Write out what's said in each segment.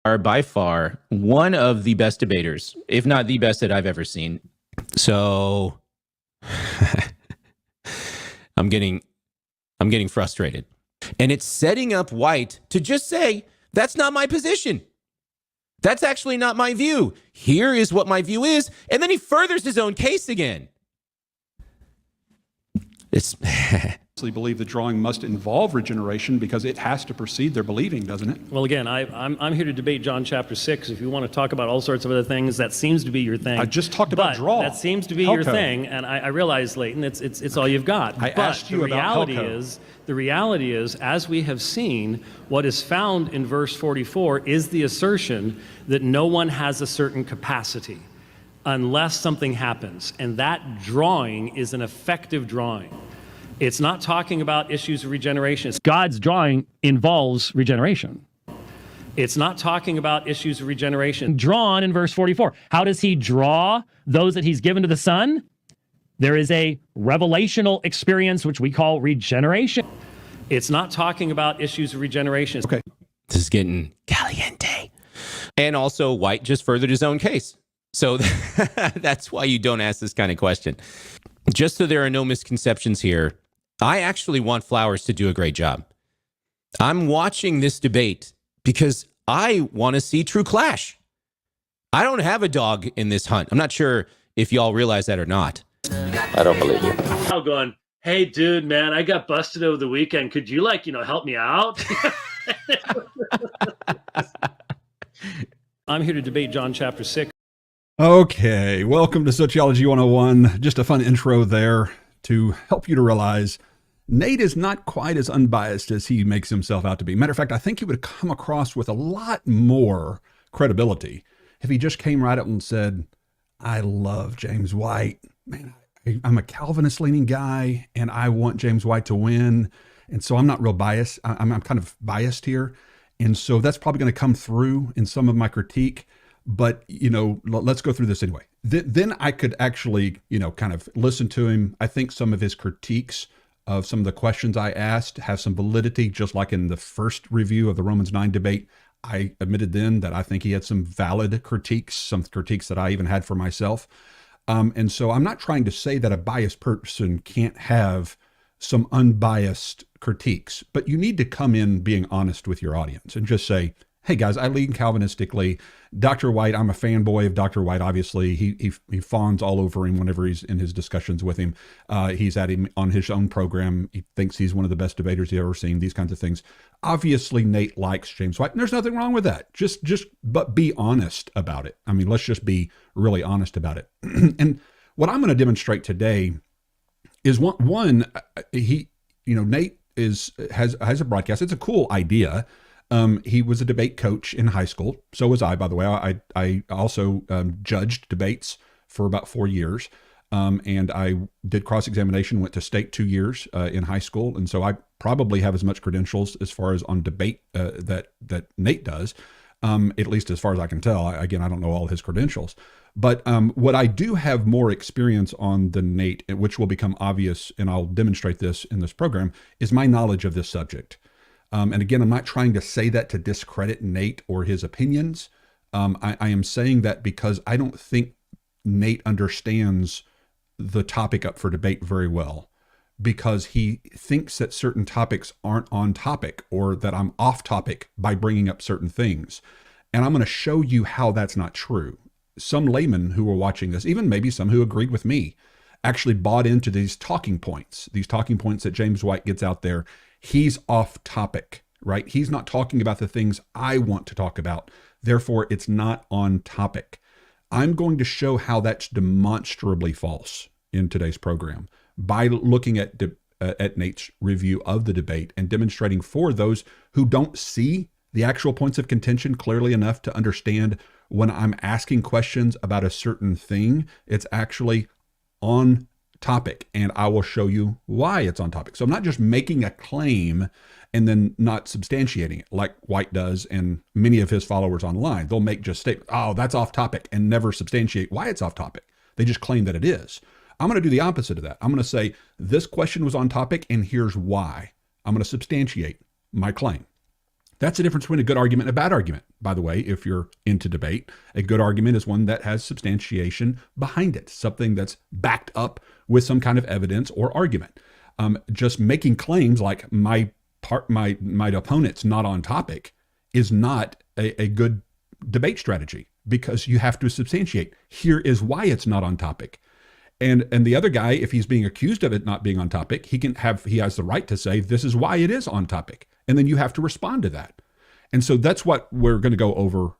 are by far one of the best debaters, if not the best that I've ever seen. So I'm getting frustrated. And it's setting up White to just say, that's not my position. That's actually not my view. Here is what my view is. And then he furthers his own case again. It's believe the drawing must involve regeneration because it has to precede their believing, doesn't it? Well, again, I'm here to debate John chapter 6. If you want to talk about all sorts of other things, that seems to be your thing. I just talked about draw. That seems to be your thing, and I realize, Leighton, it's all you've got. I asked you about Helco. The reality is, as we have seen, what is found in verse 44 is the assertion that no one has a certain capacity unless something happens, and that drawing is an effective drawing. It's not talking about issues of regeneration. God's drawing involves regeneration. It's not talking about issues of regeneration. Drawn in verse 44. How does he draw those that he's given to the Son? There is a revelational experience, which we call regeneration. It's not talking about issues of regeneration. Okay. This is getting caliente. And also, White just furthered his own case. So that's why you don't ask this kind of question. Just so there are no misconceptions here, I actually want Flowers to do a great job. I'm watching this debate because I want to see true clash. I don't have a dog in this hunt. I'm not sure if y'all realize that or not. I don't believe you. I'm going, hey, dude, man, I got busted over the weekend. Could you, help me out? I'm here to debate John chapter 6. Okay, welcome to Soteriology 101. Just a fun intro there to help you to realize Nate is not quite as unbiased as he makes himself out to be. Matter of fact, I think he would have come across with a lot more credibility if he just came right up and said, I love James White. Man, I'm a Calvinist-leaning guy, and I want James White to win, and so I'm not real biased. I'm kind of biased here, and so that's probably going to come through in some of my critique. But, let's go through this anyway. Then I could actually, kind of listen to him. I think some of his critiques of some of the questions I asked have some validity, just like in the first review of the Romans 9 debate. I admitted then that I think he had some valid critiques, some critiques that I even had for myself. And so I'm not trying to say that a biased person can't have some unbiased critiques, but you need to come in being honest with your audience and just say, hey guys, I lean Calvinistically. Dr. White, I'm a fanboy of Dr. White, obviously. He fawns all over him whenever he's in his discussions with him. He's at him on his own program. He thinks he's one of the best debaters he's ever seen, these kinds of things. Obviously, Nate likes James White, and there's nothing wrong with that. But be honest about it. I mean, let's just be really honest about it. And what I'm going to demonstrate today is Nate has a broadcast. It's a cool idea. He was a debate coach in high school. So was I, by the way. I also judged debates for about 4 years. And I did cross-examination, went to state 2 years in high school. And so I probably have as much credentials as far as on debate that Nate does, at least as far as I can tell. Again, I don't know all his credentials. But what I do have more experience on than Nate, which will become obvious, and I'll demonstrate this in this program, is my knowledge of this subject. And again, I'm not trying to say that to discredit Nate or his opinions. I am saying that because I don't think Nate understands the topic up for debate very well, because he thinks that certain topics aren't on topic or that I'm off topic by bringing up certain things. And I'm going to show you how that's not true. Some laymen who were watching this, even maybe some who agreed with me, actually bought into these talking points that James White gets out there. He's off topic, right? He's not talking about the things I want to talk about. Therefore, it's not on topic. I'm going to show how that's demonstrably false in today's program by looking at Nate's review of the debate and demonstrating for those who don't see the actual points of contention clearly enough to understand when I'm asking questions about a certain thing, it's actually on topic, and I will show you why it's on topic. So I'm not just making a claim and then not substantiating it like White does and many of his followers online. They'll make just statements, oh, that's off topic, and never substantiate why it's off topic. They just claim that it is. I'm going to do the opposite of that. I'm going to say this question was on topic and here's why. I'm going to substantiate my claim. That's the difference between a good argument and a bad argument. By the way, if you're into debate, a good argument is one that has substantiation behind it, something that's backed up with some kind of evidence or argument. Just making claims like my opponent's not on topic is not a good debate strategy, because you have to substantiate. Here is why it's not on topic. And the other guy, if he's being accused of it not being on topic, he has the right to say, this is why it is on topic. And then you have to respond to that. And so that's what we're going to go over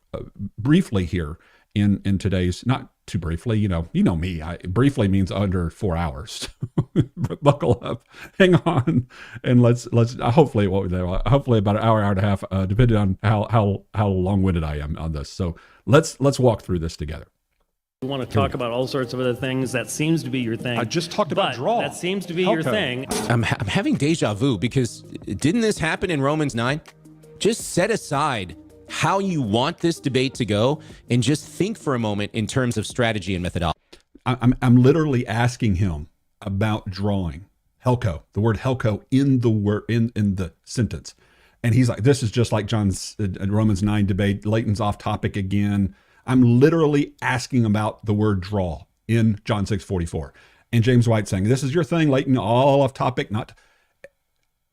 briefly here in today's, not too briefly, you know me, briefly means under 4 hours. Buckle up, hang on, and let's hopefully about an hour and a half, depending on how long-winded I am on this. So let's walk through this together. We want to talk about all sorts of other things. That seems to be your thing. I just talked about draw. That seems to be your thing. I'm having deja vu, because didn't this happen in Romans 9? Just set aside how you want this debate to go and just think for a moment in terms of strategy and methodology. I'm literally asking him about drawing helko, the word helko in the sentence, and he's like, "This is just like John's Romans 9 debate. Leighton's off topic again." I'm literally asking about the word draw in John 6:44, and James White saying, "This is your thing, Leighton, all off topic." Not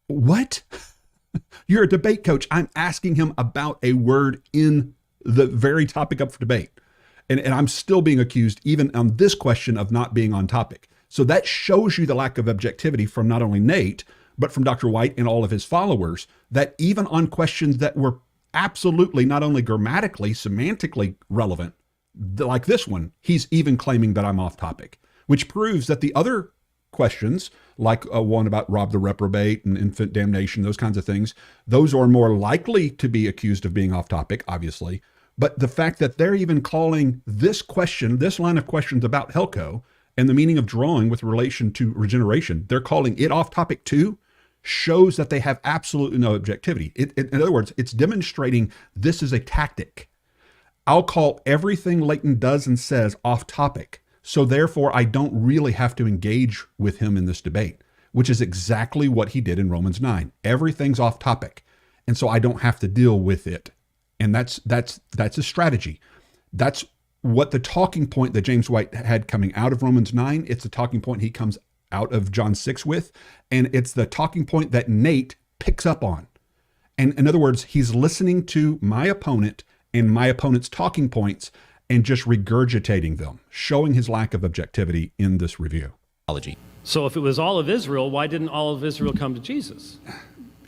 what? You're a debate coach. I'm asking him about a word in the very topic up for debate. And I'm still being accused, even on this question, of not being on topic. So that shows you the lack of objectivity from not only Nate, but from Dr. White and all of his followers, that even on questions that were absolutely not only grammatically, semantically relevant, like this one, he's even claiming that I'm off topic, which proves that the other questions, like one about Rob the reprobate and infant damnation, those kinds of things, those are more likely to be accused of being off topic, obviously. But the fact that they're even calling this question, this line of questions about helko and the meaning of drawing with relation to regeneration, they're calling it off topic too, shows that they have absolutely no objectivity. In other words, it's demonstrating this is a tactic. I'll call everything Leighton does and says off topic, so therefore I don't really have to engage with him in this debate, which is exactly what he did in Romans 9. Everything's off topic, and so I don't have to deal with it. And that's a strategy. That's what the talking point that James White had coming out of Romans 9. It's the talking point he comes out of John 6 with, and it's the talking point that Nate picks up on. And in other words, he's listening to my opponent and my opponent's talking points and just regurgitating them, showing his lack of objectivity in this review. So if it was all of Israel, why didn't all of Israel come to Jesus?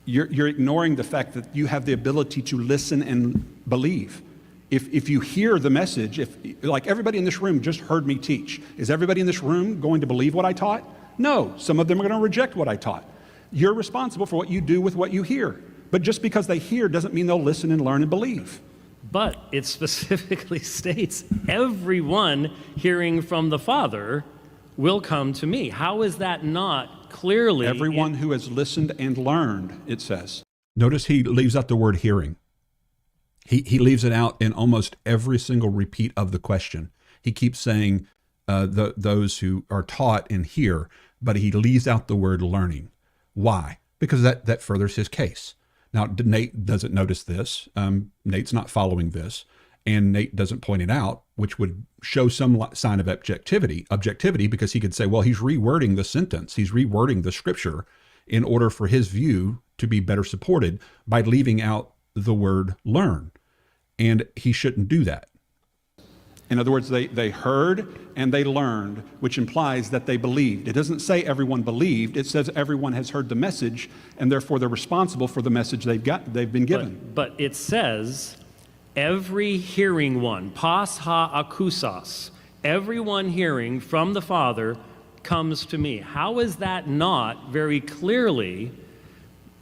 You're ignoring the fact that you have the ability to listen and believe. If you hear the message, like everybody in this room just heard me teach, is everybody in this room going to believe what I taught? No, some of them are going to reject what I taught. You're responsible for what you do with what you hear. But just because they hear doesn't mean they'll listen and learn and believe. But it specifically states everyone hearing from the Father will come to me. How is that not clearly? Everyone who has listened and learned, it says. Notice he leaves out the word hearing. He leaves it out in almost every single repeat of the question. He keeps saying those who are taught and hear, but he leaves out the word learning. Why? Because that furthers his case. Now, Nate doesn't notice this. Nate's not following this. And Nate doesn't point it out, which would show some sign of objectivity, because he could say, well, he's rewording the sentence. He's rewording the scripture in order for his view to be better supported by leaving out the word learn. And he shouldn't do that. In other words, they heard and they learned, which implies that they believed. It doesn't say everyone believed. It says everyone has heard the message, and therefore they're responsible for the message they've been given. But it says every hearing one, pas ha akusas, everyone hearing from the Father comes to me. How is that not very clearly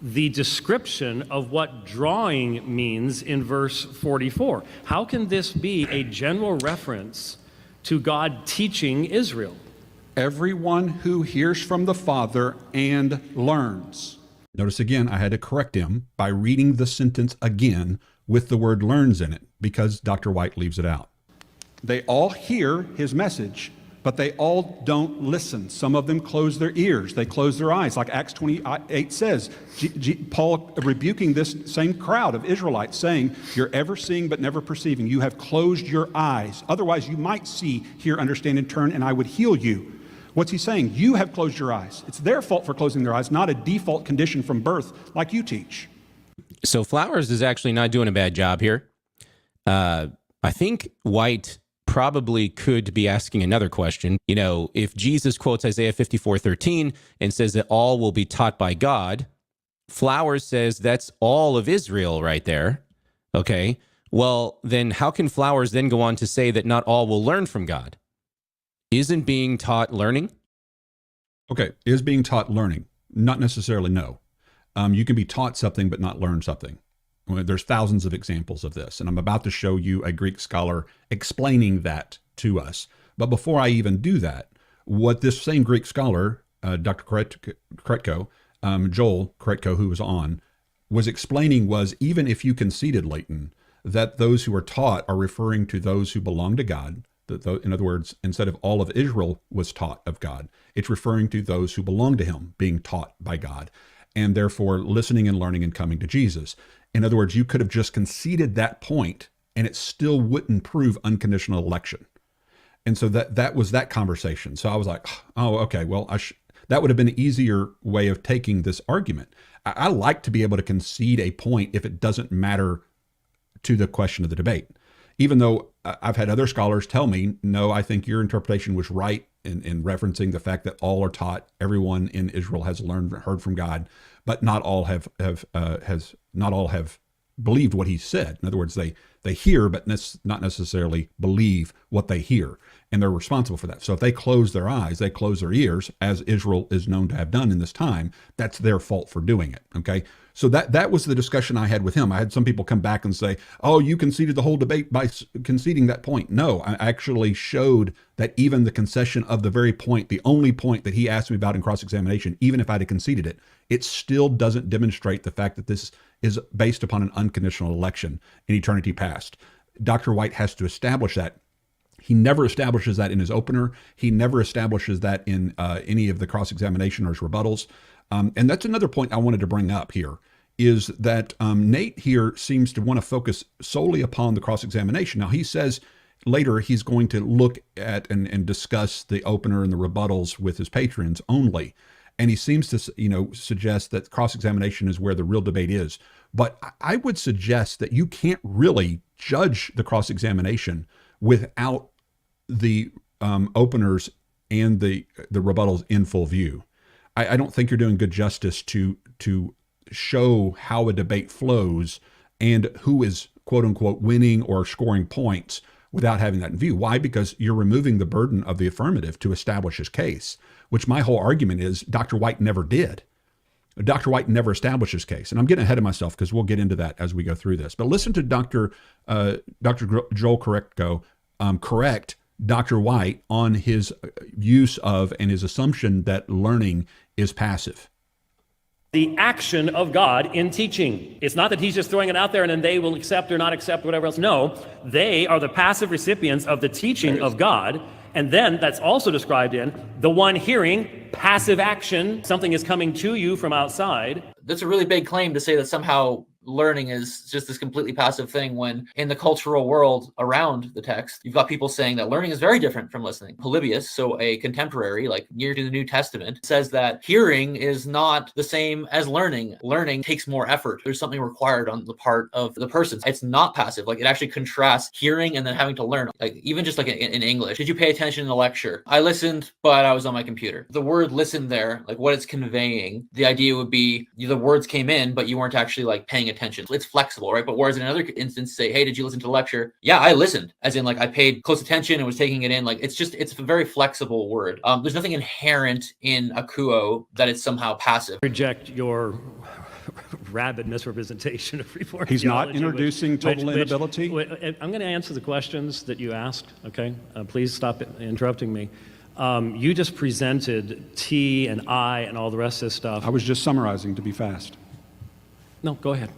the description of what drawing means in verse 44? How can this be a general reference to God teaching Israel? Everyone who hears from the Father and learns. Notice again, I had to correct him by reading the sentence again with the word learns in it, because Dr. White leaves it out. They all hear his message, but they all don't listen. Some of them close their ears. They close their eyes. Like Acts 28 says, Paul rebuking this same crowd of Israelites, saying, you're ever seeing but never perceiving. You have closed your eyes. Otherwise, you might see, hear, understand, and turn, and I would heal you. What's he saying? You have closed your eyes. It's their fault for closing their eyes, not a default condition from birth like you teach. So Flowers is actually not doing a bad job here. I think White probably could be asking another question. You know, if Jesus quotes Isaiah 54:13 and says that all will be taught by God, Flowers says that's all of Israel right there. Okay, well, then how can Flowers then go on to say that not all will learn from God? Isn't being taught learning? Okay, is being taught learning? Not necessarily, no. You can be taught something but not learn something. Well, there's thousands of examples of this, and I'm about to show you a Greek scholar explaining that to us. But before I even do that, what this same Greek scholar, Dr. Kretko, Joel Kretko, who was on, was explaining was, even if you conceded, Leighton, that those who are taught are referring to those who belong to God, in other words, instead of all of Israel was taught of God, it's referring to those who belong to him being taught by God, and therefore listening and learning and coming to Jesus. In other words, you could have just conceded that point and it still wouldn't prove unconditional election. And so that was that conversation. So I was like, oh, okay, well, that would have been an easier way of taking this argument. I like to be able to concede a point if it doesn't matter to the question of the debate. Even though I've had other scholars tell me, no, I think your interpretation was right in referencing the fact that all are taught, everyone in Israel has heard from God, but not all have believed what he said. In other words, they hear, but not necessarily believe what they hear, and they're responsible for that. So if they close their eyes, they close their ears, as Israel is known to have done in this time, that's their fault for doing it, okay? So that was the discussion I had with him. I had some people come back and say, oh, you conceded the whole debate by conceding that point. No, I actually showed that even the concession of the very point, the only point that he asked me about in cross-examination, even if I'd have conceded it, it still doesn't demonstrate the fact that this is based upon an unconditional election in eternity past. Dr. White has to establish that. He never establishes that in his opener. He never establishes that in any of the cross-examination or his rebuttals. And that's another point I wanted to bring up here, is that Nate here seems to want to focus solely upon the cross-examination. Now, he says later he's going to look at and discuss the opener and the rebuttals with his patrons only. And he seems to, suggest that cross-examination is where the real debate is. But I would suggest that you can't really judge the cross-examination without the openers and the rebuttals in full view. I don't think you're doing good justice to show how a debate flows and who is, quote unquote, winning or scoring points without having that in view. Why? Because you're removing the burden of the affirmative to establish his case, which my whole argument is Dr. White never did. Dr. White never established his case. And I'm getting ahead of myself because we'll get into that as we go through this. But listen to Dr. Joel Kretko correct Dr. White on his use of and his assumption that learning is passive. The action of God in teaching. It's not that he's just throwing it out there and then they will accept or not accept whatever else. No, they are the passive recipients of the teaching of God. And then that's also described in the one hearing, passive action. Something is coming to you from outside. That's a really big claim to say that somehow learning is just this completely passive thing, when in the cultural world around the text, you've got people saying that learning is very different from listening. Polybius, so a contemporary, like near to the New Testament, says that hearing is not the same as learning. Learning takes more effort. There's something required on the part of the person. It's not passive. Like, it actually contrasts hearing and then having to learn. Like, even just like in English, did you pay attention in the lecture? I listened, but I was on my computer. The word listen there, like what it's conveying, the idea would be the words came in, but you weren't actually like paying attention. It's flexible, right? But whereas in another instance, say, hey, did you listen to the lecture? Yeah, I listened. As in, like, I paid close attention and was taking it in. Like, it's a very flexible word. There's nothing inherent in akuo that it's somehow passive. Reject your rabid misrepresentation of Reformed He's theology, not introducing total inability? I'm going to answer the questions that you asked, okay? Please stop interrupting me. You just presented T and I and all the rest of this stuff. I was just summarizing to be fast. No, go ahead.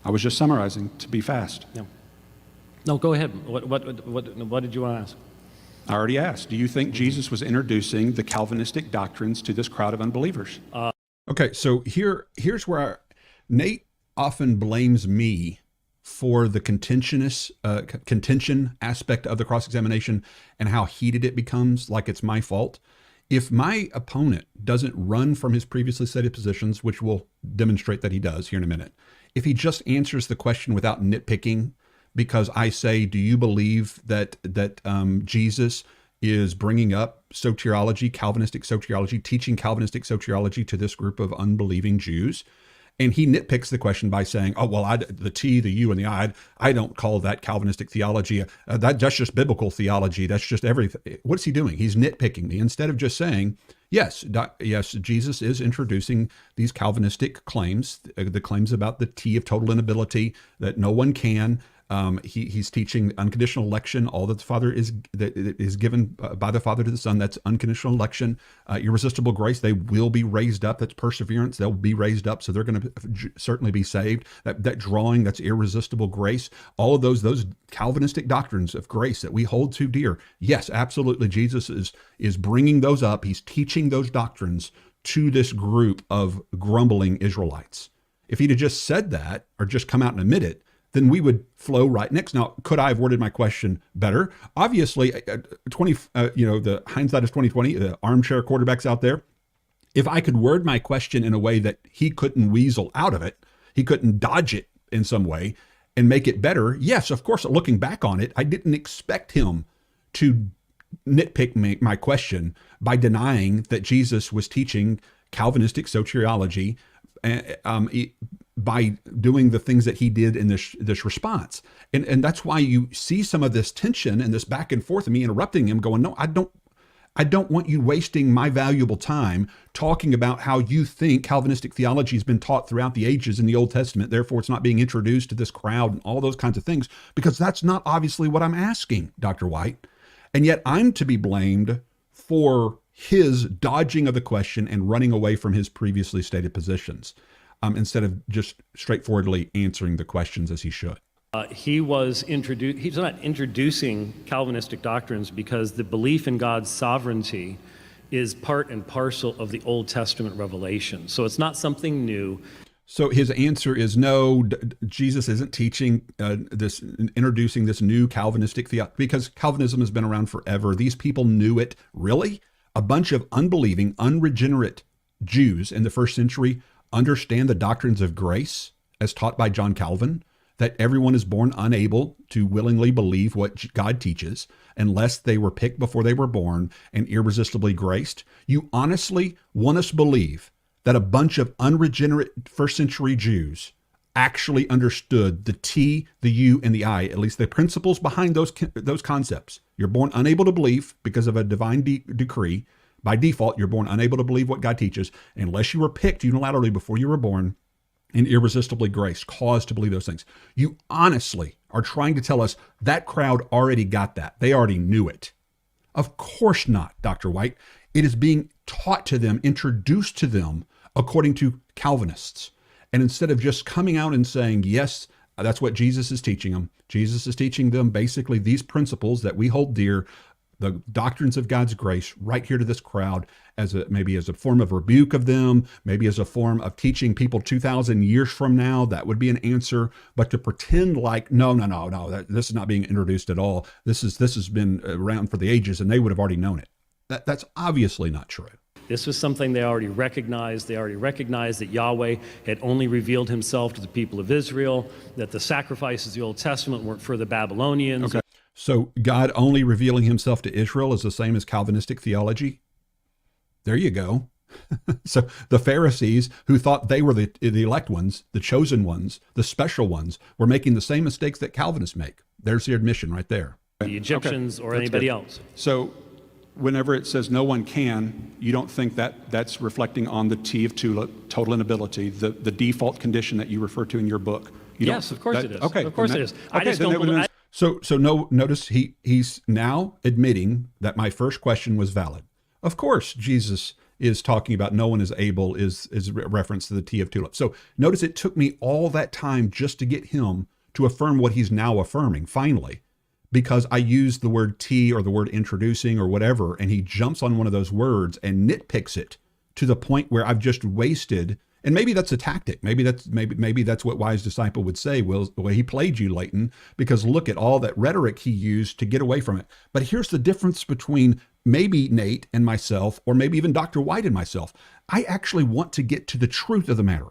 I was just summarizing to be fast. No, go ahead. What did you want to ask? I already asked, do you think Jesus was introducing the Calvinistic doctrines to this crowd of unbelievers? Okay, so here's where Nate often blames me for the contention aspect of the cross-examination and how heated it becomes, like it's my fault. If my opponent doesn't run from his previously stated positions, which we'll demonstrate that he does here in a minute, if he just answers the question without nitpicking, because I say, do you believe that Jesus is bringing up soteriology, Calvinistic soteriology, teaching Calvinistic soteriology to this group of unbelieving Jews? And he nitpicks the question by saying, oh, well, the T, the U, and the I don't call that Calvinistic theology. That's just biblical theology. That's just everything. What's he doing? He's nitpicking me instead of just saying, yes, Jesus is introducing these Calvinistic claims, the claims about the T of total inability, that no one can. He's teaching unconditional election. All that the Father is given by the Father to the Son. That's unconditional election. Irresistible grace. They will be raised up. That's perseverance. They'll be raised up, so they're going to certainly be saved. That drawing. That's irresistible grace. All of those Calvinistic doctrines of grace that we hold too dear. Yes, absolutely. Jesus is bringing those up. He's teaching those doctrines to this group of grumbling Israelites. If he'd have just said that, or just come out and admit it, then we would flow right next. Now, could I have worded my question better? Obviously, the hindsight is 2020. The armchair quarterbacks out there. If I could word my question in a way that he couldn't weasel out of it, he couldn't dodge it in some way and make it better. Yes, of course. Looking back on it, I didn't expect him to nitpick my question by denying that Jesus was teaching Calvinistic soteriology. By doing the things that he did in this response. And that's why you see some of this tension and this back and forth and me interrupting him going, no, I don't want you wasting my valuable time talking about how you think Calvinistic theology has been taught throughout the ages in the Old Testament. Therefore, it's not being introduced to this crowd and all those kinds of things, because that's not obviously what I'm asking, Dr. White. And yet I'm to be blamed for his dodging of the question and running away from his previously stated positions. Instead of just straightforwardly answering the questions as he should. He's not introducing Calvinistic doctrines because the belief in God's sovereignty is part and parcel of the Old Testament revelation. So it's not something new. So his answer is no, Jesus isn't teaching introducing this new Calvinistic theology, because Calvinism has been around forever. These people knew it. Really? A bunch of unbelieving, unregenerate Jews in the first century understand the doctrines of grace as taught by John Calvin, that everyone is born unable to willingly believe what God teaches unless they were picked before they were born and irresistibly graced. You honestly want us to believe that a bunch of unregenerate first century Jews actually understood the T, the U, and the I, at least the principles behind those concepts. You're born unable to believe because of a divine decree. By default, you're born unable to believe what God teaches unless you were picked unilaterally before you were born and irresistibly graced, caused to believe those things. You honestly are trying to tell us that crowd already got that. They already knew it. Of course not, Dr. White. It is being taught to them, introduced to them according to Calvinists. And instead of just coming out and saying, yes, that's what Jesus is teaching them. Jesus is teaching them basically these principles that we hold dear, the doctrines of God's grace, right here to this crowd, maybe as a form of rebuke of them, maybe as a form of teaching people 2,000 years from now. That would be an answer. But to pretend like, no, this is not being introduced at all. This has been around for the ages, and they would have already known it. That's obviously not true. This was something they already recognized. They already recognized that Yahweh had only revealed himself to the people of Israel, that the sacrifices of the Old Testament weren't for the Babylonians. Okay. So God only revealing himself to Israel is the same as Calvinistic theology? There you go. So the Pharisees, who thought they were the elect ones, the chosen ones, the special ones, were making the same mistakes that Calvinists make. There's the admission right there. The Egyptians or anybody else. So whenever it says no one can, you don't think that that's reflecting on the T of total inability, the default condition that you refer to in your book? Yes, of course it is. Okay. Of course it is. I Okay, just then don't that would believe. So notice he's now admitting that my first question was valid. Of course, Jesus is talking about no one is able is reference to the T of tulip. So notice it took me all that time just to get him to affirm what he's now affirming finally, because I use the word T or the word introducing or whatever, and he jumps on one of those words and nitpicks it to the point where I've just wasted. And maybe that's a tactic. Maybe that's what wise disciple would say. Well, he played you, Leighton, because look at all that rhetoric he used to get away from it. But here's the difference between maybe Nate and myself, or maybe even Dr. White and myself. I actually want to get to the truth of the matter.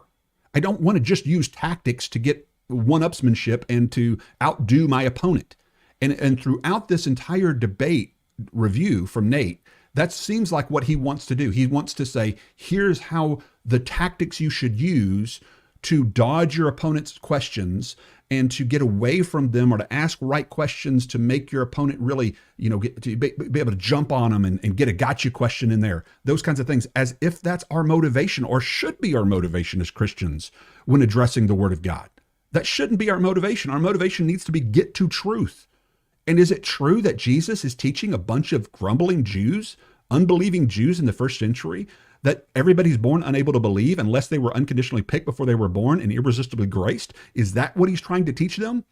I don't want to just use tactics to get one-upsmanship and to outdo my opponent. And throughout this entire debate review from Nate, that seems like what he wants to do. He wants to say, here's how the tactics you should use to dodge your opponent's questions and to get away from them, or to ask right questions to make your opponent really, get to be able to jump on them and get a gotcha question in there. Those kinds of things, as if that's our motivation, or should be our motivation as Christians when addressing the Word of God. That shouldn't be our motivation. Our motivation needs to be get to truth. And is it true that Jesus is teaching a bunch of grumbling Jews, unbelieving Jews in the first century, that everybody's born unable to believe unless they were unconditionally picked before they were born and irresistibly graced? Is that what he's trying to teach them?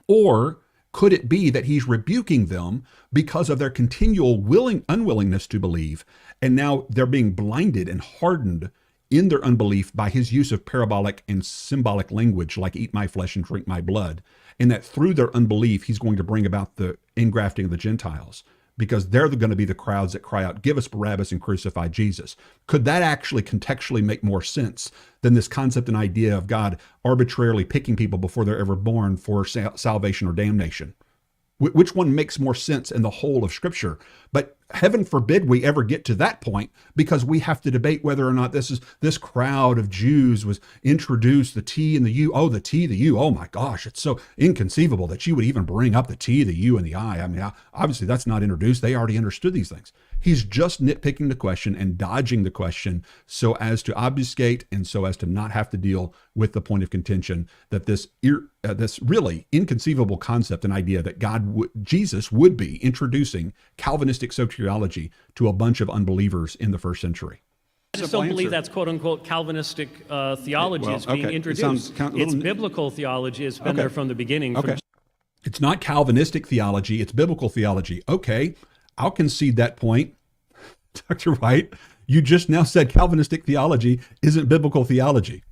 Or could it be that he's rebuking them because of their continual unwillingness to believe, and now they're being blinded and hardened in their unbelief by his use of parabolic and symbolic language, like eat my flesh and drink my blood, and that through their unbelief, he's going to bring about the ingrafting of the Gentiles, because they're going to be the crowds that cry out, give us Barabbas and crucify Jesus. Could that actually contextually make more sense than this concept and idea of God arbitrarily picking people before they're ever born for salvation or damnation? Which one makes more sense in the whole of Scripture? But heaven forbid we ever get to that point, because we have to debate whether or not this crowd of Jews was introduced, the T and the U. Oh, the T, the U. Oh my gosh, it's so inconceivable that you would even bring up the T, the U, and the I. I mean, obviously that's not introduced. They already understood these things. He's just nitpicking the question and dodging the question so as to obfuscate and so as to not have to deal with the point of contention that this really inconceivable concept and idea that Jesus would be introducing Calvinistic soteriology to a bunch of unbelievers in the first century. I just don't believe that's quote-unquote Calvinistic theology is being introduced. It's biblical theology. It's been there from the beginning. It's not Calvinistic theology. It's biblical theology. Okay, I'll concede that point. Dr. White, you just now said Calvinistic theology isn't biblical theology.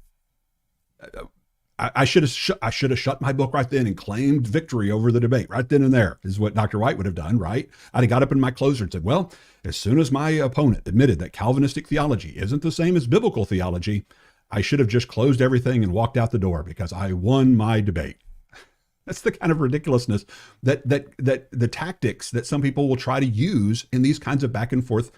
I should have shut my book right then and claimed victory over the debate right then and there, is what Dr. White would have done, right? I'd have got up in my closer and said, well, as soon as my opponent admitted that Calvinistic theology isn't the same as biblical theology, I should have just closed everything and walked out the door because I won my debate. That's the kind of ridiculousness that the tactics that some people will try to use in these kinds of back and forth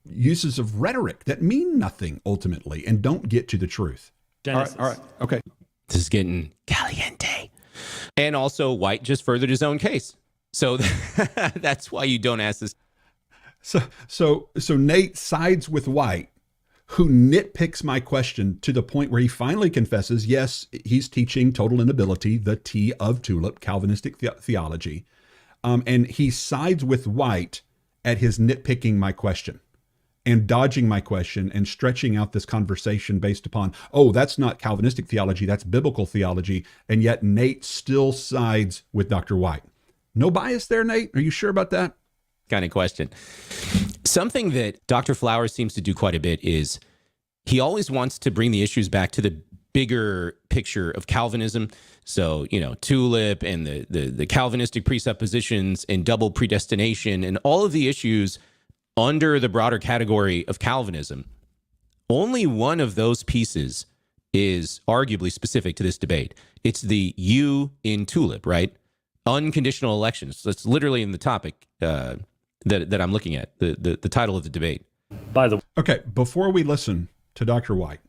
uses of rhetoric that mean nothing ultimately and don't get to the truth. Genesis. All right. Okay. This is getting caliente. And also, White just furthered his own case. So that's why you don't ask this. So Nate sides with White, who nitpicks my question to the point where he finally confesses, yes, he's teaching total inability, the T of tulip, Calvinistic theology. And he sides with White at his nitpicking my question and dodging my question and stretching out this conversation based upon, oh, that's not Calvinistic theology, that's biblical theology. And yet Nate still sides with Dr. White. No bias there, Nate? Are you sure about that? Kind of question. Something that Dr. Flowers seems to do quite a bit is he always wants to bring the issues back to the bigger picture of Calvinism. So, tulip and the Calvinistic presuppositions and double predestination and all of the issues under the broader category of Calvinism. Only one of those pieces is arguably specific to this debate. It's the U in tulip, right? Unconditional elections. That's literally in the topic that I'm looking at, the title of the debate. Okay, before we listen to Dr. White,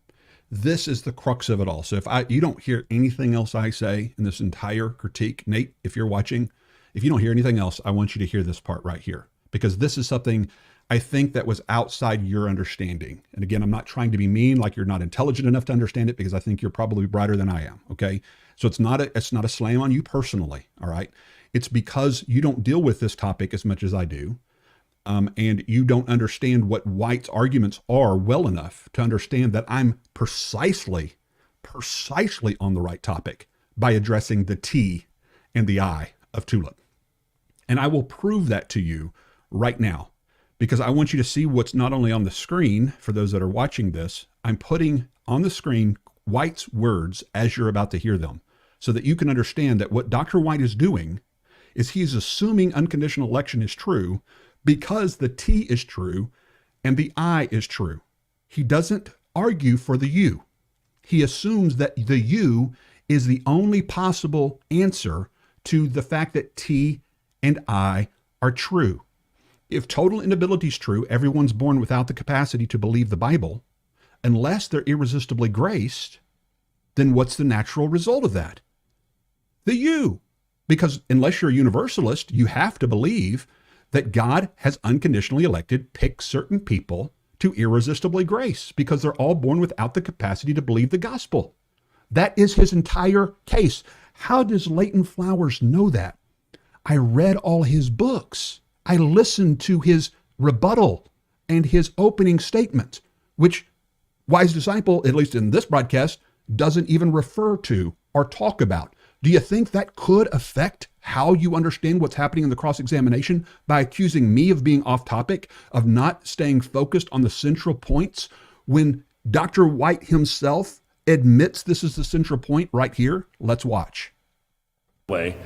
this is the crux of it all. So if you don't hear anything else I say in this entire critique, Nate, if you're watching, if you don't hear anything else, I want you to hear this part right here, because this is something I think that was outside your understanding. And again, I'm not trying to be mean, like you're not intelligent enough to understand it, because I think you're probably brighter than I am. Okay. So it's not a slam on you personally. All right. It's because you don't deal with this topic as much as I do. And you don't understand what White's arguments are well enough to understand that I'm precisely on the right topic by addressing the T and the I of tulip. And I will prove that to you right now, because I want you to see what's not only on the screen for those that are watching this. I'm putting on the screen White's words as you're about to hear them, so that you can understand that what Dr. White is doing is he's assuming unconditional election is true because the T is true and the I is true. He doesn't argue for the U. He assumes that the U is the only possible answer to the fact that T and I are true. If total inability is true, everyone's born without the capacity to believe the Bible, unless they're irresistibly graced, then what's the natural result of that? The U. Because unless you're a universalist, you have to believe that God has unconditionally picked certain people to irresistibly grace, because they're all born without the capacity to believe the gospel. That is his entire case. How does Leighton Flowers know that? I read all his books. I listened to his rebuttal and his opening statement, which Wise Disciple, at least in this broadcast, doesn't even refer to or talk about. Do you think that could affect how you understand what's happening in the cross-examination by accusing me of being off topic, of not staying focused on the central points, when Dr. White himself admits this is the central point right here? Let's watch. Way,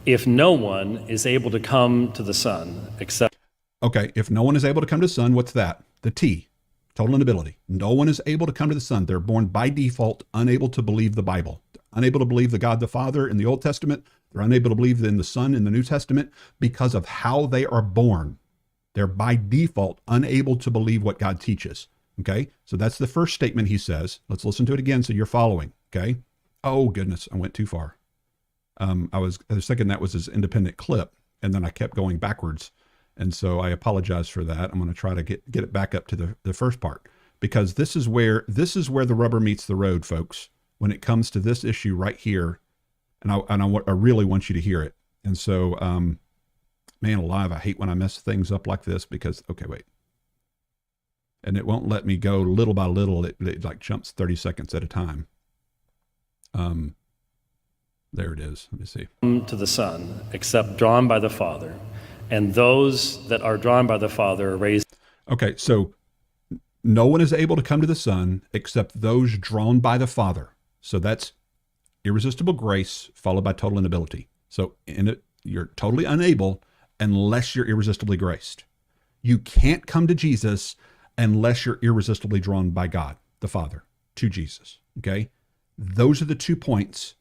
if no one is able to come to the Son except... Okay, if no one is able to come to the Son, what's that? The T, total inability. No one is able to come to the Son. They're born by default unable to believe the Bible. They're unable to believe the God the Father in the Old Testament. They're unable to believe in the Son in the New Testament because of how they are born. They're by default unable to believe what God teaches. Okay, so that's the first statement he says. Let's listen to it again so you're following. Okay. Oh goodness, I went too far. I was thinking that was his independent clip, and then I kept going backwards. And so I apologize for that. I'm going to try to get it back up to the first part, because this is where the rubber meets the road, folks, when it comes to this issue right here. And I really want you to hear it. And so, man alive, I hate when I mess things up like this, because, okay, wait. And it won't let me go little by little. It like jumps 30 seconds at a time. There it is. Let me see. To the Son, except drawn by the Father, and those that are drawn by the Father are raised. Okay, so no one is able to come to the Son except those drawn by the Father. So that's irresistible grace followed by total inability. So you're totally unable unless you're irresistibly graced. You can't come to Jesus unless you're irresistibly drawn by God, the Father, to Jesus. Okay? Those are the 2 points.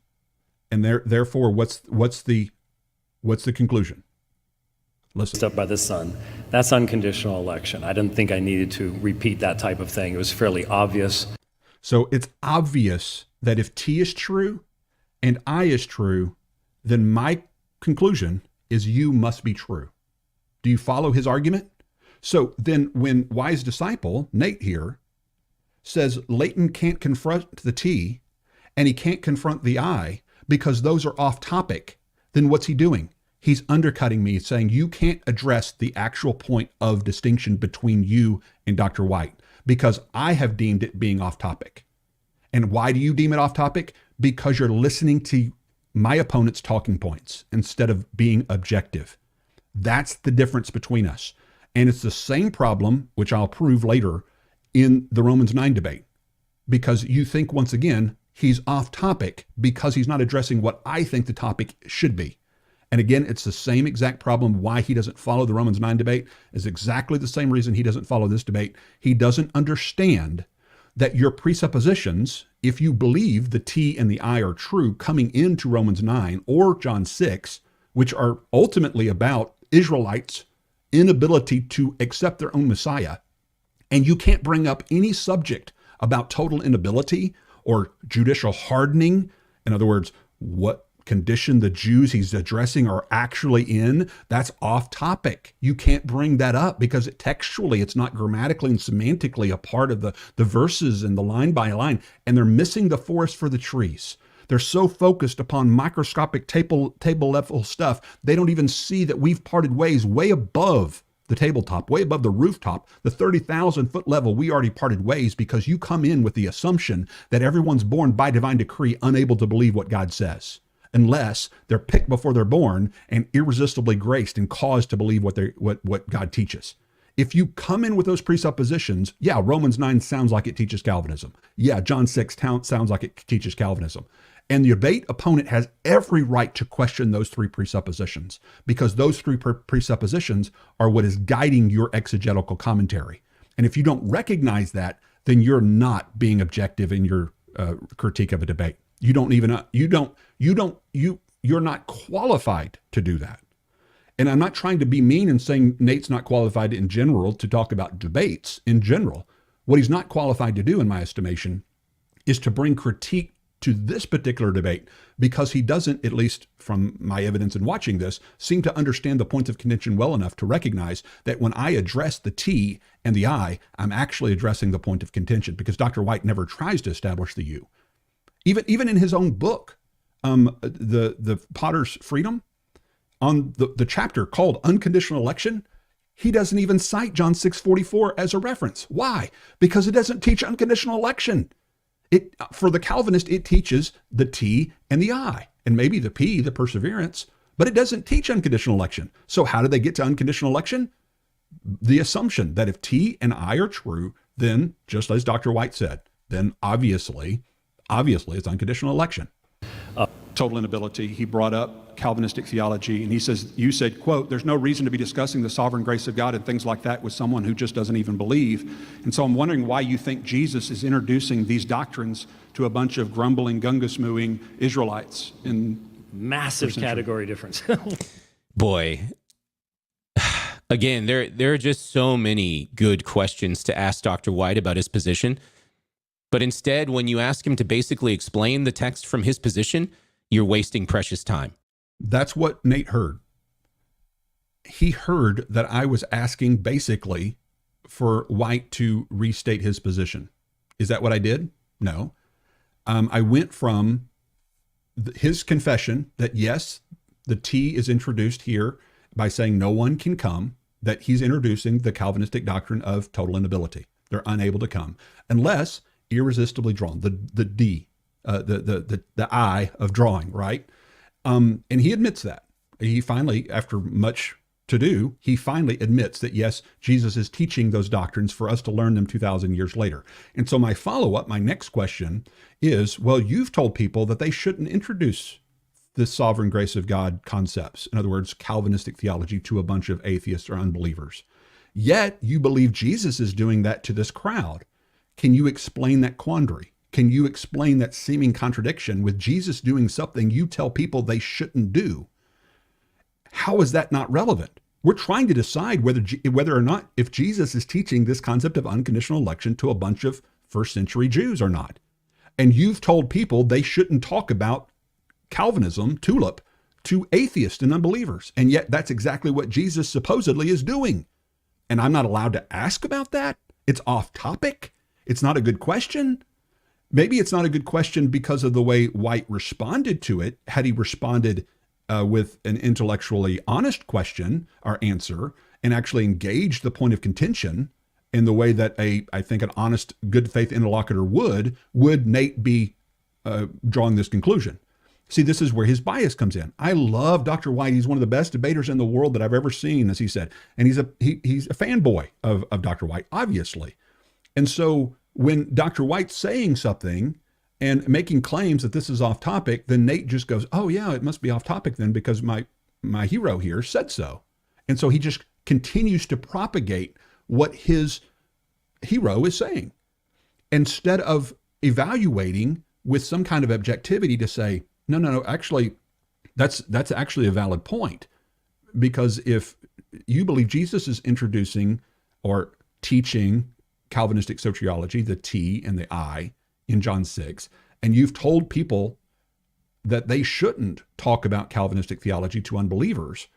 And therefore, what's the conclusion? Listen. Up by the Son. That's unconditional election. I didn't think I needed to repeat that type of thing. It was fairly obvious. So it's obvious that if T is true and I is true, then my conclusion is you must be true. Do you follow his argument? So then when Wise Disciple, Nate here, says Leighton can't confront the T and he can't confront the I because those are off topic, then what's he doing? He's undercutting me, saying you can't address the actual point of distinction between you and Dr. White because I have deemed it being off topic. And why do you deem it off topic? Because you're listening to my opponent's talking points instead of being objective. That's the difference between us. And it's the same problem, which I'll prove later, in the Romans 9 debate. Because you think, once again, he's off topic because he's not addressing what I think the topic should be. And again, it's the same exact problem why he doesn't follow the Romans 9 debate is exactly the same reason he doesn't follow this debate. He doesn't understand that your presuppositions, if you believe the T and the I are true coming into Romans 9 or John 6, which are ultimately about Israelites' inability to accept their own Messiah, and you can't bring up any subject about total inability or judicial hardening, in other words, what condition the Jews he's addressing are actually in, that's off topic. You can't bring that up because textually it's not grammatically and semantically a part of the verses and the line by line, and they're missing the forest for the trees. They're so focused upon microscopic table level stuff, they don't even see that we've parted ways way above the tabletop, way above the rooftop, the 30,000 foot level. We already parted ways because you come in with the assumption that everyone's born by divine decree unable to believe what God says. unless they're picked before they're born and irresistibly graced and caused to believe what God teaches. If you come in with those presuppositions, yeah, Romans 9 sounds like it teaches Calvinism. Yeah, John 6 sounds like it teaches Calvinism. And the debate opponent has every right to question those three presuppositions, because those three presuppositions are what is guiding your exegetical commentary. And if you don't recognize that, then you're not being objective in your critique of a debate. You're not qualified to do that. And I'm not trying to be mean and saying Nate's not qualified in general to talk about debates in general. What he's not qualified to do, in my estimation, is to bring critique to this particular debate, because he doesn't, at least from my evidence in watching this, seem to understand the points of contention well enough to recognize that when I address the T and the I, I'm actually addressing the point of contention, because Dr. White never tries to establish the U. Even in his own book, the Potter's Freedom, on the chapter called Unconditional Election, he doesn't even cite John 6:44 as a reference. Why? Because it doesn't teach unconditional election. For the Calvinist, it teaches the T and the I, and maybe the P, the perseverance, but it doesn't teach unconditional election. So how do they get to unconditional election? The assumption that if T and I are true, then, just as Dr. White said, then obviously it's unconditional election. Total inability. He brought up Calvinistic theology, and he says, you said, quote, there's no reason to be discussing the sovereign grace of God and things like that with someone who just doesn't even believe. And so I'm wondering why you think Jesus is introducing these doctrines to a bunch of grumbling, gungus-mooing Israelites. Massive category difference. Boy, again, there are just so many good questions to ask Dr. White about his position. But instead, when you ask him to basically explain the text from his position, you're wasting precious time. That's what Nate heard. He heard that I was asking basically for White to restate his position. Is that what I did? No. I went from his confession that yes, the T is introduced here by saying no one can come, that he's introducing the Calvinistic doctrine of total inability. They're unable to come unless irresistibly drawn, the D, the I of drawing, right? And he admits that. He finally, after much to do, he finally admits that, yes, Jesus is teaching those doctrines for us to learn them 2,000 years later. And so my follow-up, my next question is, well, you've told people that they shouldn't introduce the sovereign grace of God concepts, in other words, Calvinistic theology, to a bunch of atheists or unbelievers. Yet you believe Jesus is doing that to this crowd. Can you explain that quandary? Can you explain that seeming contradiction with Jesus doing something you tell people they shouldn't do? How is that not relevant? We're trying to decide whether or not if Jesus is teaching this concept of unconditional election to a bunch of first century Jews or not. And you've told people they shouldn't talk about Calvinism, tulip, to atheists and unbelievers. And yet that's exactly what Jesus supposedly is doing. And I'm not allowed to ask about that? It's off topic? It's not a good question? Maybe it's not a good question because of the way White responded to it. Had he responded with an intellectually honest question or answer and actually engaged the point of contention in the way that I think an honest, good faith interlocutor would Nate be drawing this conclusion? See, this is where his bias comes in. I love Dr. White. He's one of the best debaters in the world that I've ever seen, as he said. And he's a fanboy of Dr. White, obviously. And so when Dr. White's saying something and making claims that this is off topic, then Nate just goes, oh yeah, it must be off topic then because my hero here said so. And so he just continues to propagate what his hero is saying, instead of evaluating with some kind of objectivity to say, no, actually, that's actually a valid point. Because if you believe Jesus is introducing or teaching Calvinistic soteriology, the T and the I in John 6, and you've told people that they shouldn't talk about Calvinistic theology to unbelievers,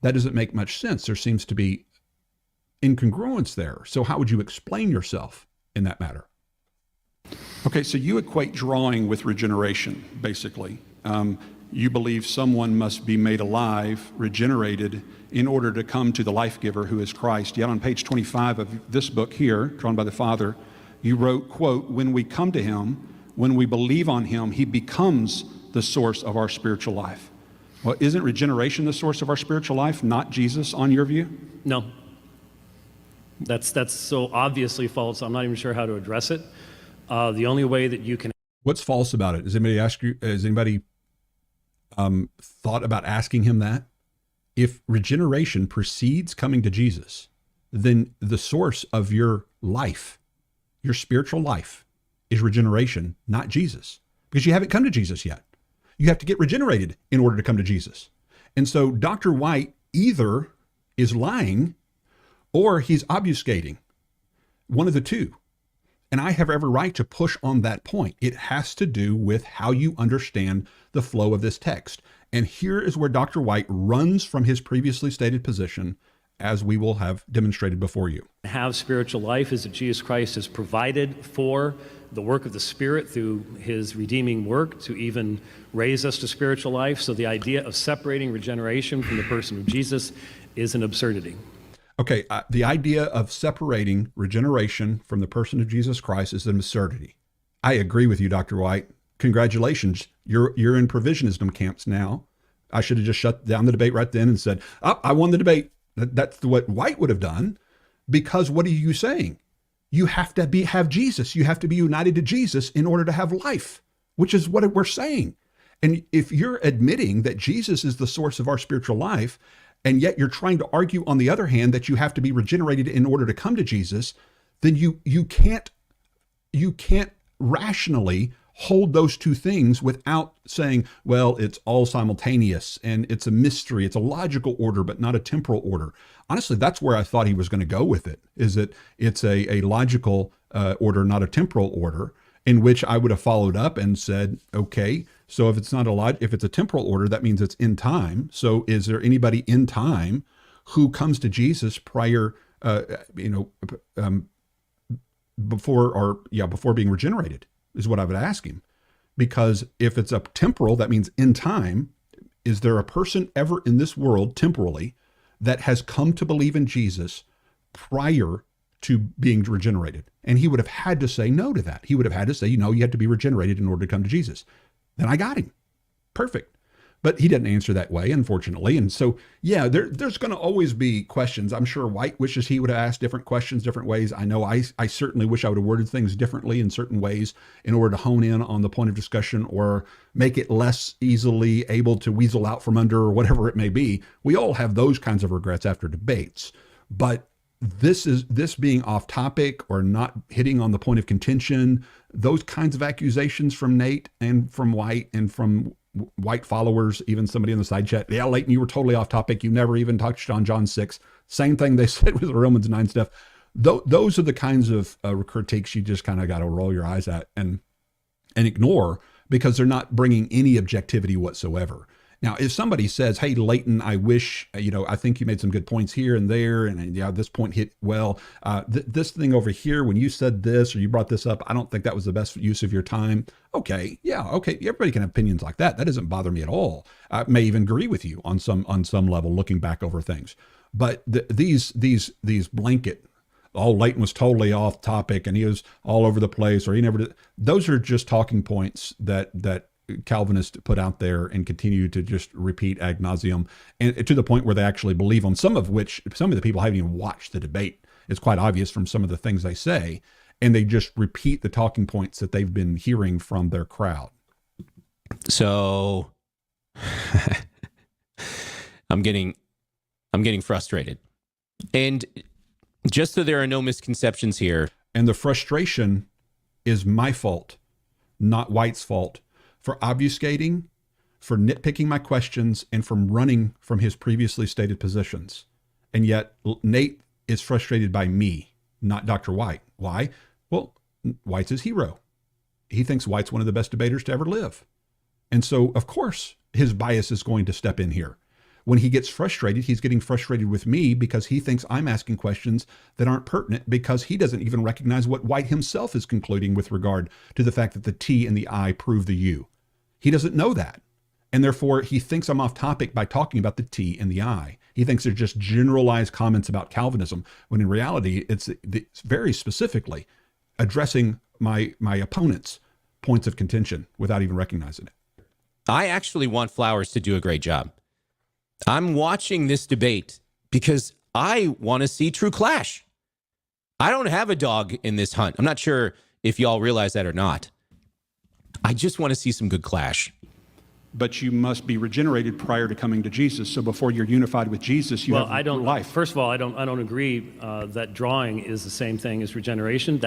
that doesn't make much sense. There seems to be incongruence there. So how would you explain yourself in that matter? Okay, so you equate drawing with regeneration, basically. You believe someone must be made alive, regenerated, in order to come to the life giver who is Christ. Yet on page 25 of this book here, drawn by the Father, you wrote, quote, when we come to him, when we believe on him, he becomes the source of our spiritual life. Well, isn't regeneration the source of our spiritual life, not Jesus, on your view? No. That's so obviously false. I'm not even sure how to address it. The only way that you can. What's false about it? Has anybody thought about asking him that? If regeneration precedes coming to Jesus, then the source of your life, your spiritual life, is regeneration, not Jesus, because you haven't come to Jesus yet. You have to get regenerated in order to come to Jesus. And so Dr. White either is lying or he's obfuscating, one of the two. And I have every right to push on that point. It has to do with how you understand the flow of this text. And here is where Dr. White runs from his previously stated position, as we will have demonstrated before you. Have spiritual life is that Jesus Christ has provided for the work of the Spirit through his redeeming work to even raise us to spiritual life. So the idea of separating regeneration from the person of Jesus is an absurdity. Okay, the idea of separating regeneration from the person of Jesus Christ is an absurdity. I agree with you, Dr. White. Congratulations, you're in provisionism camps now. I should have just shut down the debate right then and said, "Oh, I won the debate." That's what White would have done, because what are you saying? You have to have Jesus. You have to be united to Jesus in order to have life, which is what we're saying. And if you're admitting that Jesus is the source of our spiritual life, and yet you're trying to argue on the other hand that you have to be regenerated in order to come to Jesus, then you can't rationally hold those two things without saying, well, it's all simultaneous and it's a mystery. It's a logical order, but not a temporal order. Honestly, that's where I thought he was going to go with it, is that it's a logical order, not a temporal order, in which I would have followed up and said, okay, so if it's if it's a temporal order, that means it's in time. So is there anybody in time who comes to Jesus prior, before being regenerated, is what I would ask him. Because if it's a temporal, that means in time. Is there a person ever in this world temporally that has come to believe in Jesus prior to being regenerated? And he would have had to say no to that. He would have had to say, you have to be regenerated in order to come to Jesus. Then I got him. Perfect. But he didn't answer that way, unfortunately. And so, yeah, there's going to always be questions. I'm sure White wishes he would have asked different questions, different ways. I know I certainly wish I would have worded things differently in certain ways in order to hone in on the point of discussion or make it less easily able to weasel out from under, or whatever it may be. We all have those kinds of regrets after debates. But this being off topic or not hitting on the point of contention, those kinds of accusations from Nate and from White and from White followers, even somebody in the side chat, yeah, Leighton, you were totally off topic. You never even touched on John 6. Same thing they said with the Romans 9 stuff. Those are the kinds of critiques you just kind of got to roll your eyes at and ignore, because they're not bringing any objectivity whatsoever. Now, if somebody says, hey, Leighton, I wish, I think you made some good points here and there, and this point hit well. This thing over here, when you said this or you brought this up, I don't think that was the best use of your time. Okay, yeah, okay. Everybody can have opinions like that. That doesn't bother me at all. I may even agree with you on some level, looking back over things. But these blanket, Leighton was totally off topic and he was all over the place, or he never did. Those are just talking points that Calvinists put out there and continue to just repeat ad nauseum, and to the point where they actually believe them, some of the people haven't even watched the debate. It's quite obvious from some of the things they say, and they just repeat the talking points that they've been hearing from their crowd. So I'm getting frustrated. And just so there are no misconceptions here. And the frustration is my fault, not White's fault, for obfuscating, for nitpicking my questions, and from running from his previously stated positions. And yet Nate is frustrated by me, not Dr. White. Why? Well, White's his hero. He thinks White's one of the best debaters to ever live. And so, of course, his bias is going to step in here. When he gets frustrated, he's getting frustrated with me because he thinks I'm asking questions that aren't pertinent, because he doesn't even recognize what White himself is concluding with regard to the fact that the T and the I prove the U. He doesn't know that. And therefore, he thinks I'm off topic by talking about the T and the I. He thinks they're just generalized comments about Calvinism, when in reality, it's very specifically addressing my opponent's points of contention without even recognizing it. I actually want Flowers to do a great job. I'm watching this debate because I want to see true clash. I don't have a dog in this hunt. I'm not sure if y'all realize that or not. I just want to see some good clash. But you must be regenerated prior to coming to Jesus. So before you're unified with Jesus, you have life. First of all, I don't agree that drawing is the same thing as regeneration.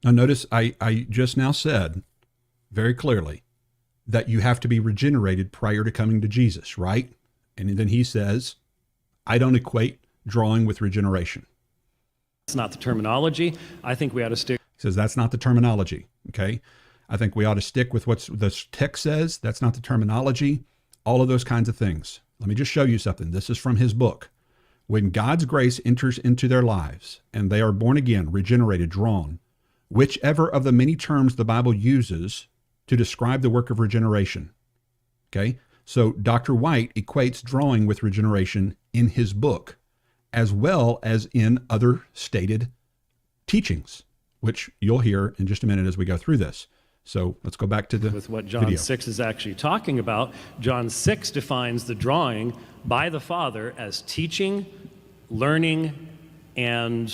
Now notice I just now said very clearly that you have to be regenerated prior to coming to Jesus, right? And then he says, I don't equate drawing with regeneration. That's not the terminology. I think we ought to stick. He says that's not the terminology, okay? I think we ought to stick with what the text says. That's not the terminology. All of those kinds of things. Let me just show you something. This is from his book. When God's grace enters into their lives and they are born again, regenerated, drawn, whichever of the many terms the Bible uses to describe the work of regeneration, okay? So Dr. White equates drawing with regeneration in his book, as well as in other stated teachings, which you'll hear in just a minute as we go through this. So let's go back to the with what John video. 6 is actually talking about. John 6 defines the drawing by the Father as teaching, learning, and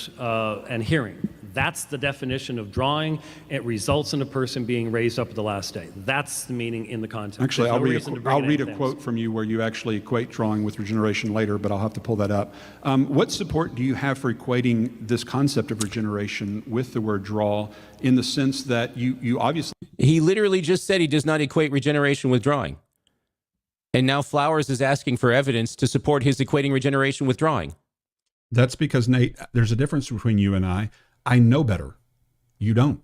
hearing. That's the definition of drawing. It results in a person being raised up at the last day. That's the meaning in the context. Actually, There's I'll read a quote from you where you actually equate drawing with regeneration later, but I'll have to pull that up. What support do you have for equating this concept of regeneration with the word draw, in the sense that you obviously... He literally just said he does not equate regeneration with drawing. And now Flowers is asking for evidence to support his equating regeneration with drawing. That's because, Nate, there's a difference between you and I. I know better. You don't.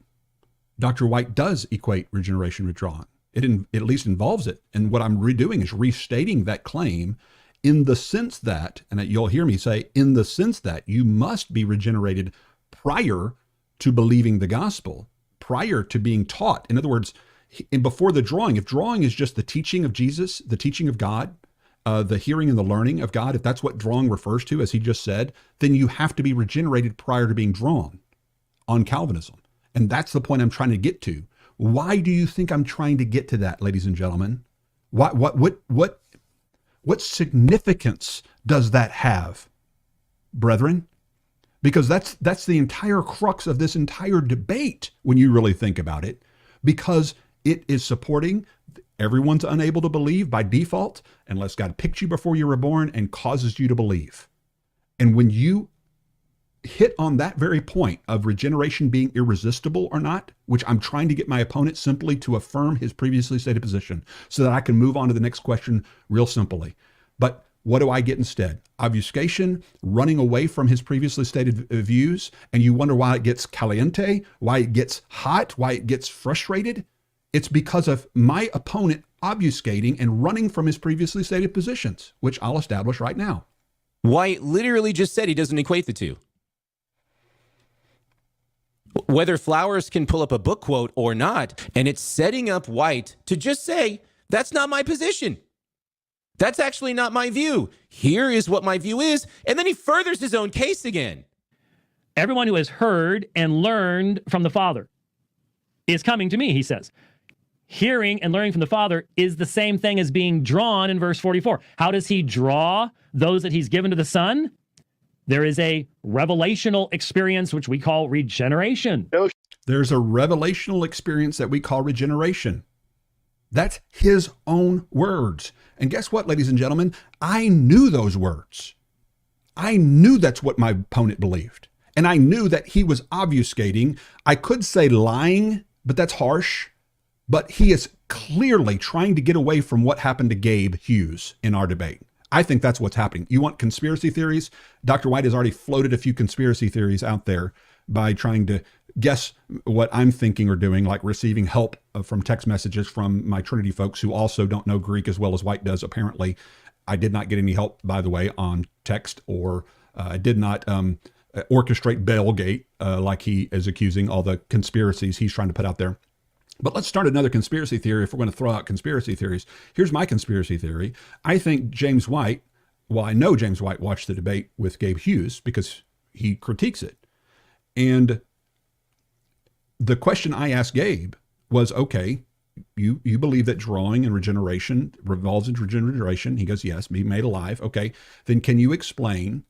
Dr. White does equate regeneration with drawing. It at least involves it. And what I'm redoing is restating that claim in the sense that, and you'll hear me say, in the sense that you must be regenerated prior to believing the gospel, prior to being taught. In other words, before the drawing, if drawing is just the teaching of Jesus, the teaching of God, the hearing and the learning of God, if that's what drawing refers to, as he just said, then you have to be regenerated prior to being drawn on Calvinism. And that's the point I'm trying to get to. Why do you think I'm trying to get to that, ladies and gentlemen? What significance does that have, brethren? Because that's the entire crux of this entire debate when you really think about it, because it is supporting everyone's unable to believe by default unless God picked you before you were born and causes you to believe. And when you hit on that very point of regeneration being irresistible or not, which I'm trying to get my opponent simply to affirm his previously stated position so that I can move on to the next question real simply. But what do I get instead? Obfuscation, running away from his previously stated views, and you wonder why it gets caliente, why it gets hot, why it gets frustrated. It's because of my opponent obfuscating and running from his previously stated positions, which I'll establish right now. White literally just said he doesn't equate the two. Whether Flowers can pull up a book quote or not, and it's setting up White to just say, that's not my position. That's actually not my view. Here is what my view is. And then he furthers his own case again. Everyone who has heard and learned from the Father is coming to me, he says. Hearing and learning from the Father is the same thing as being drawn in verse 44. How does he draw those that he's given to the Son? There is a revelational experience, which we call regeneration. There's a revelational experience that we call regeneration. That's his own words. And guess what, ladies and gentlemen? I knew those words. I knew that's what my opponent believed. And I knew that he was obfuscating. I could say lying, but that's harsh. But he is clearly trying to get away from what happened to Gabe Hughes in our debate. I think that's what's happening. You want conspiracy theories? Dr. White has already floated a few conspiracy theories out there by trying to guess what I'm thinking or doing, like receiving help from text messages from my Trinity folks who also don't know Greek as well as White does, apparently. I did not get any help, by the way, on text, or I did not orchestrate Bailgate like he is accusing, all the conspiracies he's trying to put out there. But let's start another conspiracy theory if we're going to throw out conspiracy theories. Here's my conspiracy theory. I think James White, well, I know James White watched the debate with Gabe Hughes because he critiques it. And the question I asked Gabe was, okay, you believe that drawing and regeneration revolves into regeneration. He goes, yes, be made alive. Okay, then can you explain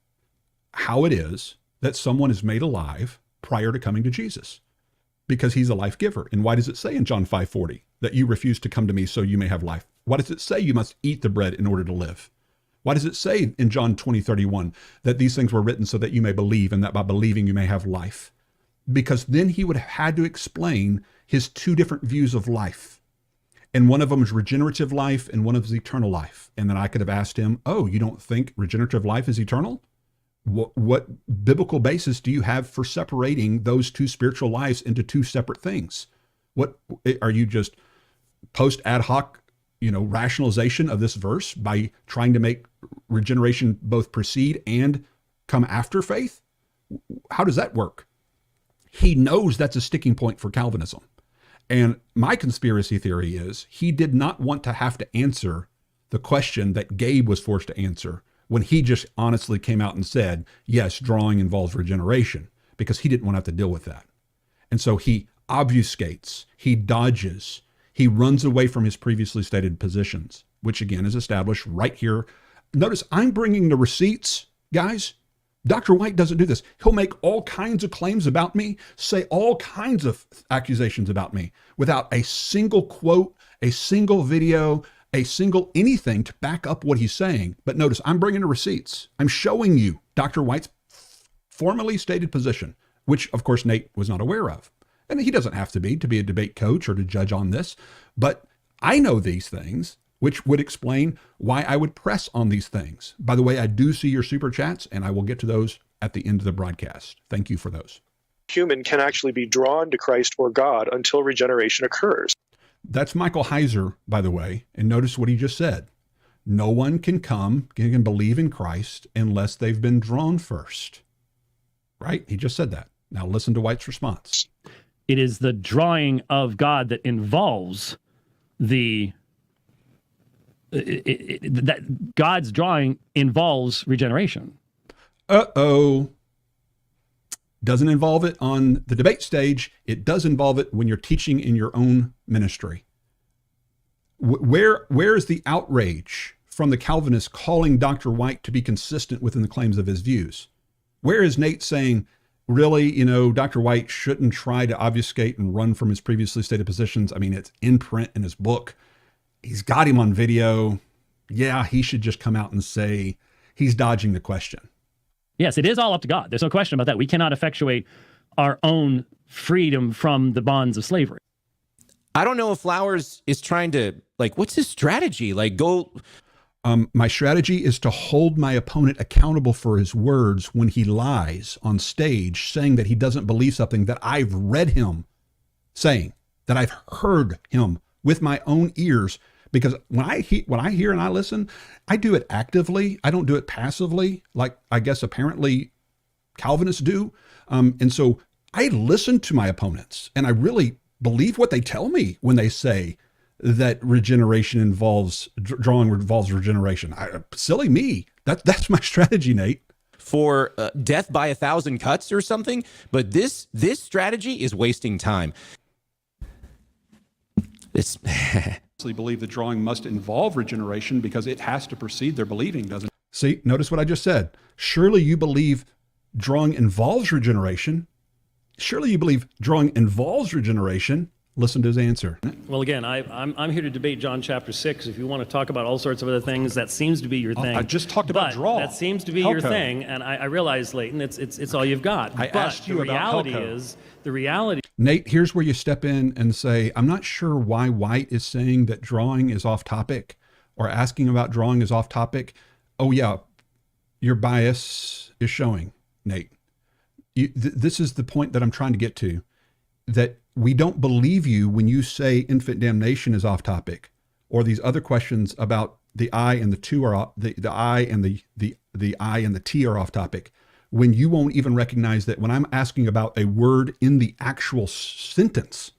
how it is that someone is made alive prior to coming to Jesus? Because he's a life giver. And why does it say in John 5:40 that you refuse to come to me so you may have life? Why does it say you must eat the bread in order to live? Why does it say in John 20:31 that these things were written so that you may believe, and that by believing you may have life? Because then he would have had to explain his two different views of life. And one of them is regenerative life and one of them is eternal life. And then I could have asked him, oh, you don't think regenerative life is eternal? What biblical basis do you have for separating those two spiritual lives into two separate things? What are you just post ad hoc, rationalization of this verse by trying to make regeneration both precede and come after faith? How does that work? He knows that's a sticking point for Calvinism. And my conspiracy theory is he did not want to have to answer the question that Gabe was forced to answer when he just honestly came out and said, yes, drawing involves regeneration, because he didn't want to have to deal with that. And so he obfuscates, he dodges, he runs away from his previously stated positions, which again is established right here. Notice I'm bringing the receipts, guys. Dr. White doesn't do this. He'll make all kinds of claims about me, say all kinds of accusations about me without a single quote, a single video, a single anything to back up what he's saying. But notice I'm bringing the receipts. I'm showing you Dr. White's formally stated position, which of course Nate was not aware of. And he doesn't have to be a debate coach or to judge on this, but I know these things, which would explain why I would press on these things. By the way, I do see your super chats, and I will get to those at the end of the broadcast. Thank you for those. Human can actually be drawn to Christ or God until regeneration occurs. That's Michael Heiser, by the way, and notice what he just said. No one can believe in Christ unless they've been drawn first. Right? He just said that. Now listen to White's response. It is the drawing of God that involves that God's drawing involves regeneration. Uh-oh. Doesn't involve it on the debate stage. It does involve it when you're teaching in your own ministry. Where is the outrage from the Calvinists calling Dr. White to be consistent within the claims of his views? Where is Nate saying, really, Dr. White shouldn't try to obfuscate and run from his previously stated positions? I mean, it's in print in his book. He's got him on video. Yeah, he should just come out and say he's dodging the question. Yes, it is all up to God. There's no question about that. We cannot effectuate our own freedom from the bonds of slavery. I don't know if Flowers is trying to, what's his strategy? My strategy is to hold my opponent accountable for his words when he lies on stage, saying that he doesn't believe something that I've read him saying, that I've heard him with my own ears. Because when I hear and I listen, I do it actively. I don't do it passively, like I guess apparently Calvinists do. And so I listen to my opponents, and I really believe what they tell me when they say that regeneration involves drawing involves regeneration. Silly me. That's my strategy, Nate. For death by 1,000 cuts or something. But this strategy is wasting time. It's believe that drawing must involve regeneration because it has to precede their believing, doesn't it? See, notice what I just said. Surely you believe drawing involves regeneration. Surely you believe drawing involves regeneration. Listen to his answer. Well, again, I'm here to debate John chapter 6. If you want to talk about all sorts of other things, that seems to be your thing. I just talked about draw. That seems to be your thing, and I realize, Leighton, it's all you've got. I asked you about Helco. The reality. Nate, here's where you step in and say, I'm not sure why White is saying that drawing is off topic or asking about drawing is off topic. Oh yeah, your bias is showing, Nate. This is the point that I'm trying to get to, that we don't believe you when you say infant damnation is off topic, or these other questions about the I and the two are the I and the I and the T are off topic, when you won't even recognize that when I'm asking about a word in the actual sentence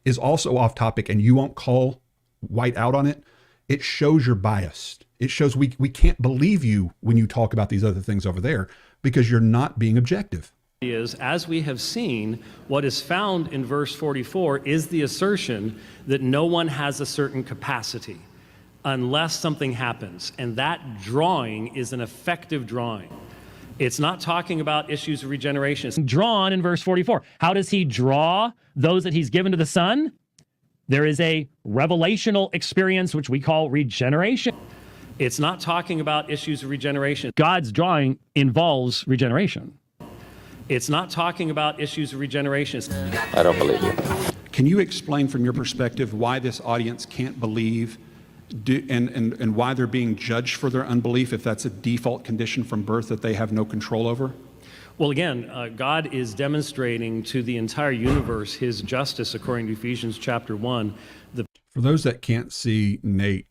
is also off topic and you won't call White out on it. It shows you're biased. It shows we can't believe you when you talk about these other things over there because you're not being objective. is, as we have seen, what is found in verse 44 is the assertion that no one has a certain capacity unless something happens. And that drawing is an effective drawing. It's not talking about issues of regeneration. It's Drawn in verse 44. How does he draw those that he's given to the Son? There is a revelational experience, which we call regeneration. It's not talking about issues of regeneration. God's drawing involves regeneration. It's not talking about issues of regeneration. I don't believe you. Can you explain from your perspective why this audience can't believe and why they're being judged for their unbelief if that's a default condition from birth that they have no control over? Well, again, God is demonstrating to the entire universe his justice according to Ephesians chapter 1. For those that can't see Nate,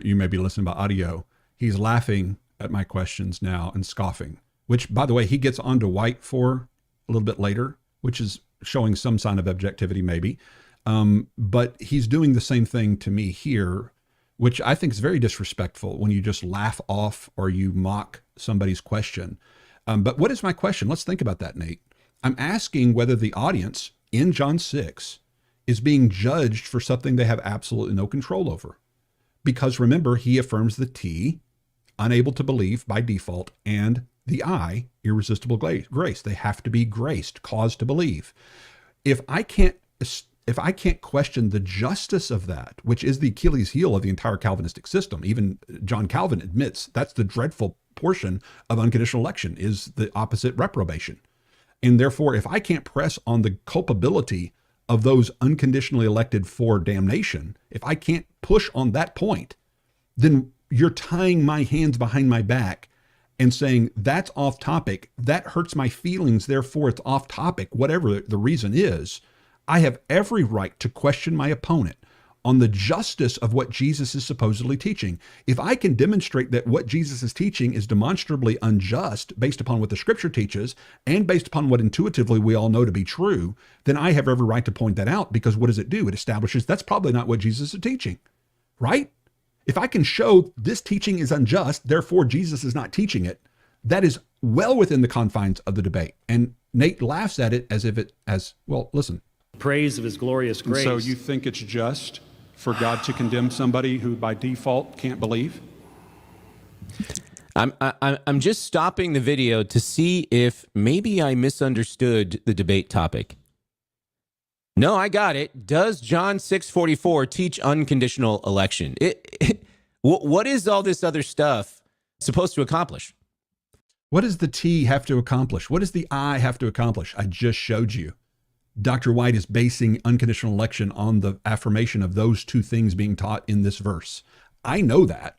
you may be listening by audio. He's laughing at my questions now and scoffing, which, by the way, he gets onto White for a little bit later, which is showing some sign of objectivity maybe. But he's doing the same thing to me here, which I think is very disrespectful when you just laugh off or you mock somebody's question. But what is my question? Let's think about that, Nate. I'm asking whether the audience in John 6 is being judged for something they have absolutely no control over. Because remember, he affirms the T, unable to believe by default, and the I, irresistible grace. They have to be graced, caused to believe. If I can't question the justice of that, which is the Achilles heel of the entire Calvinistic system, even John Calvin admits that's the dreadful portion of unconditional election, is the opposite reprobation. And therefore, if I can't press on the culpability of those unconditionally elected for damnation, if I can't push on that point, then you're tying my hands behind my back and saying that's off topic, that hurts my feelings, therefore it's off topic, whatever the reason is. I have every right to question my opponent on the justice of what Jesus is supposedly teaching. If I can demonstrate that what Jesus is teaching is demonstrably unjust based upon what the scripture teaches and based upon what intuitively we all know to be true, then I have every right to point that out, because what does it do? It establishes that's probably not what Jesus is teaching, right? If I can show this teaching is unjust, therefore Jesus is not teaching it, that is well within the confines of the debate. And Nate laughs at it as if it as, well, listen. Praise of his glorious grace. So you think it's just for God to condemn somebody who by default can't believe? I'm just stopping the video to see if maybe I misunderstood the debate topic. No, I got it. Does John 6:44 teach unconditional election? What is all this other stuff supposed to accomplish? What does the T have to accomplish? What does the I have to accomplish? I just showed you. Dr. White is basing unconditional election on the affirmation of those two things being taught in this verse. I know that.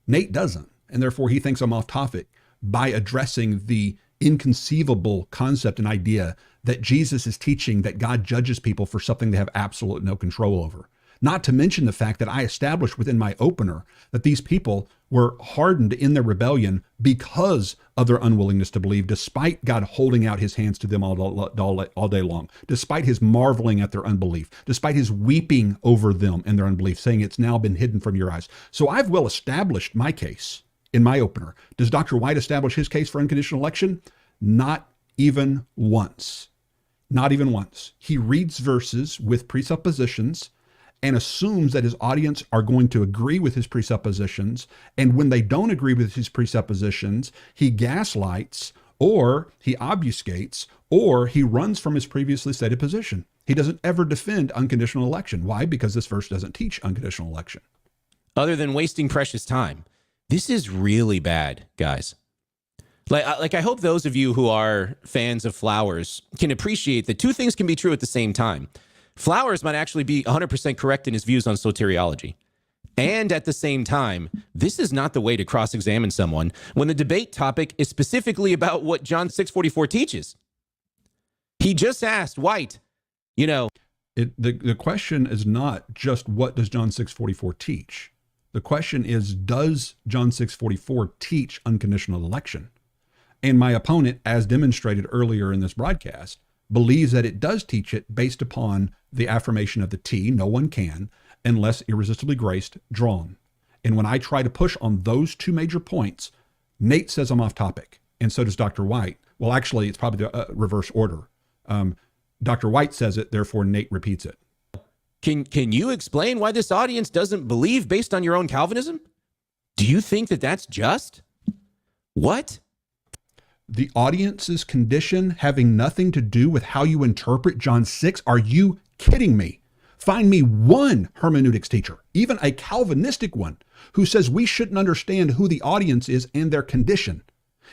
Nate doesn't, and therefore he thinks I'm off topic by addressing the inconceivable concept and idea that Jesus is teaching that God judges people for something they have absolutely no control over. Not to mention the fact that I established within my opener that these people were hardened in their rebellion because of their unwillingness to believe, despite God holding out his hands to them all day long, despite his marveling at their unbelief, despite his weeping over them and their unbelief, saying it's now been hidden from your eyes. So I've well established my case in my opener. Does Dr. White establish his case for unconditional election? Not even once. Not even once. He reads verses with presuppositions and assumes that his audience are going to agree with his presuppositions. And when they don't agree with his presuppositions, he gaslights, or he obfuscates, or he runs from his previously stated position. He doesn't ever defend unconditional election. Why? Because this verse doesn't teach unconditional election. Other than wasting precious time. This is really bad, guys. Like I hope those of you who are fans of Flowers can appreciate that two things can be true at the same time. Flowers might actually be 100% correct in his views on soteriology. And at the same time, this is not the way to cross-examine someone when the debate topic is specifically about what John 6:44 teaches. He just asked White, The question is not just what does John 6:44 teach? The question is, does John 6:44 teach unconditional election? And my opponent, as demonstrated earlier in this broadcast, believes that it does teach it based upon the affirmation of the T, no one can, unless irresistibly graced, drawn. And when I try to push on those two major points, Nate says I'm off topic, and so does Dr. White. Well, actually, it's probably the reverse order. Dr. White says it, therefore Nate repeats it. Can you explain why this audience doesn't believe based on your own Calvinism? Do you think that that's just? What? The audience's condition having nothing to do with how you interpret John 6? Are you kidding me? Find me one hermeneutics teacher, even a Calvinistic one, who says we shouldn't understand who the audience is and their condition.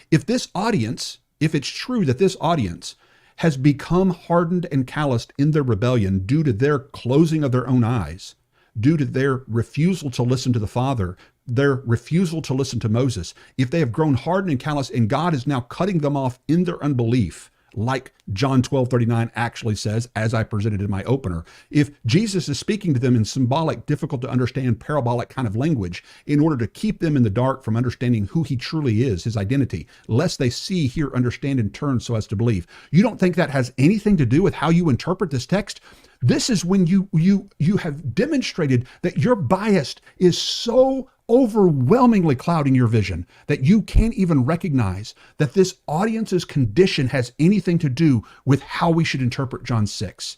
If this audience, if it's true that this audience has become hardened and calloused in their rebellion due to their closing of their own eyes, due to their refusal to listen to the Father, their refusal to listen to Moses, if they have grown hardened and callous and God is now cutting them off in their unbelief, like John 12:39 actually says, as I presented in my opener, if Jesus is speaking to them in symbolic, difficult to understand, parabolic kind of language in order to keep them in the dark from understanding who he truly is, his identity, lest they see, hear, understand, and turn so as to believe. You don't think that has anything to do with how you interpret this text? This is when you have demonstrated that your bias is so overwhelmingly clouding your vision that you can't even recognize that this audience's condition has anything to do with how we should interpret John 6.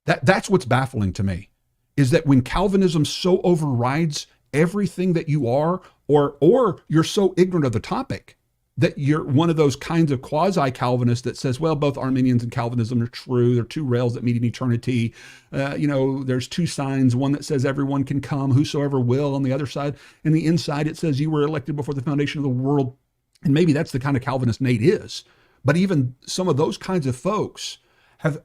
That's what's baffling to me, is that when Calvinism so overrides everything that you are, or you're so ignorant of the topic that you're one of those kinds of quasi-Calvinists that says, well, both Arminians and Calvinism are true. They're two rails that meet in eternity. There's two signs, one that says everyone can come, whosoever will, on the other side. And the inside, it says you were elected before the foundation of the world. And maybe that's the kind of Calvinist Nate is. But even some of those kinds of folks have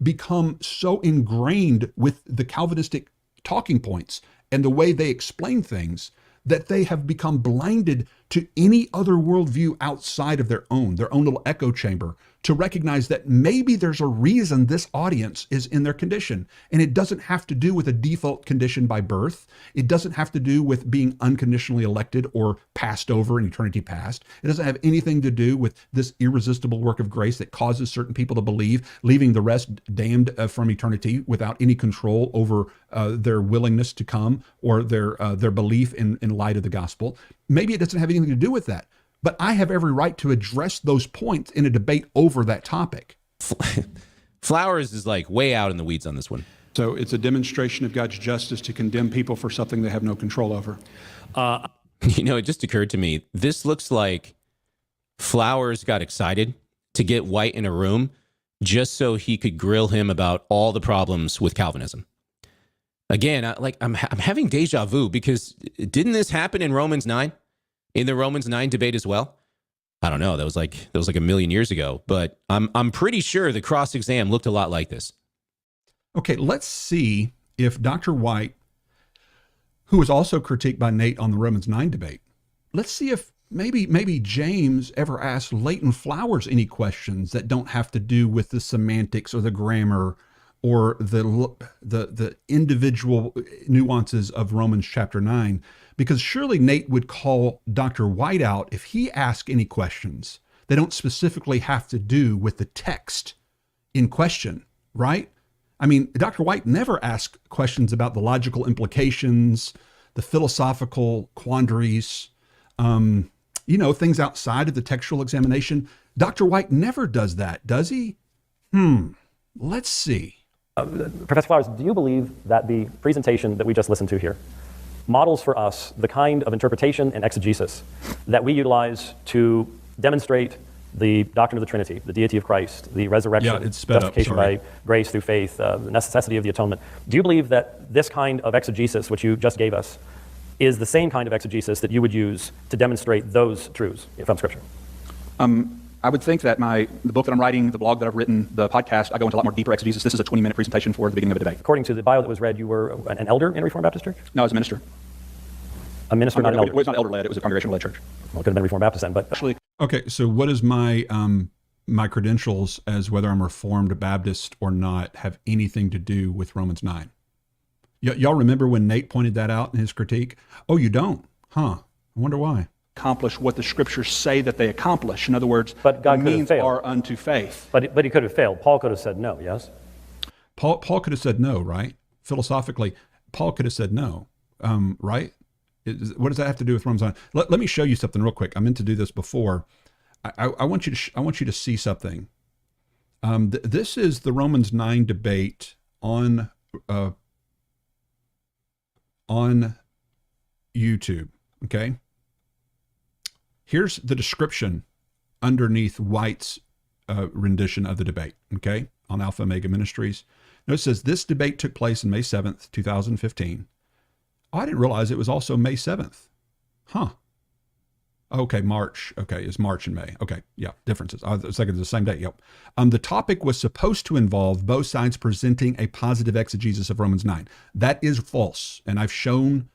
become so ingrained with the Calvinistic talking points and the way they explain things that they have become blinded to any other worldview outside of their own little echo chamber, to recognize that maybe there's a reason this audience is in their condition. And it doesn't have to do with a default condition by birth. It doesn't have to do with being unconditionally elected or passed over in eternity past. It doesn't have anything to do with this irresistible work of grace that causes certain people to believe, leaving the rest damned from eternity without any control over their willingness to come or their belief in light of the gospel. Maybe it doesn't have anything to do with that. But I have every right to address those points in a debate over that topic. Flowers is like way out in the weeds on this one. So it's a demonstration of God's justice to condemn people for something they have no control over. It just occurred to me, this looks like Flowers got excited to get White in a room just so he could grill him about all the problems with Calvinism. Again, I'm having deja vu, because didn't this happen in Romans 9? In the Romans 9 debate as well? I don't know. That was like a million years ago, but I'm pretty sure the cross exam looked a lot like this. Okay, let's see if Dr. White, who was also critiqued by Nate on the Romans 9 debate, let's see if maybe James ever asked Leighton Flowers any questions that don't have to do with the semantics or the grammar or the individual nuances of Romans chapter 9. Because surely Nate would call Dr. White out if he asked any questions that don't specifically have to do with the text in question, right? I mean, Dr. White never asked questions about the logical implications, the philosophical quandaries, things outside of the textual examination. Dr. White never does that, does he? Let's see. Professor Flowers, do you believe that the presentation that we just listened to here models for us the kind of interpretation and exegesis that we utilize to demonstrate the doctrine of the Trinity, the deity of Christ, the resurrection, justification by grace through faith, the necessity of the atonement? Do you believe that this kind of exegesis, which you just gave us, is the same kind of exegesis that you would use to demonstrate those truths from Scripture? I would think that the book that I'm writing, the blog that I've written, the podcast, I go into a lot more deeper exegesis. This is a 20-minute presentation for the beginning of a debate. According to the bio that was read, you were an elder in a Reformed Baptist church? No, I was a minister. A minister, not an elder? It was not elder-led. It was a congregational-led church. Well, it could have been Reformed Baptist then, but... Actually... Okay, so what is my credentials as whether I'm Reformed Baptist or not have anything to do with Romans 9? Y'all remember when Nate pointed that out in his critique? Oh, you don't? Huh. I wonder why. Accomplish what the scriptures say that they accomplish. In other words, but God the could have means failed. are unto faith. But he could have failed. Paul could have said no, yes? Paul could have said no, right? Philosophically, Paul could have said no, right? What does that have to do with Romans 9? Let me show you something real quick. I meant to do this before. I want you to see something. This is the Romans 9 debate on YouTube. Okay. Here's the description underneath White's rendition of the debate. Okay, on Alpha Omega Ministries. Now it says this debate took place on May 7th, 2015. Oh, I didn't realize it was also May 7th. Huh. Okay, March. Okay, it's March and May. Okay, yeah, differences. It's like it's the same day. Yep. The topic was supposed to involve both sides presenting a positive exegesis of Romans 9. That is false, and I've shown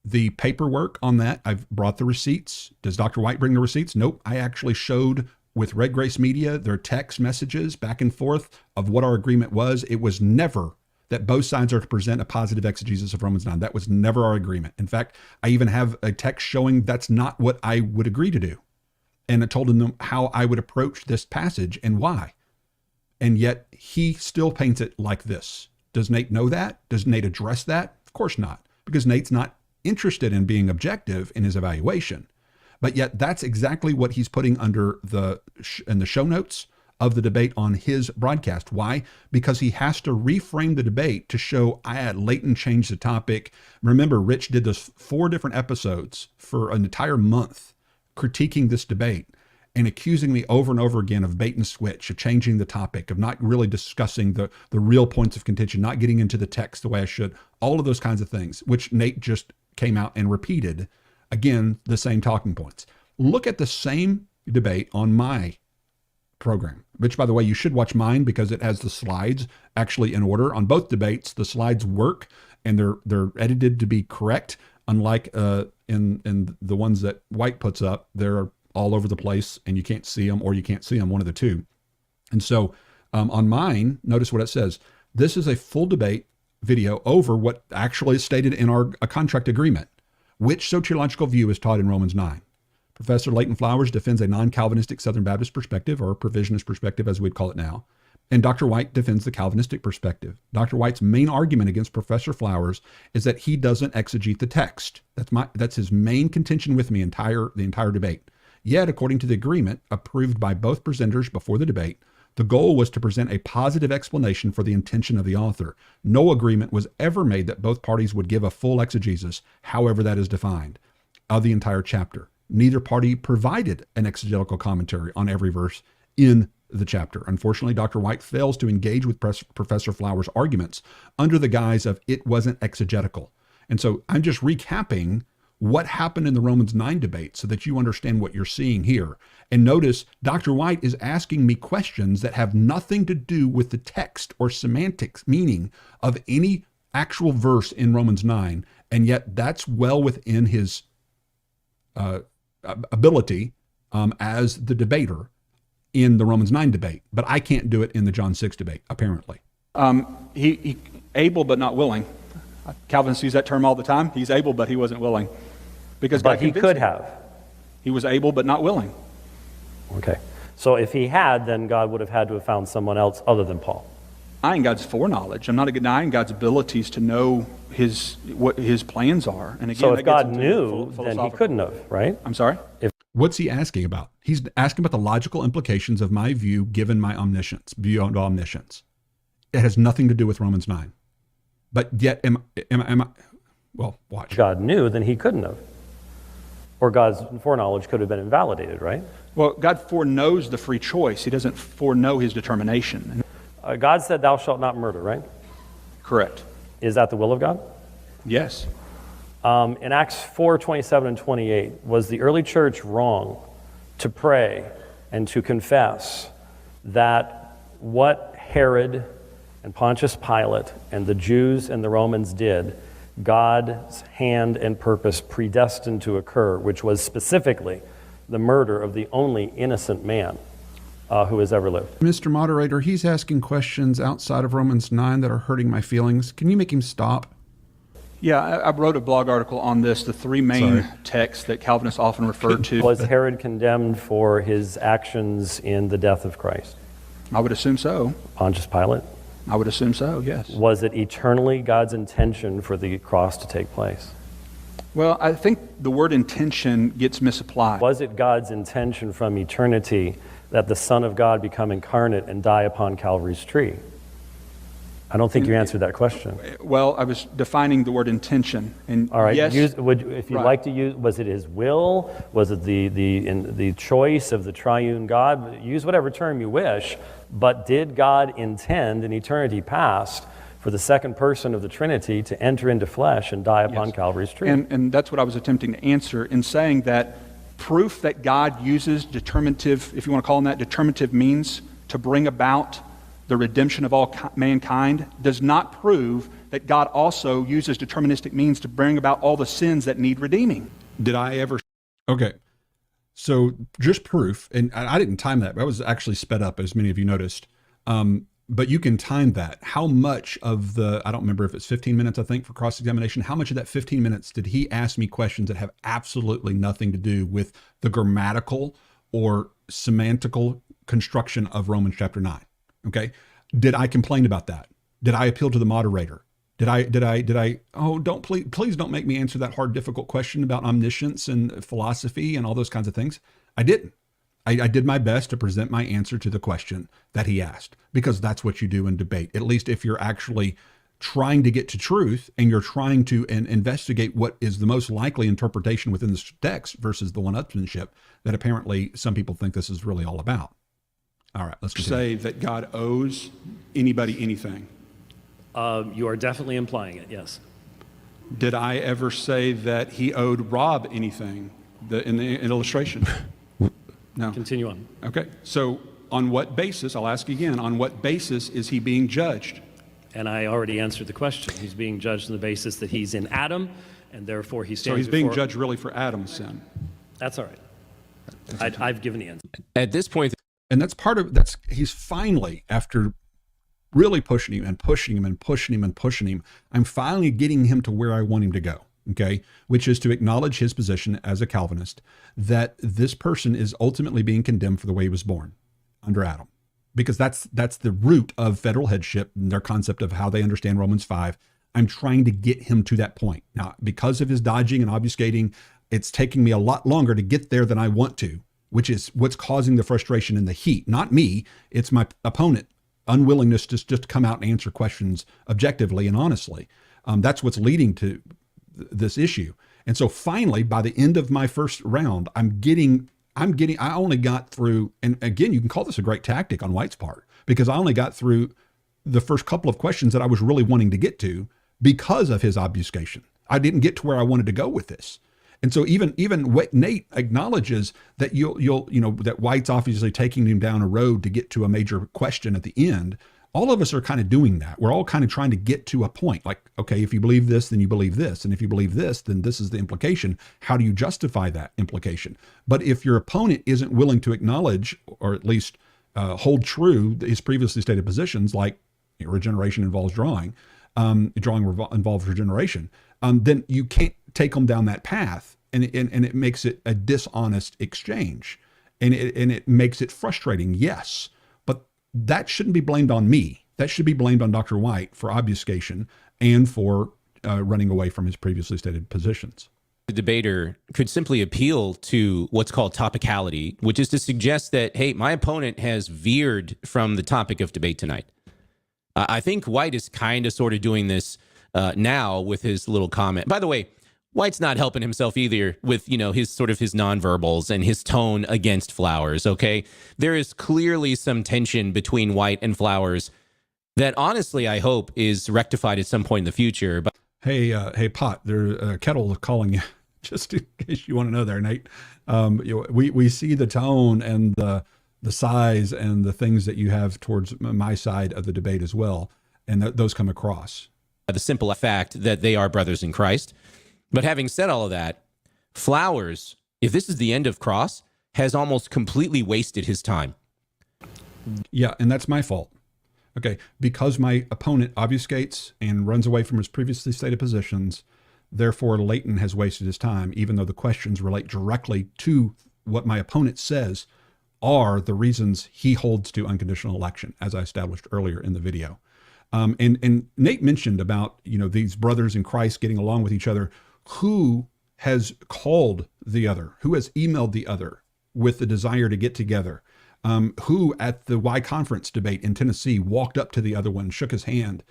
the paperwork on that. I've brought the receipts. Does Dr. White bring the receipts? Nope. I actually showed with Red Grace Media their text messages back and forth of what our agreement was. It was never that both sides are to present a positive exegesis of Romans 9. That was never our agreement. In fact, I even have a text showing that's not what I would agree to do. And I told him how I would approach this passage and why. And yet he still paints it like this. Does Nate know that? Does Nate address that? Of course not, because Nate's not interested in being objective in his evaluation. But yet that's exactly what he's putting under in the show notes of the debate on his broadcast. Why? Because he has to reframe the debate to show I had Leighton change the topic. Remember, Rich did this 4 different episodes for an entire month critiquing this debate and accusing me over and over again of bait and switch, of changing the topic, of not really discussing the real points of contention, not getting into the text the way I should, all of those kinds of things, which Nate just came out and repeated, again, the same talking points. Look at the same debate on my program, which, by the way, you should watch mine because it has the slides actually in order. On both debates, the slides work and they're edited to be correct, unlike in the ones that White puts up. They're all over the place and you can't see them, or you can't see them, one of the two. And so on mine, notice what it says. This is a full debate video over what actually is stated in our contract agreement. Which soteriological view is taught in Romans 9? Professor Leighton Flowers defends a non-Calvinistic Southern Baptist perspective, or a provisionist perspective as we'd call it now. And Dr. White defends the Calvinistic perspective. Dr. White's main argument against Professor Flowers is that he doesn't exegete the text. That's his main contention with me the entire debate. Yet, according to the agreement approved by both presenters before the debate, the goal was to present a positive explanation for the intention of the author. No agreement was ever made that both parties would give a full exegesis, however that is defined, of the entire chapter. Neither party provided an exegetical commentary on every verse in the chapter. Unfortunately, Dr. White fails to engage with Professor Flowers' arguments under the guise of it wasn't exegetical. And so I'm just recapping what happened in the Romans 9 debate so that you understand what you're seeing here. And notice Dr. White is asking me questions that have nothing to do with the text or semantics meaning of any actual verse in Romans 9. And yet that's well within his ability as the debater in the Romans 9 debate. But I can't do it in the John 6 debate, apparently. He able but not willing. Calvinists use that term all the time. He's able, but he wasn't willing. But he could have. He was able, but not willing. Okay. So if he had, then God would have had to have found someone else other than Paul. Denying God's foreknowledge. I'm not denying God's abilities to know what his plans are. And again, so if God knew, then he couldn't have, right? I'm sorry? What's he asking about? He's asking about the logical implications of my view given my omniscience, beyond omniscience. It has nothing to do with Romans 9. But yet, am I, well, watch. If God knew, then he couldn't have. Or God's foreknowledge could have been invalidated, right? Well, God foreknows the free choice. He doesn't foreknow his determination. God said, thou shalt not murder, right? Correct. Is that the will of God? Yes. In Acts 4:27 and 28, was the early church wrong to pray and to confess that what Herod and Pontius Pilate and the Jews and the Romans did, God's hand and purpose predestined to occur, which was specifically the murder of the only innocent man who has ever lived? Mr. Moderator, he's asking questions outside of Romans 9 that are hurting my feelings. Can you make him stop? Yeah, I wrote a blog article on this, the 3 main texts that Calvinists often refer to. Was Herod condemned for his actions in the death of Christ? I would assume so. Pontius Pilate? I would assume so, yes. Was it eternally God's intention for the cross to take place? Well, I think the word intention gets misapplied. Was it God's intention from eternity that the Son of God become incarnate and die upon Calvary's tree? I don't think you answered that question. Well, I was defining the word intention. And All right, yes, if you'd right. like to use, was it his will? Was it the choice of the triune God? Use whatever term you wish, but did God intend in eternity past for the second person of the Trinity to enter into flesh and die upon Calvary's tree? And that's what I was attempting to answer in saying that proof that God uses determinative, if you want to call them that, determinative means to bring about the redemption of all mankind does not prove that God also uses deterministic means to bring about all the sins that need redeeming. Did I ever? Okay. So just proof, and I didn't time that, but I was actually sped up, as many of you noticed. But you can time that. How much of the, I don't remember if it's 15 minutes, I think, for cross-examination, how much of that 15 minutes did he ask me questions that have absolutely nothing to do with the grammatical or semantical construction of Romans chapter 9? Okay. Did I complain about that? Did I appeal to the moderator? Did I, oh, please don't make me answer that hard, difficult question about omniscience and philosophy and all those kinds of things. I didn't. I did my best to present my answer to the question that he asked, because that's what you do in debate. At least if you're actually trying to get to truth and you're trying to investigate what is the most likely interpretation within the text versus the one-upsmanship that apparently some people think this is really all about. All right, let's continue. Say that God owes anybody anything? You are definitely implying it, yes. Did I ever say that he owed Rob anything in the illustration? No. Continue on. Okay. So on what basis, I'll ask again, on what basis is he being judged? And I already answered the question. He's being judged on the basis that he's in Adam, and therefore he stands So he's being before... judged really for Adam's sin. That's all right. I've given the answer. At this point, And he's finally, after really pushing him and pushing him and pushing him and pushing him, I'm finally getting him to where I want him to go. Okay, which is to acknowledge his position as a Calvinist that this person is ultimately being condemned for the way he was born under Adam, because that's the root of federal headship and their concept of how they understand Romans 5. I'm trying to get him to that point. Now, because of his dodging and obfuscating, it's taking me a lot longer to get there than I want to, which is what's causing the frustration and the heat. Not me, it's my opponent, unwillingness to just come out and answer questions objectively and honestly. That's what's leading to this issue. And so finally, by the end of my first round, I only got through, and again, you can call this a great tactic on White's part, because I only got through the first couple of questions that I was really wanting to get to because of his obfuscation. I didn't get to where I wanted to go with this. And so even Nate acknowledges that that White's obviously taking him down a road to get to a major question at the end. All of us are kind of doing that. We're all kind of trying to get to a point like, okay, if you believe this, then you believe this. And if you believe this, then this is the implication. How do you justify that implication? But if your opponent isn't willing to acknowledge, or at least hold true his previously stated positions, like regeneration involves drawing, involves regeneration, then you can't take them down that path. And it makes it a dishonest exchange. And it makes it frustrating, yes. That shouldn't be blamed on me. That should be blamed on Dr. White for obfuscation and for running away from his previously stated positions. the debater could simply appeal to what's called topicality, which is to suggest that, hey, my opponent has veered from the topic of debate tonight. I think White is kind of sort of doing this now with his little comment. By the way, White's not helping himself either with, his sort of his nonverbals and his tone against Flowers, okay? There is clearly some tension between White and Flowers that honestly I hope is rectified at some point in the future. But Hey, Pot, there's Kettle calling you, just in case you want to know there, Nate. We see the tone and the size and the things that you have towards my side of the debate as well, and those come across. The simple fact that they are brothers in Christ. But having said all of that, Flowers, if this is the end of Cross, has almost completely wasted his time. Yeah, and that's my fault. Okay, because my opponent obfuscates and runs away from his previously stated positions, therefore Leighton has wasted his time, even though the questions relate directly to what my opponent says are the reasons he holds to unconditional election, as I established earlier in the video. And Nate mentioned about, these brothers in Christ getting along with each other. Who has called the other, who has emailed the other with the desire to get together, who at the Y conference debate in Tennessee walked up to the other one, shook his hand,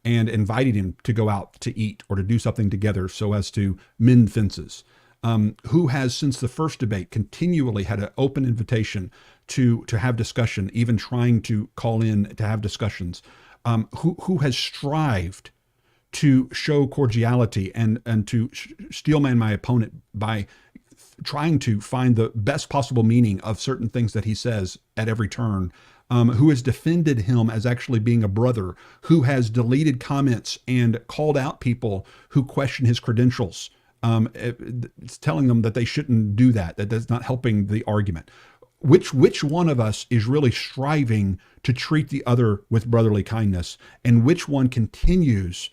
and invited him to go out to eat or to do something together so as to mend fences. Who has, since the first debate, continually had an open invitation to have discussion, even trying to call in to have discussions, who has strived to show cordiality and to steelman my opponent by trying to find the best possible meaning of certain things that he says at every turn, who has defended him as actually being a brother, who has deleted comments and called out people who question his credentials, it's telling them that they shouldn't do that that's not helping the argument. Which one of us is really striving to treat the other with brotherly kindness, and which one continues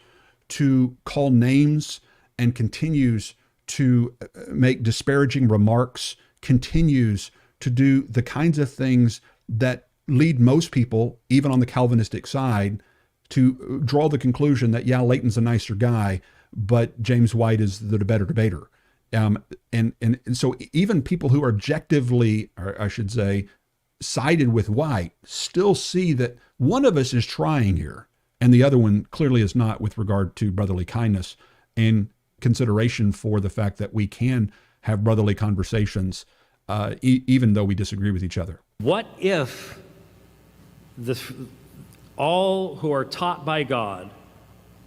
to call names and continues to make disparaging remarks, continues to do the kinds of things that lead most people, even on the Calvinistic side, to draw the conclusion that, yeah, Leighton's a nicer guy, but James White is the better debater. And so even people who are objectively, or I should say, sided with White still see that one of us is trying here, and the other one clearly is not, with regard to brotherly kindness and consideration for the fact that we can have brotherly conversations, even though we disagree with each other. What if all who are taught by God,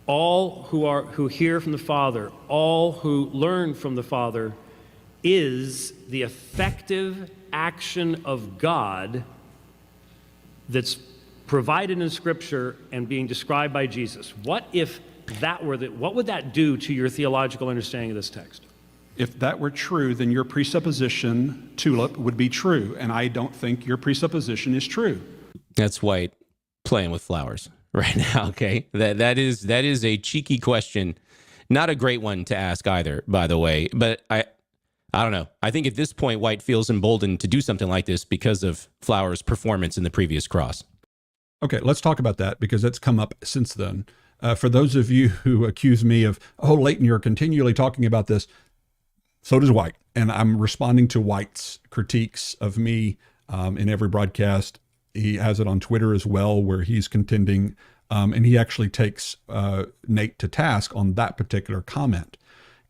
all who hear from the Father, all who learn from the Father, is the effective action of God that's provided in Scripture and being described by Jesus? What if that were what would that do to your theological understanding of this text? If that were true, then your presupposition, Tulip, would be true, and I don't think your presupposition is true. That's White playing with flowers right now. Okay, that is a cheeky question, not a great one to ask either, by the way. But I don't know. I think at this point, White feels emboldened to do something like this because of Flowers' performance in the previous cross. Okay, let's talk about that, because that's come up since then. For those of you who accuse me of, oh, Leighton, you're continually talking about this, so does White. And I'm responding to White's critiques of me in every broadcast. He has it on Twitter as well, where he's contending, and he actually takes Nate to task on that particular comment.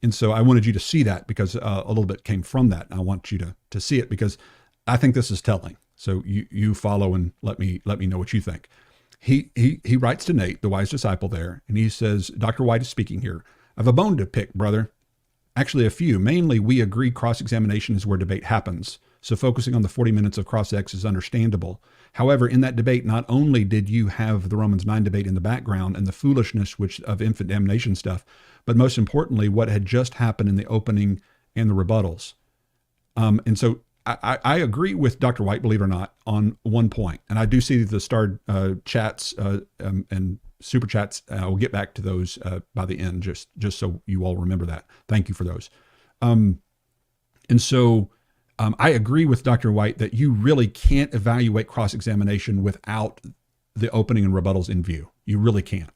And so I wanted you to see that, because a little bit came from that. And I want you to see it, because I think this is telling. So you follow and let me know what you think. He writes to Nate, the wise disciple there, and he says, Dr. White is speaking here. I have a bone to pick, brother. Actually, a few. Mainly, we agree cross-examination is where debate happens. So focusing on the 40 minutes of cross-ex is understandable. However, in that debate, not only did you have the Romans 9 debate in the background and the foolishness of infant damnation stuff, but most importantly, what had just happened in the opening and the rebuttals. And so I agree with Dr. White, believe it or not, on one point. And I do see the starred chats and super chats. We'll get back to those by the end, just so you all remember that. Thank you for those. And so I agree with Dr. White that you really can't evaluate cross-examination without the opening and rebuttals in view. You really can't,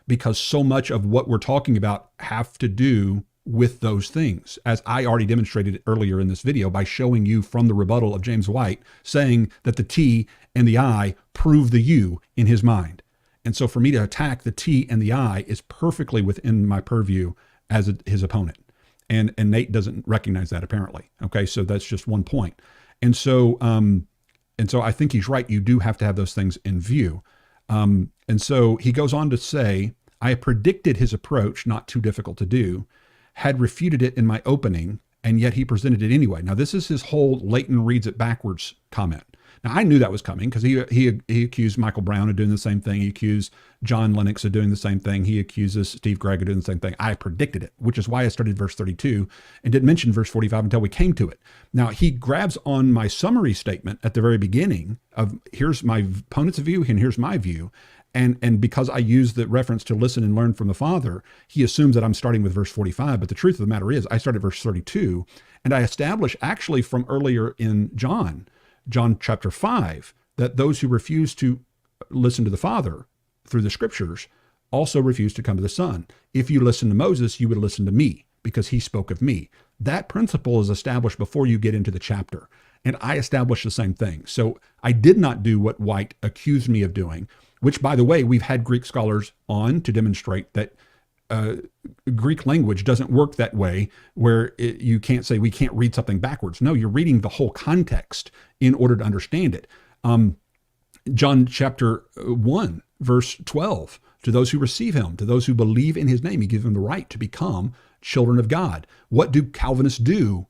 because so much of what we're talking about have to do with those things, as I already demonstrated earlier in this video by showing you from the rebuttal of James White saying that the T and the I prove the U in his mind. And so for me to attack the T and the I is perfectly within my purview as his opponent. And Nate doesn't recognize that, apparently. Okay, so that's just one point. And so I think he's right. You do have to have those things in view. And so he goes on to say, I predicted his approach, not too difficult to do, had refuted it in my opening, and yet he presented it anyway. Now, this is his whole Leighton reads it backwards comment. Now, I knew that was coming, because he accused Michael Brown of doing the same thing. He accused John Lennox of doing the same thing. He accuses Steve Gregg of doing the same thing. I predicted it, which is why I started verse 32 and didn't mention verse 45 until we came to it. Now, he grabs on my summary statement at the very beginning of, here's my opponent's view and here's my view. And because I use the reference to listen and learn from the Father, he assumes that I'm starting with verse 45. But the truth of the matter is, I started verse 32, and I establish actually from earlier in John chapter 5, that those who refuse to listen to the Father through the Scriptures also refuse to come to the Son. If you listen to Moses, you would listen to me. because he spoke of me. That principle is established before you get into the chapter. And I established the same thing. So I did not do what White accused me of doing, which, by the way, we've had Greek scholars on to demonstrate that Greek language doesn't work that way, where you can't say we can't read something backwards. No, you're reading the whole context in order to understand it. John chapter 1, verse 12, to those who receive him, to those who believe in his name, he gives them the right to become children of God. What do Calvinists do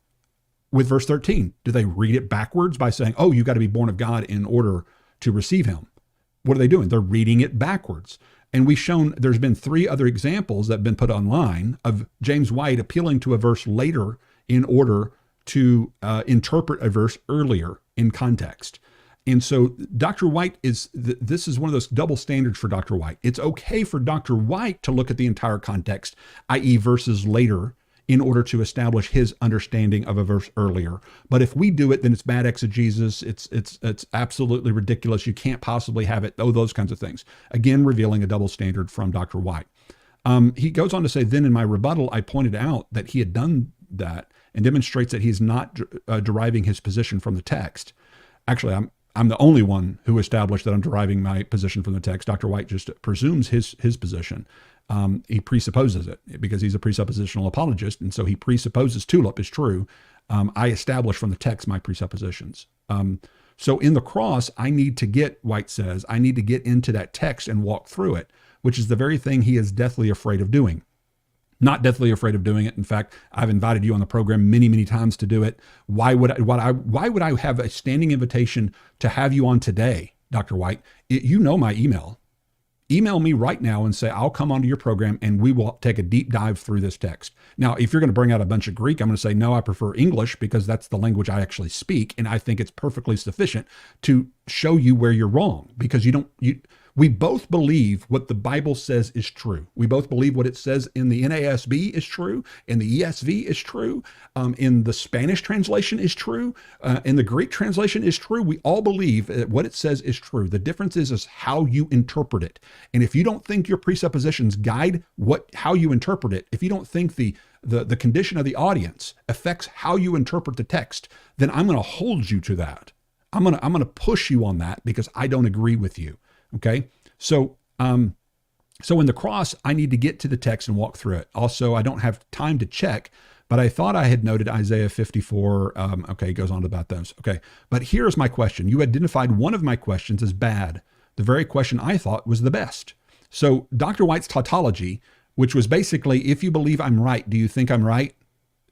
with verse 13? Do they read it backwards by saying, oh, you got to be born of God in order to receive him? What are they doing? They're reading it backwards. And we've shown there's been 3 other examples that have been put online of James White appealing to a verse later in order to interpret a verse earlier in context. And so Dr. White this is one of those double standards for Dr. White. It's okay for Dr. White to look at the entire context, i.e. verses later, in order to establish his understanding of a verse earlier. But if we do it, then it's bad exegesis. It's absolutely ridiculous. You can't possibly have it. Oh, those kinds of things. Again, revealing a double standard from Dr. White. He goes on to say, then in my rebuttal, I pointed out that he had done that and demonstrates that he's not deriving his position from the text. Actually, I'm the only one who established that I'm deriving my position from the text. Dr. White just presumes his position. He presupposes it because he's a presuppositional apologist, and so he presupposes tulip is true. I establish from the text my presuppositions. So in the cross, I need to get, White says, I need to get into that text and walk through it, which is the very thing he is deathly afraid of doing. Not deathly afraid of doing it. In fact, I've invited you on the program many, many times to do it. Why would I have a standing invitation to have you on today, Dr. White? You know my email. Email me right now and say, I'll come onto your program and we will take a deep dive through this text. Now, if you're going to bring out a bunch of Greek, I'm going to say, no, I prefer English because that's the language I actually speak. And I think it's perfectly sufficient to show you where you're wrong, because we both believe what the Bible says is true. We both believe what it says in the NASB is true, in the ESV is true, in the Spanish translation is true, in the Greek translation is true. We all believe that what it says is true. The difference is how you interpret it. And if you don't think your presuppositions guide how you interpret it, if you don't think the condition of the audience affects how you interpret the text, then I'm going to hold you to that. I'm going to push you on that because I don't agree with you. Okay. So in the cross, I need to get to the text and walk through it. Also, I don't have time to check, but I thought I had noted Isaiah 54. Okay. He goes on about those. Okay. But here's my question. You identified one of my questions as bad. The very question I thought was the best. So Dr. White's tautology, which was basically, if you believe I'm right, do you think I'm right?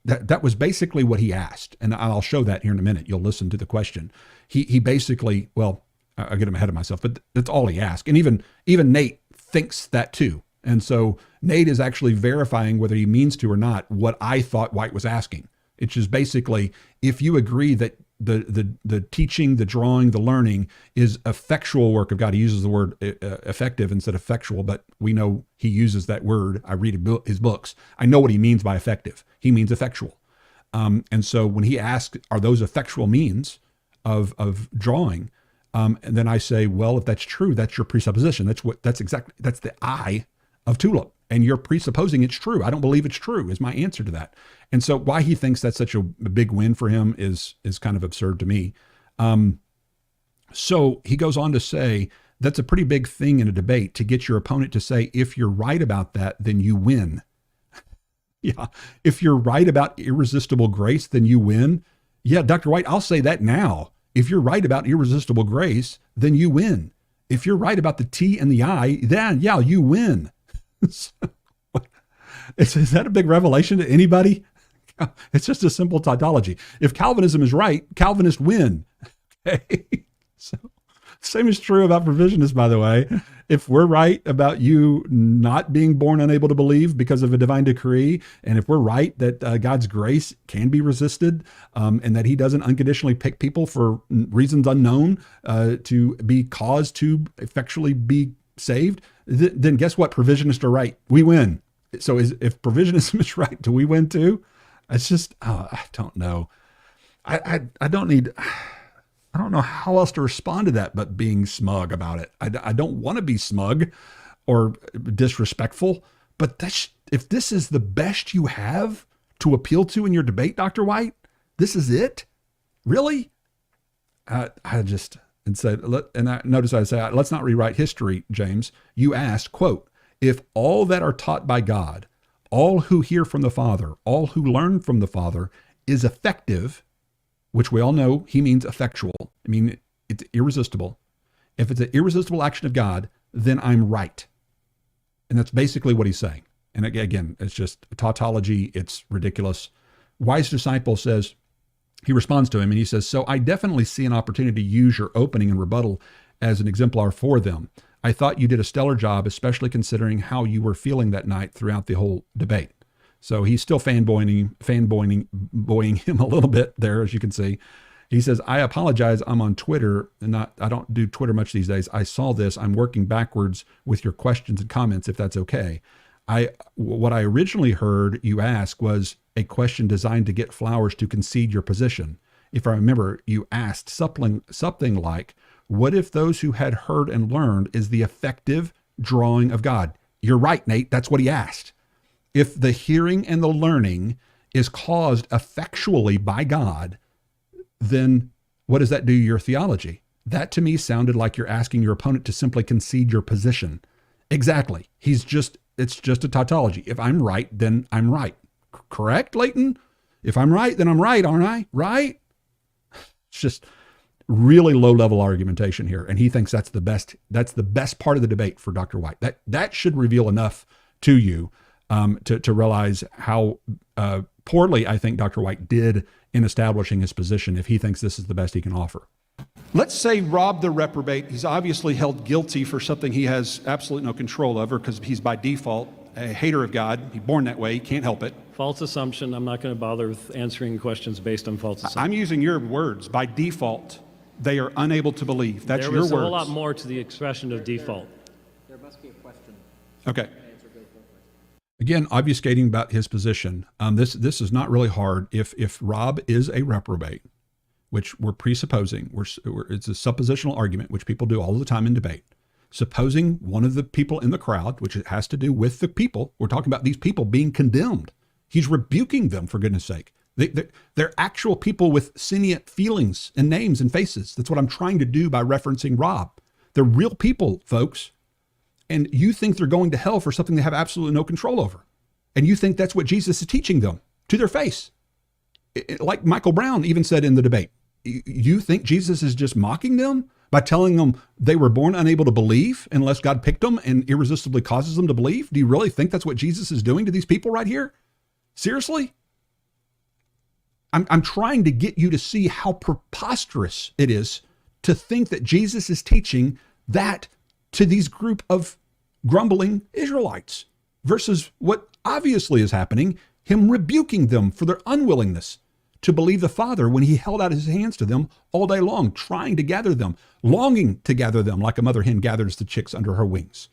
That was basically what he asked. And I'll show that here in a minute. You'll listen to the question. He basically, well, I get him ahead of myself, but that's all he asked. And even Nate thinks that too. And so Nate is actually verifying whether he means to or not what I thought White was asking. It's just basically, if you agree that the teaching, the drawing, the learning is effectual work of God. He uses the word effective instead of effectual, but we know he uses that word. I read his books. I know what he means by effective. He means effectual. And so when he asks, are those effectual means of drawing? And then I say, well, if that's true, that's your presupposition. That's the I of tulip. And you're presupposing it's true. I don't believe it's true is my answer to that. And so why he thinks that's such a big win for him is kind of absurd to me. So he goes on to say, that's a pretty big thing in a debate to get your opponent to say, if you're right about that, then you win. Yeah. If you're right about irresistible grace, then you win. Yeah, Dr. White, I'll say that now. If you're right about irresistible grace, then you win. If you're right about the T and the I, then yeah, you win. Is that a big revelation to anybody? It's just a simple tautology. If Calvinism is right, Calvinists win. Okay. So same is true about provisionists, by the way. If we're right about you not being born unable to believe because of a divine decree, and if we're right that God's grace can be resisted, and that he doesn't unconditionally pick people for reasons unknown to be caused to effectually be saved, then guess what? Provisionists are right. We win. So if provisionism is right, do we win too? It's just, I don't know. I don't know how else to respond to that but being smug about it. I don't want to be smug or disrespectful, But if this is the best you have to appeal to in your debate, Dr. White, this is it? Really? Notice I say, let's not rewrite history, James. You asked, quote, if all that are taught by God, all who hear from the Father, all who learn from the Father is effective, which we all know he means effectual. I mean, it's irresistible. If it's an irresistible action of God, then I'm right. And that's basically what he's saying. And again, it's just tautology. It's ridiculous. Wise disciple says, he responds to him and he says, so I definitely see an opportunity to use your opening and rebuttal as an exemplar for them. I thought you did a stellar job, especially considering how you were feeling that night throughout the whole debate. So he's still fanboying him a little bit there, as you can see. He says, I apologize. I'm on Twitter and I don't do Twitter much these days. I saw this. I'm working backwards with your questions and comments, if that's okay. What I originally heard you ask was a question designed to get Flowers to concede your position. If I remember, you asked something like, what if those who had heard and learned is the effective drawing of God? You're right, Nate. That's what he asked. If the hearing and the learning is caused effectually by God, then what does that do to your theology? That to me sounded like you're asking your opponent to simply concede your position. Exactly. It's just a tautology. If I'm right, then I'm right. Correct, Leighton? If I'm right, then I'm right, aren't I? Right? It's just really low-level argumentation here, and he thinks that's the best part of the debate for Dr. White. That should reveal enough to you to realize how poorly I think Dr. White did in establishing his position if he thinks this is the best he can offer. Let's say Rob the reprobate, he's obviously held guilty for something he has absolutely no control over because he's by default a hater of God. He's born that way. He can't help it. False assumption. I'm not going to bother with answering questions based on false assumption. I'm using your words. By default, they are unable to believe. That's your words. There was a whole lot more to the expression of default. There must be a question. Okay. Again, obfuscating about his position. This is not really hard. If Rob is a reprobate, which we're presupposing, it's a suppositional argument, which people do all the time in debate. Supposing one of the people in the crowd, which it has to do with the people, we're talking about these people being condemned. He's rebuking them, for goodness sake. They're actual people with sentient feelings and names and faces. That's what I'm trying to do by referencing Rob. They're real people, folks. And you think they're going to hell for something they have absolutely no control over. And you think that's what Jesus is teaching them to their face. Like Michael Brown even said in the debate, you think Jesus is just mocking them by telling them they were born unable to believe unless God picked them and irresistibly causes them to believe? Do you really think that's what Jesus is doing to these people right here? Seriously? I'm trying to get you to see how preposterous it is to think that Jesus is teaching that to these group of grumbling Israelites versus what obviously is happening, him rebuking them for their unwillingness to believe the Father when he held out his hands to them all day long, trying to gather them, longing to gather them like a mother hen gathers the chicks under her wings.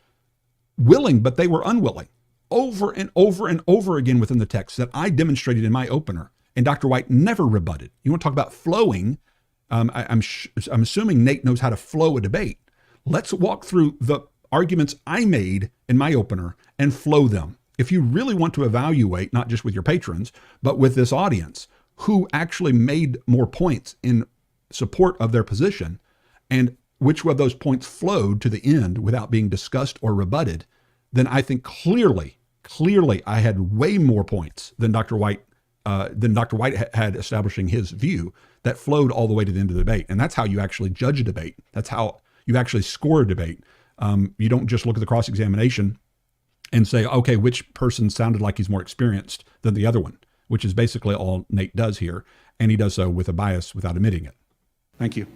Willing, but they were unwilling. Over and over and over again within the text that I demonstrated in my opener, and Dr. White never rebutted. You want to talk about flowing? I'm assuming Nate knows how to flow a debate. Let's walk through the arguments I made in my opener and flow them. If you really want to evaluate, not just with your patrons, but with this audience, who actually made more points in support of their position, and which of those points flowed to the end without being discussed or rebutted, then I think clearly I had way more points than Dr. White had establishing his view that flowed all the way to the end of the debate. And that's how you actually judge a debate. That's how you actually score a debate. You don't just look at the cross-examination and say, okay, which person sounded like he's more experienced than the other one, which is basically all Nate does here. And he does so with a bias without admitting it. Thank you.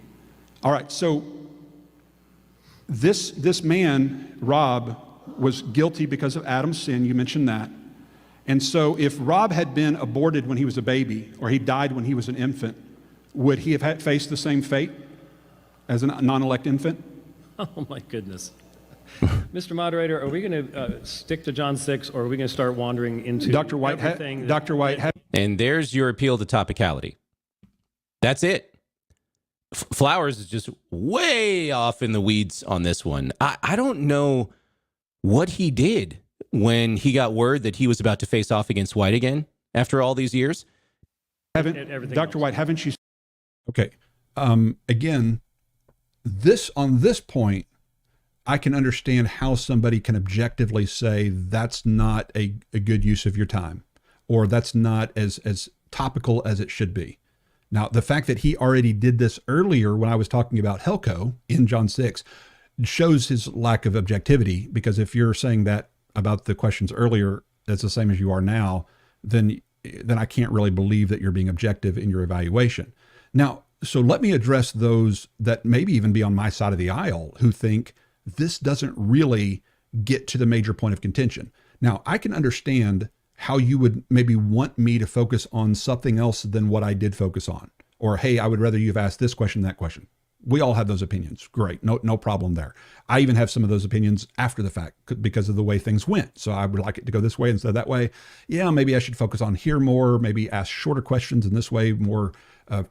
All right, so this man, Rob, was guilty because of Adam's sin. You mentioned that. And so if Rob had been aborted when he was a baby, or he died when he was an infant, would he have faced the same fate as a non-elect infant? Oh my goodness. Mr. Moderator, are we going to stick to John 6, or are we going to start wandering into Dr. White? And there's your appeal to topicality. That's it. Flowers is just way off in the weeds on this one. I don't know what he did when he got word that he was about to face off against White again after all these years? Everything Dr. else. White, haven't you? Okay. Again, on this point, I can understand how somebody can objectively say that's not a good use of your time, or that's not as topical as it should be. Now, the fact that he already did this earlier when I was talking about Helco in John 6 shows his lack of objectivity, because if you're saying that about the questions earlier, that's the same as you are now, then I can't really believe that you're being objective in your evaluation. Now, so let me address those that maybe even be on my side of the aisle who think this doesn't really get to the major point of contention. Now, I can understand how you would maybe want me to focus on something else than what I did focus on. Or, hey, I would rather you have asked this question than that question. We all have those opinions. Great. No problem there. I even have some of those opinions after the fact because of the way things went. So I would like it to go this way instead of that way. Yeah, maybe I should focus on here more, maybe ask shorter questions in this way, more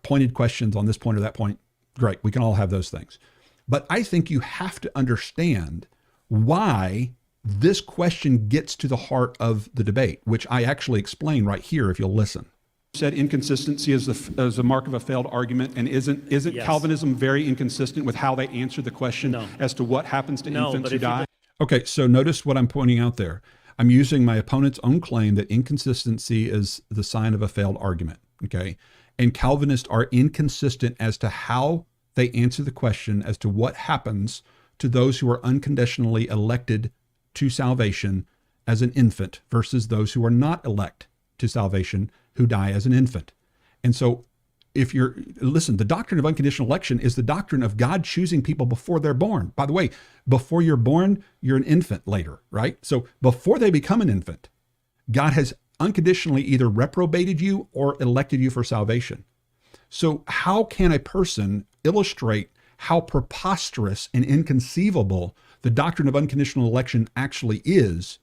pointed questions on this point or that point. Great. We can all have those things. But I think you have to understand why this question gets to the heart of the debate, which I actually explain right here if you'll listen. Said inconsistency is a mark of a failed argument, and isn't Yes. Calvinism very inconsistent with how they answer the question No. as to what happens to No, infants but who if you die? Okay, so notice what I'm pointing out there. I'm using my opponent's own claim that inconsistency is the sign of a failed argument, okay? And Calvinists are inconsistent as to how they answer the question as to what happens to those who are unconditionally elected to salvation as an infant versus those who are not elect to salvation who die as an infant. And so listen, the doctrine of unconditional election is the doctrine of God choosing people before they're born. By the way, before you're born, you're an infant later, right? So before they become an infant, God has unconditionally either reprobated you or elected you for salvation. So how can a person illustrate how preposterous and inconceivable the doctrine of unconditional election actually is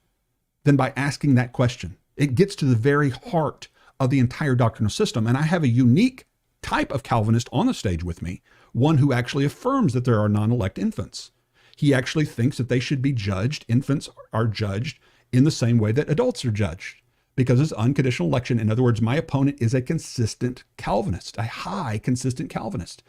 than by asking that question? It gets to the very heart of the entire doctrinal system. And I have a unique type of Calvinist on the stage with me, one who actually affirms that there are non-elect infants. He actually thinks that they should be judged. Infants are judged in the same way that adults are judged because it's unconditional election. In other words, my opponent is a consistent Calvinist, a high consistent Calvinist.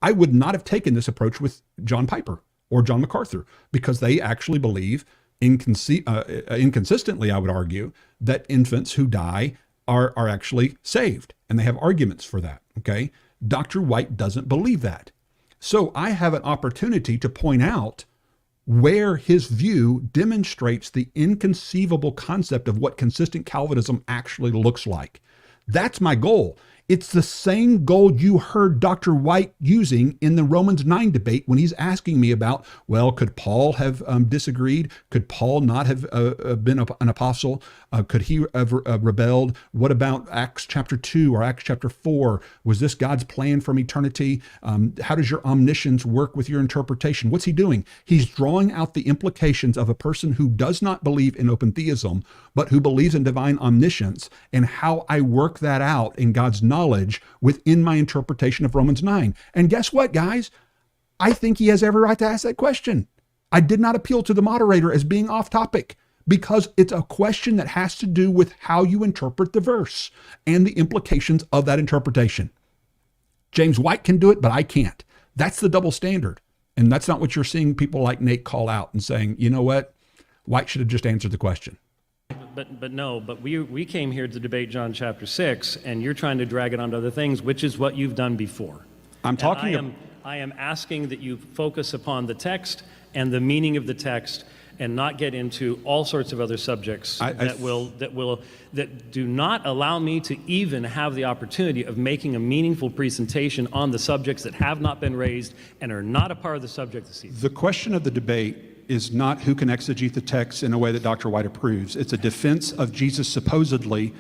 I would not have taken this approach with John Piper or John MacArthur because they actually believe inconsistently, I would argue, that infants who die are actually saved, and they have arguments for that, okay? Dr. White doesn't believe that. So I have an opportunity to point out where his view demonstrates the inconceivable concept of what consistent Calvinism actually looks like. That's my goal. It's the same goal you heard Dr. White using in the Romans 9 debate when he's asking me about, well, could Paul have disagreed? Could Paul not have been an apostle? Could he have rebelled? What about Acts chapter 2 or Acts chapter 4? Was this God's plan from eternity? How does your omniscience work with your interpretation? What's he doing? He's drawing out the implications of a person who does not believe in open theism, but who believes in divine omniscience, and how I work that out in God's knowledge within my interpretation of Romans 9. And guess what, guys? I think he has every right to ask that question. I did not appeal to the moderator as being off topic because it's a question that has to do with how you interpret the verse and the implications of that interpretation. James White can do it, but I can't. That's the double standard. And that's not what you're seeing people like Nate call out and saying, you know what? White should have just answered the question. But we came here to debate John chapter 6, and you're trying to drag it onto other things, which is what you've done before. I am asking that you focus upon the text and the meaning of the text, and not get into all sorts of other subjects that do not allow me to even have the opportunity of making a meaningful presentation on the subjects that have not been raised and are not a part of the subject this evening. The question of the debate is not who can exegete the text in a way that Dr. White approves. It's a defense of Jesus' supposedly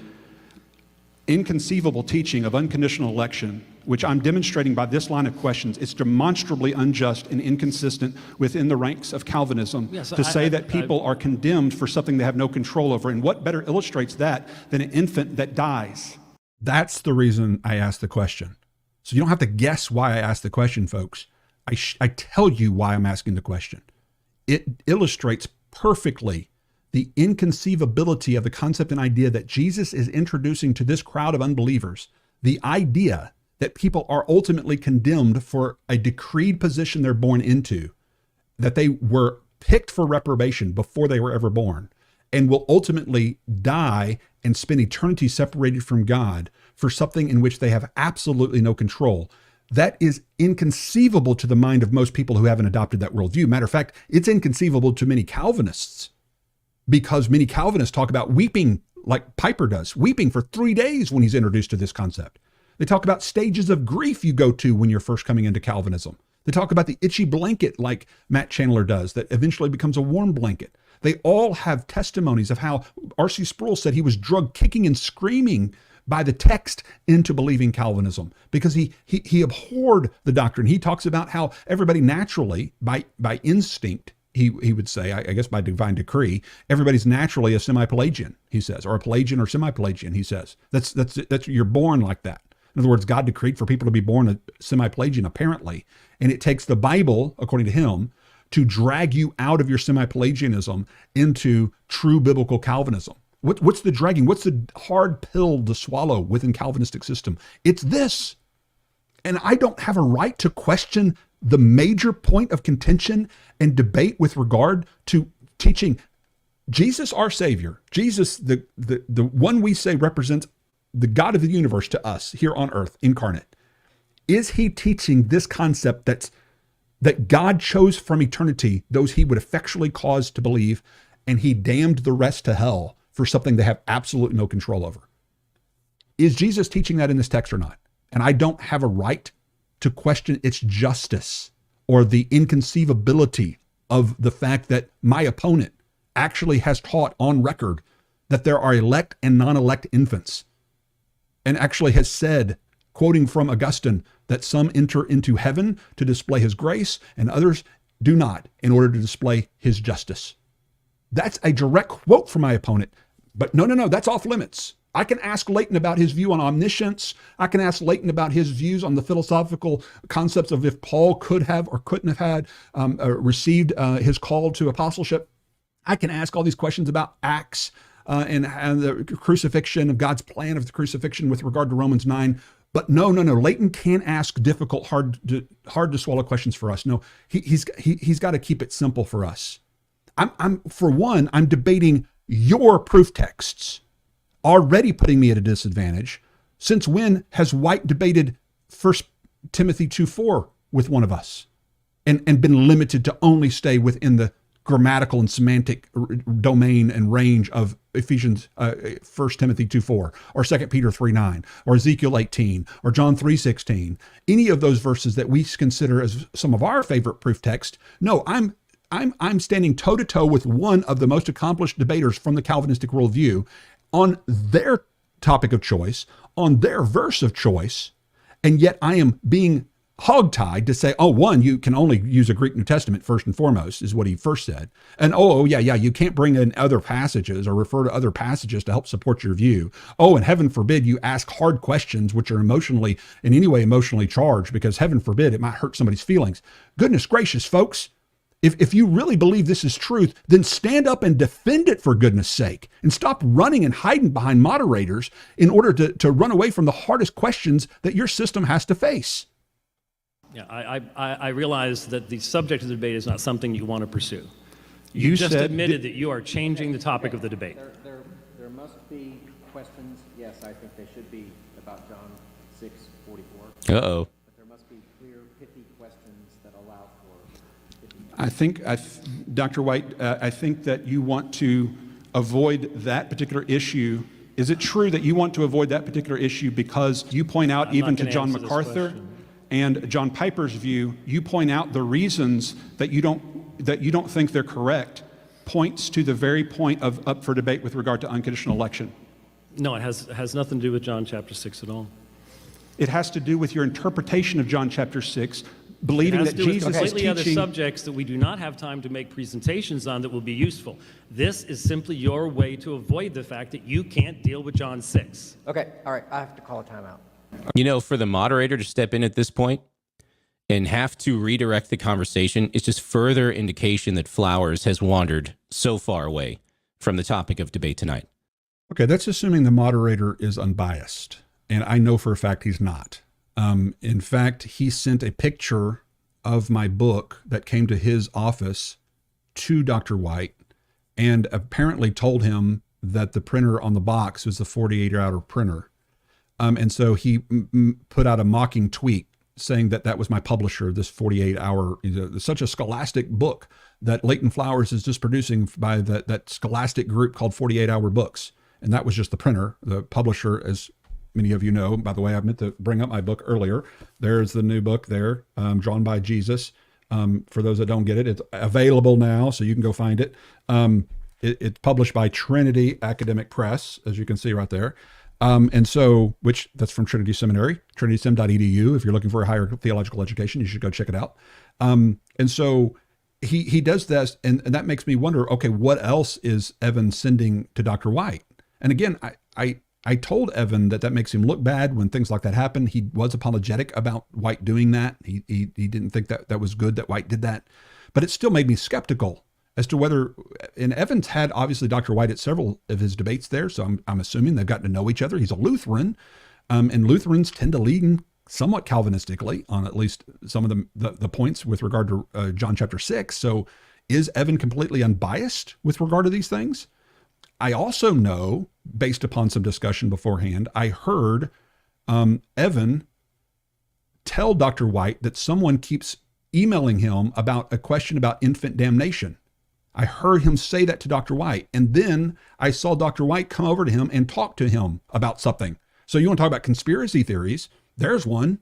inconceivable teaching of unconditional election, which I'm demonstrating by this line of questions. It's demonstrably unjust and inconsistent within the ranks of Calvinism to say that people are condemned for something they have no control over. And what better illustrates that than an infant that dies? That's the reason I asked the question. So you don't have to guess why I asked the question, folks. I tell you why I'm asking the question. It illustrates perfectly the inconceivability of the concept and idea that Jesus is introducing to this crowd of unbelievers, the idea that people are ultimately condemned for a decreed position they're born into, that they were picked for reprobation before they were ever born, and will ultimately die and spend eternity separated from God for something in which they have absolutely no control. That is inconceivable to the mind of most people who haven't adopted that worldview. Matter of fact, it's inconceivable to many Calvinists, because many Calvinists talk about weeping like Piper does, weeping for 3 days when he's introduced to this concept. They talk about stages of grief you go to when you're first coming into Calvinism. They talk about the itchy blanket like Matt Chandler does that eventually becomes a warm blanket. They all have testimonies of how R.C. Sproul said he was drug kicking and screaming by the text into believing Calvinism because he abhorred the doctrine. He talks about how everybody naturally, by instinct, he would say, I guess by divine decree, everybody's naturally a semi-Pelagian, he says, or a Pelagian or semi-Pelagian, he says. That's you're born like that. In other words, God decreed for people to be born a semi-Pelagian, apparently, and it takes the Bible, according to him, to drag you out of your semi-Pelagianism into true biblical Calvinism. What's the dragging? What's the hard pill to swallow within Calvinistic system? It's this. And I don't have a right to question the major point of contention and debate with regard to teaching Jesus, our Savior, Jesus, the one we say represents the God of the universe to us here on earth, incarnate. Is he teaching this concept that God chose from eternity those he would effectually cause to believe, and he damned the rest to hell for something they have absolutely no control over? Is Jesus teaching that in this text or not? And I don't have a right to question its justice or the inconceivability of the fact that my opponent actually has taught on record that there are elect and non-elect infants, and actually has said, quoting from Augustine, that some enter into heaven to display his grace and others do not in order to display his justice. That's a direct quote from my opponent. But no, that's off limits. I can ask Leighton about his view on omniscience. I can ask Leighton about his views on the philosophical concepts of if Paul could have or couldn't have had received his call to apostleship. I can ask all these questions about Acts and the crucifixion, of God's plan of the crucifixion with regard to Romans 9. But no. Leighton can't ask difficult, hard to swallow questions for us. No, he's got to keep it simple for us. I'm debating your proof texts, already putting me at a disadvantage. Since when has White debated 1 Timothy 2:4 with one of us and been limited to only stay within the grammatical and semantic domain and range of Ephesians, 1 Timothy 2:4, or 2 Peter 3:9, or Ezekiel 18, or John 3:16, any of those verses that we consider as some of our favorite proof text? No, I'm standing toe-to-toe with one of the most accomplished debaters from the Calvinistic worldview on their topic of choice, on their verse of choice, and yet I am being hogtied to say, you can only use a Greek New Testament first and foremost, is what he first said. And you can't bring in other passages or refer to other passages to help support your view. And heaven forbid you ask hard questions which are emotionally charged, because heaven forbid it might hurt somebody's feelings. Goodness gracious, folks. If you really believe this is truth, then stand up and defend it, for goodness sake, and stop running and hiding behind moderators in order to run away from the hardest questions that your system has to face. Yeah, I realize that the subject of the debate is not something you want to pursue. You just said admitted that you are changing the topic of the debate. There must be questions. Yes, I think they should be about John 6:44. Uh-oh. But there must be clear, pithy questions that allow for pithy. I think, Dr. White, I think that you want to avoid that particular issue. Is it true that you want to avoid that particular issue because you point out, I'm even not to gonna John answer this MacArthur question. and John Piper's view, you point out the reasons that you don't think they're correct, points to the very point of up for debate with regard to unconditional election? No, it has nothing to do with John chapter 6 at all. It has to do with your interpretation of John chapter 6, believing that Jesus is completely other teaching. subjects that we do not have time to make presentations on that will be useful. This is simply your way to avoid the fact that you can't deal with John 6. Okay, all right, I have to call a timeout. For the moderator to step in at this point and have to redirect the conversation is just further indication that Flowers has wandered so far away from the topic of debate tonight. Okay, that's assuming the moderator is unbiased. And I know for a fact he's not. In fact, he sent a picture of my book that came to his office to Dr. White and apparently told him that the printer on the box was the 48-hour printer. And so he put out a mocking tweet saying that that was my publisher, this 48-hour, such a scholastic book that Leighton Flowers is just producing by that scholastic group called 48-Hour Books. And that was just the printer. The publisher, as many of you know, by the way, I meant to bring up my book earlier. There's the new book there, drawn by Jesus. For those that don't get it, it's available now, so you can go find it. It's published by Trinity Academic Press, as you can see right there. And so, which that's from Trinity Seminary, trinitysem.edu. If you're looking for a higher theological education, you should go check it out. And so he does this, and that makes me wonder, okay, what else is Evan sending to Dr. White? And again, I told Evan that makes him look bad when things like that happen. He was apologetic about White doing that. He didn't think that was good that White did that, but it still made me skeptical as to whether, and Evans had obviously Dr. White at several of his debates there. So I'm assuming they've gotten to know each other. He's a Lutheran, and Lutherans tend to lean somewhat Calvinistically on at least some of the points with regard to John chapter 6. So is Evan completely unbiased with regard to these things? I also know, based upon some discussion beforehand, I heard Evan tell Dr. White that someone keeps emailing him about a question about infant damnation. I heard him say that to Dr. White, and then I saw Dr. White come over to him and talk to him about something. So you want to talk about conspiracy theories? There's one.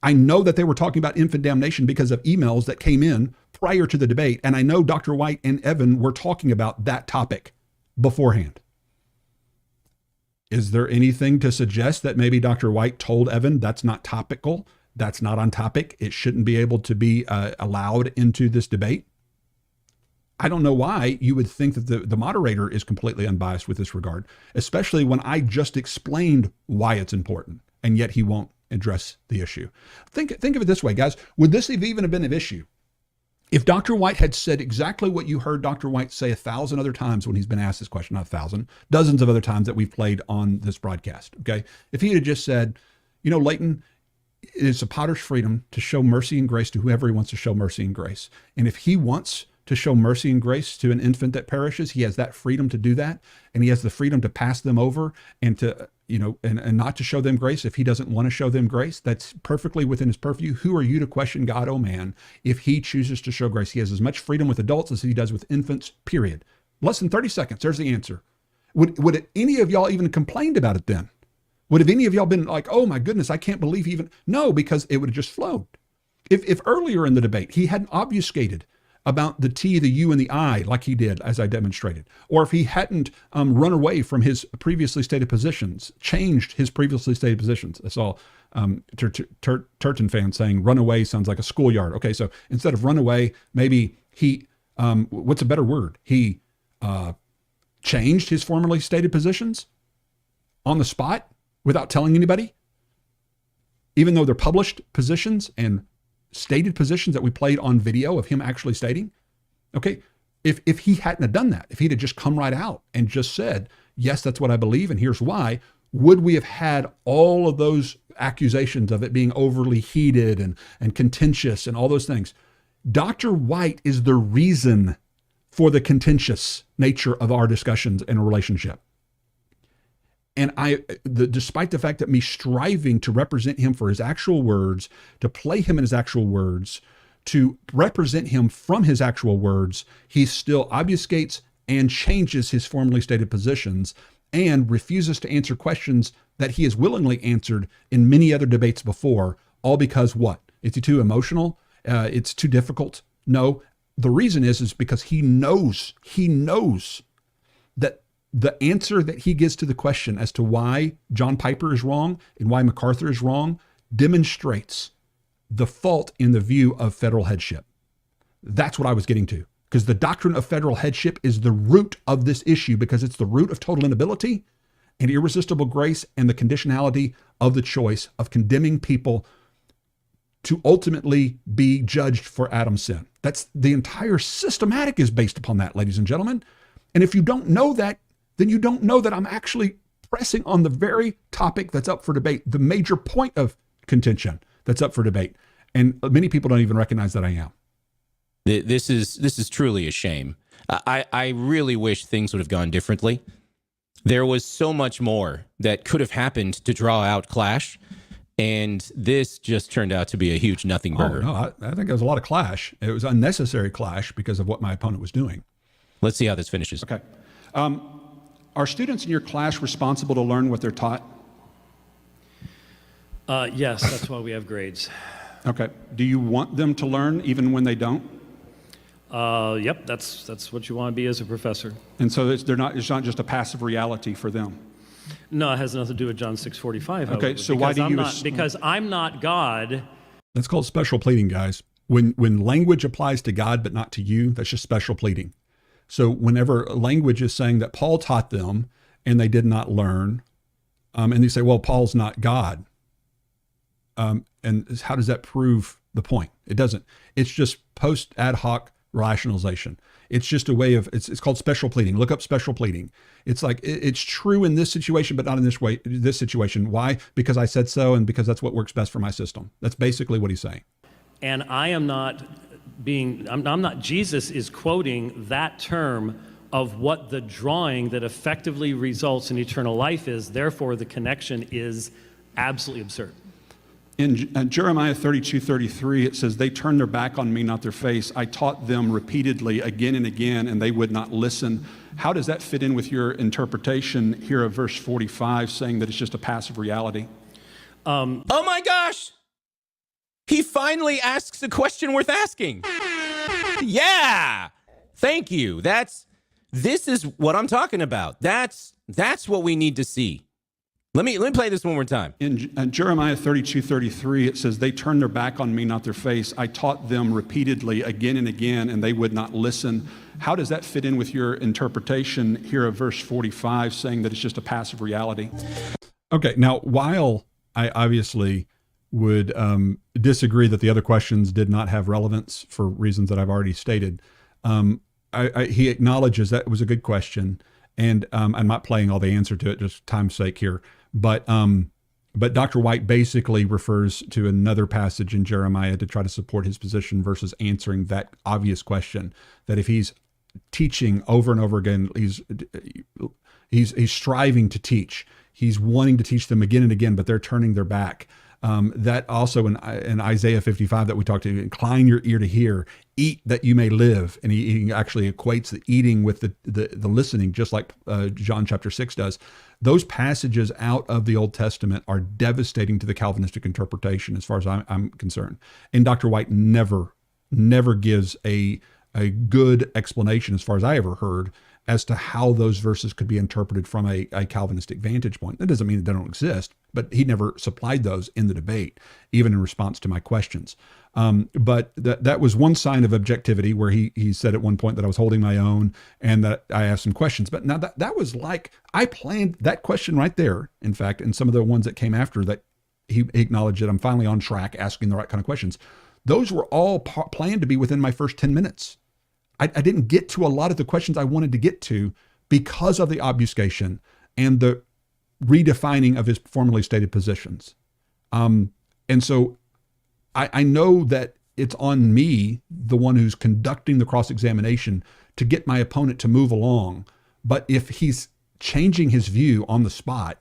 I know that they were talking about infant damnation because of emails that came in prior to the debate, and I know Dr. White and Evan were talking about that topic beforehand. Is there anything to suggest that maybe Dr. White told Evan that's not topical, that's not on topic, it shouldn't be able to be allowed into this debate? I don't know why you would think that the moderator is completely unbiased with this regard, especially when I just explained why it's important, and yet he won't address the issue. Think of it this way, guys. Would this have even been an issue if Dr. White had said exactly what you heard Dr. White say 1,000 other times when he's been asked this question? Not 1,000, dozens of other times that we've played on this broadcast, okay? If he had just said, you know, Leighton, it's a potter's freedom to show mercy and grace to whoever he wants to show mercy and grace. And if he wants to show mercy and grace to an infant that perishes, he has that freedom to do that. And he has the freedom to pass them over and to, you know, and not to show them grace if he doesn't want to show them grace. That's perfectly within his purview. Who are you to question God, oh man, if he chooses to show grace? He has as much freedom with adults as he does with infants, period. Less than 30 seconds. There's the answer. Would any of y'all even complained about it then? Would have any of y'all been like, oh my goodness, I can't believe he even, no, because it would have just flowed. If earlier in the debate, he hadn't obfuscated about the T, the U, and the I like he did, as I demonstrated, or if he hadn't run away from his previously stated positions, changed his previously stated positions. I saw Turton fans saying run away sounds like a schoolyard. Okay, so instead of run away, maybe he, what's a better word? He changed his formerly stated positions on the spot without telling anybody, even though they're published positions and stated positions that we played on video of him actually stating. Okay, if he hadn't have done that, if he'd have just come right out and just said, yes, that's what I believe and here's why, would we have had all of those accusations of it being overly heated and contentious and all those things? Dr. White is the reason for the contentious nature of our discussions in a relationship. And despite the fact that me striving to represent him for his actual words, to play him in his actual words, to represent him from his actual words, he still obfuscates and changes his formerly stated positions and refuses to answer questions that he has willingly answered in many other debates before, all because what? It's too emotional? It's too difficult? No, the reason is because he knows that the answer that he gives to the question as to why John Piper is wrong and why MacArthur is wrong demonstrates the fault in the view of federal headship. That's what I was getting to, because the doctrine of federal headship is the root of this issue, because it's the root of total inability and irresistible grace and the conditionality of the choice of condemning people to ultimately be judged for Adam's sin. That's the entire systematic is based upon that, ladies and gentlemen. And if you don't know that, then you don't know that I'm actually pressing on the very topic that's up for debate, the major point of contention that's up for debate. And many people don't even recognize that I am. This is truly a shame. I really wish things would have gone differently. There was so much more that could have happened to draw out clash, and this just turned out to be a huge nothing burger. Oh, no, I think there was a lot of clash. It was unnecessary clash because of what my opponent was doing. Let's see how this finishes. Okay. Are students in your class responsible to learn what they're taught? Yes, that's why we have grades. Okay. Do you want them to learn even when they don't? Yep, that's what you want to be as a professor. And so it's not just a passive reality for them. No, it has nothing to do with John 6:45. Okay, so why do you... Because I'm not God. That's called special pleading, guys. When language applies to God but not to you, that's just special pleading. So whenever language is saying that Paul taught them and they did not learn, and you say, well, Paul's not God. And how does that prove the point? It doesn't. It's just post ad hoc rationalization. It's just a way of, it's called special pleading. Look up special pleading. It's like, it's true in this situation, but not in this situation. Why? Because I said so, and because that's what works best for my system. That's basically what he's saying. And I am not I'm not, Jesus is quoting that term of what the drawing that effectively results in eternal life is. Therefore, the connection is absolutely absurd. In Jeremiah 32:33, it says, they turned their back on me, not their face. I taught them repeatedly again and again, and they would not listen. How does that fit in with your interpretation here of verse 45, saying that it's just a passive reality? Oh my gosh! He finally asks a question worth asking. Yeah! Thank you. This is what I'm talking about. That's what we need to see. Let me play this one more time. In Jeremiah 32:33, it says, they turned their back on me, not their face. I taught them repeatedly again and again, and they would not listen. How does that fit in with your interpretation here of verse 45, saying that it's just a passive reality? Okay, now, while I obviously would disagree that the other questions did not have relevance for reasons that I've already stated, he acknowledges that it was a good question, and I'm not playing all the answer to it, just time's sake here. But Dr. White basically refers to another passage in Jeremiah to try to support his position versus answering that obvious question, that if he's teaching over and over again, he's striving to teach. He's wanting to teach them again and again, but they're turning their back. That also in Isaiah 55 that we talked to, incline your ear to hear, eat that you may live. And he actually equates the eating with the listening, just like John chapter 6 does. Those passages out of the Old Testament are devastating to the Calvinistic interpretation as far as I'm concerned. And Dr. White never gives a good explanation, as far as I ever heard, as to how those verses could be interpreted from a Calvinistic vantage point. That doesn't mean that they don't exist, but he never supplied those in the debate, even in response to my questions. But that was one sign of objectivity, where he said at one point that I was holding my own and that I asked some questions. But now that was like, I planned that question right there, in fact, and some of the ones that came after that, he acknowledged that I'm finally on track, asking the right kind of questions. Those were all planned to be within my first 10 minutes. I didn't get to a lot of the questions I wanted to get to because of the obfuscation and the redefining of his formerly stated positions. And so I know that it's on me, the one who's conducting the cross-examination, to get my opponent to move along. But if he's changing his view on the spot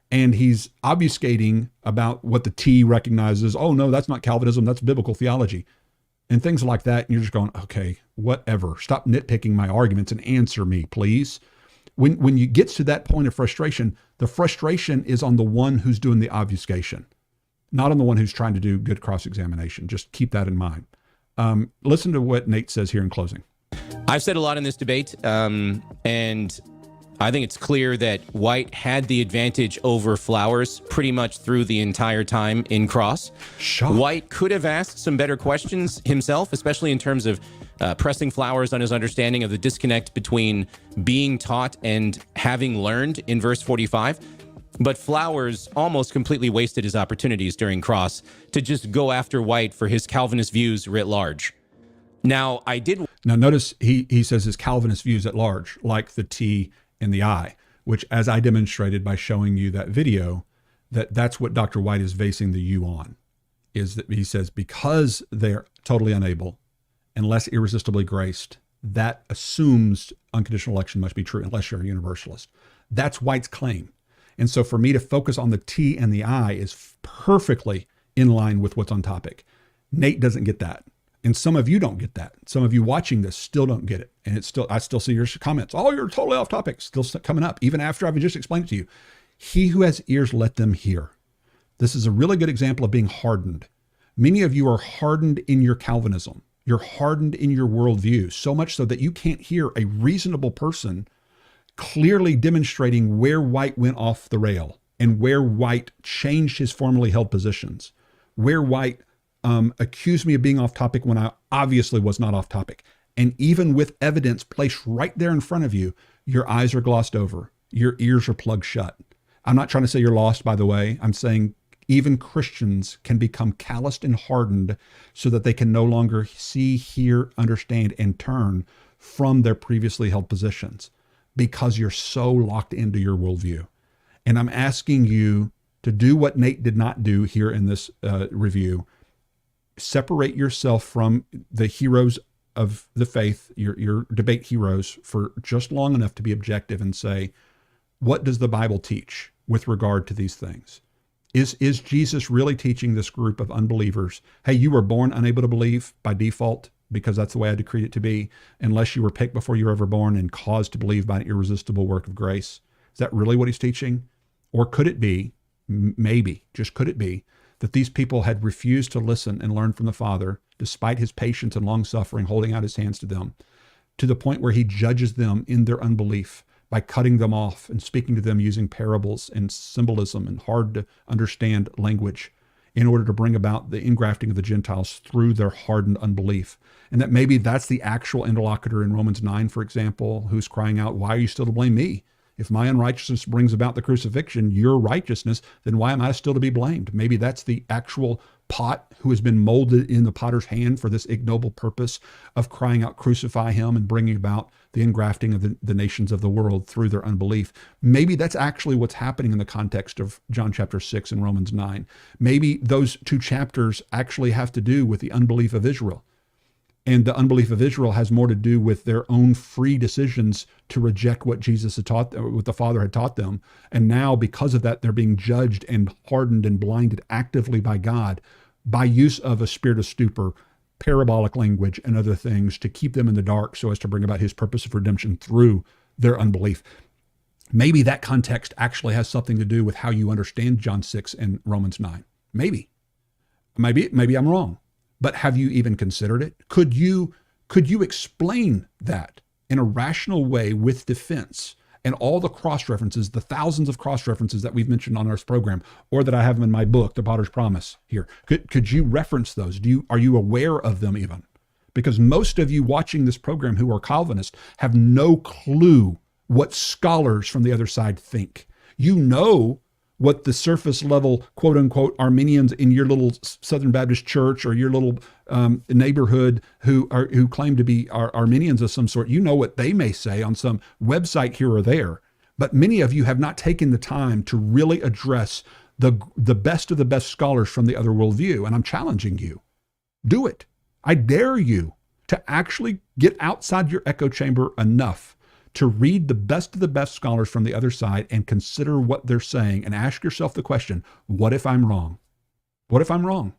and he's obfuscating about what the T recognizes, oh no, that's not Calvinism, that's biblical theology, and things like that, and you're just going, okay, whatever. Stop nitpicking my arguments and answer me, please. When you get to that point of frustration, the frustration is on the one who's doing the obfuscation, not on the one who's trying to do good cross-examination. Just keep that in mind. Listen to what Nate says here in closing. I've said a lot in this debate, and I think it's clear that White had the advantage over Flowers pretty much through the entire time in cross. Shock. White could have asked some better questions himself, especially in terms of pressing Flowers on his understanding of the disconnect between being taught and having learned in verse 45. But Flowers almost completely wasted his opportunities during cross to just go after White for his Calvinist views writ large. Now, I did. Now, notice he says his Calvinist views at large, like the T and the I, which, as I demonstrated by showing you that video, that's what Dr. White is basing the U on, is that he says because they're totally unable, unless irresistibly graced, that assumes unconditional election must be true unless you're a universalist. That's White's claim. And so for me to focus on the T and the I is perfectly in line with what's on topic. Nate doesn't get that. And some of you don't get that. Some of you watching this still don't get it. And I still see your comments. Oh, you're totally off topic. Still coming up, even after I've just explained it to you. He who has ears, let them hear. This is a really good example of being hardened. Many of you are hardened in your Calvinism. You're hardened in your worldview, so much so that you can't hear a reasonable person clearly demonstrating where White went off the rail and where White changed his formerly held positions, where White accused me of being off topic when I obviously was not off topic. And even with evidence placed right there in front of you, your eyes are glossed over. Your ears are plugged shut. I'm not trying to say you're lost, by the way. I'm saying even Christians can become calloused and hardened so that they can no longer see, hear, understand, and turn from their previously held positions because you're so locked into your worldview. And I'm asking you to do what Nate did not do here in this review. Separate yourself from the heroes of the faith, your debate heroes, for just long enough to be objective and say, what does the Bible teach with regard to these things? Is Jesus really teaching this group of unbelievers, hey, you were born unable to believe by default because that's the way I decreed it to be, unless you were picked before you were ever born and caused to believe by an irresistible work of grace? Is that really what he's teaching? Or could it be, maybe, just could it be, that these people had refused to listen and learn from the Father, despite his patience and long-suffering, holding out his hands to them, to the point where he judges them in their unbelief by cutting them off and speaking to them using parables and symbolism and hard-to-understand language in order to bring about the ingrafting of the Gentiles through their hardened unbelief. And that maybe that's the actual interlocutor in Romans 9, for example, who's crying out, why are you still to blame me? If my unrighteousness brings about the crucifixion, your righteousness, then why am I still to be blamed? Maybe that's the actual pot who has been molded in the potter's hand for this ignoble purpose of crying out, crucify him, and bringing about the ingrafting of the nations of the world through their unbelief. Maybe that's actually what's happening in the context of John chapter 6 and Romans 9. Maybe those two chapters actually have to do with the unbelief of Israel. And the unbelief of Israel has more to do with their own free decisions to reject what Jesus had taught, what the Father had taught them. And now, because of that, they're being judged and hardened and blinded actively by God by use of a spirit of stupor, parabolic language, and other things to keep them in the dark so as to bring about his purpose of redemption through their unbelief. Maybe that context actually has something to do with how you understand John 6 and Romans 9. Maybe I'm wrong. But have you even considered it? Could you explain that in a rational way with defense and all the cross-references, the thousands of cross-references that we've mentioned on our program, or that I have in my book, The Potter's Promise here? Could you reference those? Are you aware of them even? Because most of you watching this program who are Calvinists have no clue what scholars from the other side think. You know what the surface level, quote unquote, Arminians in your little Southern Baptist church or your little neighborhood who claim to be Arminians of some sort, you know what they may say on some website here or there. But many of you have not taken the time to really address the best of the best scholars from the other worldview. And I'm challenging you. Do it. I dare you to actually get outside your echo chamber enough to read the best of the best scholars from the other side and consider what they're saying and ask yourself the question, what if I'm wrong? What if I'm wrong?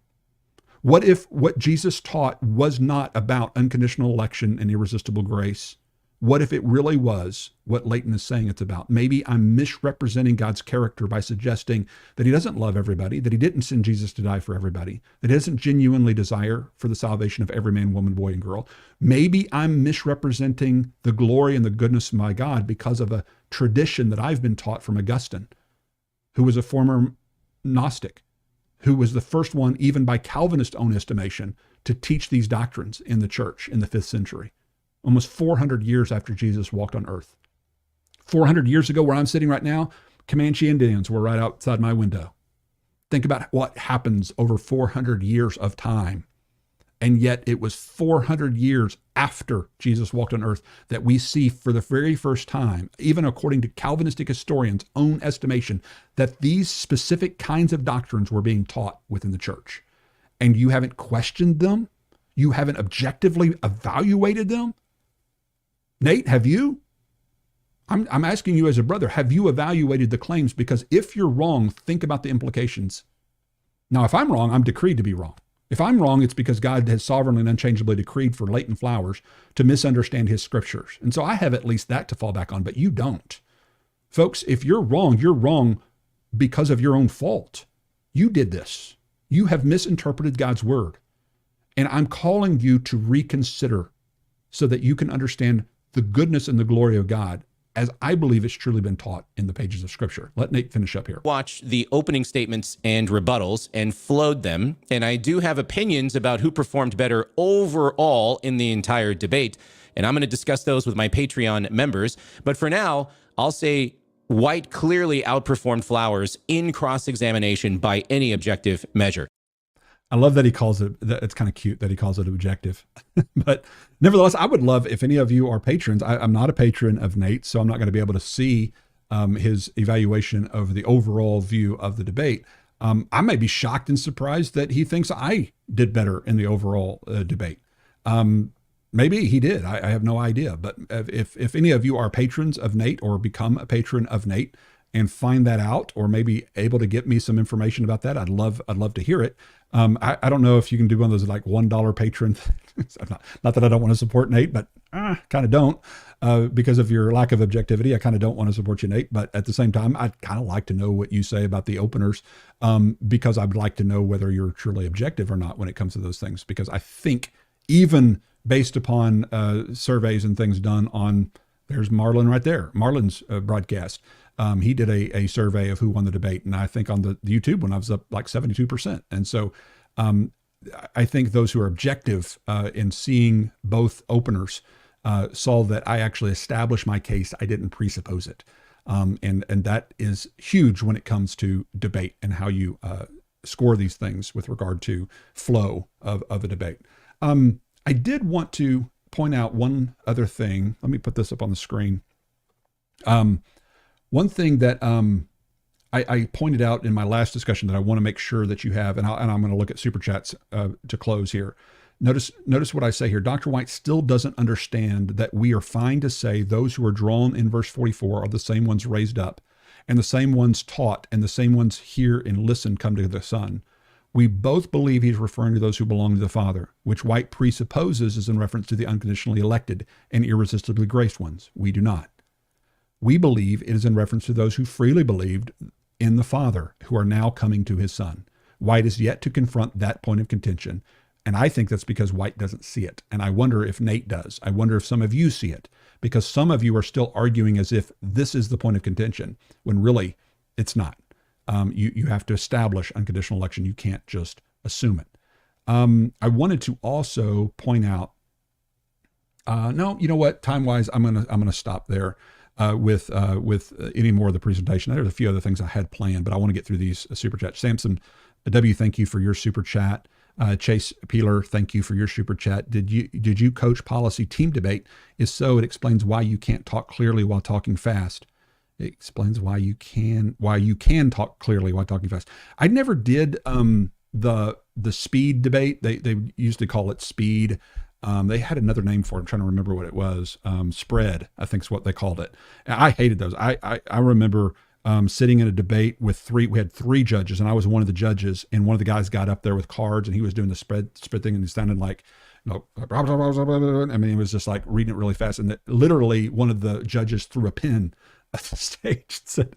What if what Jesus taught was not about unconditional election and irresistible grace? What if it really was what Leighton is saying it's about? Maybe I'm misrepresenting God's character by suggesting that he doesn't love everybody, that he didn't send Jesus to die for everybody, that he doesn't genuinely desire for the salvation of every man, woman, boy, and girl. Maybe I'm misrepresenting the glory and the goodness of my God because of a tradition that I've been taught from Augustine, who was a former Gnostic, who was the first one, even by Calvinist own estimation, to teach these doctrines in the church in the 5th century. Almost 400 years after Jesus walked on earth. 400 years ago, where I'm sitting right now, Comanche Indians were right outside my window. Think about what happens over 400 years of time. And yet it was 400 years after Jesus walked on earth that we see for the very first time, even according to Calvinistic historians' own estimation, that these specific kinds of doctrines were being taught within the church. And you haven't questioned them? You haven't objectively evaluated them? Nate, have you? I'm asking you as a brother, have you evaluated the claims? Because if you're wrong, think about the implications. Now, if I'm wrong, I'm decreed to be wrong. If I'm wrong, it's because God has sovereignly and unchangeably decreed for Leighton Flowers to misunderstand his scriptures. And so I have at least that to fall back on, but you don't. Folks, if you're wrong because of your own fault. You did this. You have misinterpreted God's word. And I'm calling you to reconsider so that you can understand the goodness and the glory of God as I believe it's truly been taught in the pages of Scripture. Let Nate finish up here. Watch the opening statements and rebuttals and flowed them. And I do have opinions about who performed better overall in the entire debate. And I'm going to discuss those with my Patreon members. But for now, I'll say White clearly outperformed Flowers in cross-examination by any objective measure. I love that he calls it, it's kind of cute that he calls it objective. But nevertheless, I would love if any of you are patrons. I'm not a patron of Nate, so I'm not going to be able to see his evaluation of the overall view of the debate. I may be shocked and surprised that he thinks I did better in the overall debate. Maybe he did. I have no idea. But if any of you are patrons of Nate or become a patron of Nate and find that out, or maybe able to get me some information about that, I'd love to hear it. I don't know if you can do one of those like $1 patron. Not that I don't want to support Nate, but kind of don't because of your lack of objectivity. I kind of don't want to support you, Nate. But at the same time, I'd kind of like to know what you say about the openers because I'd like to know whether you're truly objective or not when it comes to those things. Because I think even based upon surveys and things done on, there's Marlon right there, Marlon's broadcast. He did a survey of who won the debate. And I think on the YouTube one, I was up like 72%. And so I think those who are objective in seeing both openers saw that I actually established my case. I didn't presuppose it. And that is huge when it comes to debate and how you score these things with regard to flow of a debate. I did want to point out one other thing. Let me put this up on the screen. One thing that I pointed out in my last discussion that I want to make sure that you have, and I'm going to look at Super Chats to close here. Notice what I say here. Dr. White still doesn't understand that we are fine to say those who are drawn in verse 44 are the same ones raised up, and the same ones taught, and the same ones hear and listen come to the Son. We both believe he's referring to those who belong to the Father, which White presupposes is in reference to the unconditionally elected and irresistibly graced ones. We do not. We believe it is in reference to those who freely believed in the Father, who are now coming to his Son. White is yet to confront that point of contention, and I think that's because White doesn't see it. And I wonder if Nate does. I wonder if some of you see it, because some of you are still arguing as if this is the point of contention, when really it's not. You have to establish unconditional election. You can't just assume it. I wanted to also point out, no, you know what? Time-wise, I'm gonna stop there. With any more of the presentation. There's a few other things I had planned, but I want to get through these super chats. Samson W, thank you for your super chat. Chase Peeler, thank you for your super chat. Did you coach policy team debate? If so, it explains why you can't talk clearly while talking fast. It explains why you can talk clearly while talking fast. I never did the speed debate. They used to call it speed. They had another name for it. I'm trying to remember what it was. Spread, I think is what they called it. And I hated those. I remember sitting in a debate with we had three judges, and I was one of the judges, and one of the guys got up there with cards, and he was doing the spread thing, and he sounded like, I mean, he was just like reading it really fast. And literally one of the judges threw a pen at the stage and said,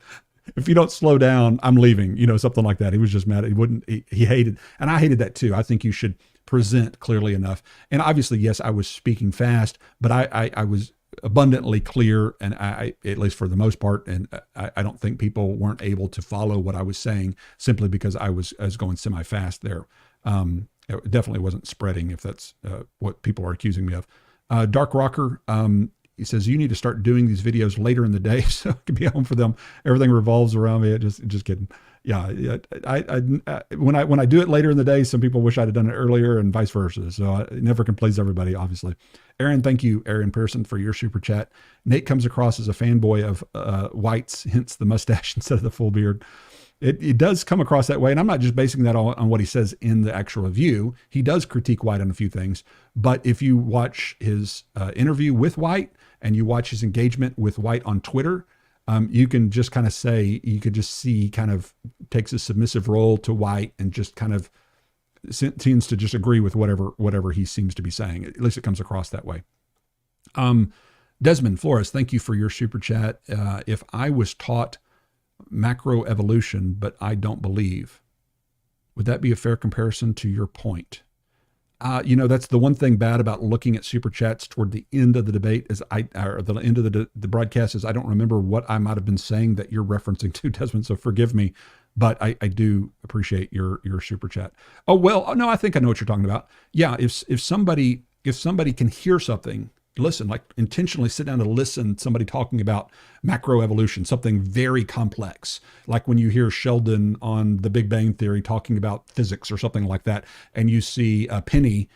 if you don't slow down, I'm leaving, something like that. He was just mad. He hated, and I hated that too. I think you should present clearly enough. And obviously, yes, I was speaking fast, but I was abundantly clear, and I at least for the most part, and I don't think people weren't able to follow what I was saying simply because I was going semi-fast there. It definitely wasn't spreading, if that's what people are accusing me of. Dark Rocker, he says, you need to start doing these videos later in the day so I can be home for them. Everything revolves around me. Just kidding. Yeah. When I do it later in the day, some people wish I'd have done it earlier and vice versa. So it never can please everybody, obviously. Aaron, thank you, Aaron Pearson, for your super chat. Nate comes across as a fanboy of whites, hence the mustache instead of the full beard. It does come across that way. And I'm not just basing that on what he says in the actual review. He does critique White on a few things. But if you watch his interview with White and you watch his engagement with White on Twitter, you can just kind of say, you could just see he kind of takes a submissive role to White and just kind of seems to just agree with whatever he seems to be saying. At least it comes across that way. Desmond Flores, thank you for your super chat. If I was taught macroevolution, but I don't believe, would that be a fair comparison to your point? That's the one thing bad about looking at super chats toward the end of the debate or the end of the broadcast is I don't remember what I might have been saying that you're referencing to, Desmond. So forgive me, but I do appreciate your super chat. Oh, well, no, I think I know what you're talking about. Yeah. If somebody can hear something, listen, like intentionally sit down to listen, somebody talking about macroevolution, something very complex, like when you hear Sheldon on The Big Bang Theory talking about physics or something like that, and you see Penny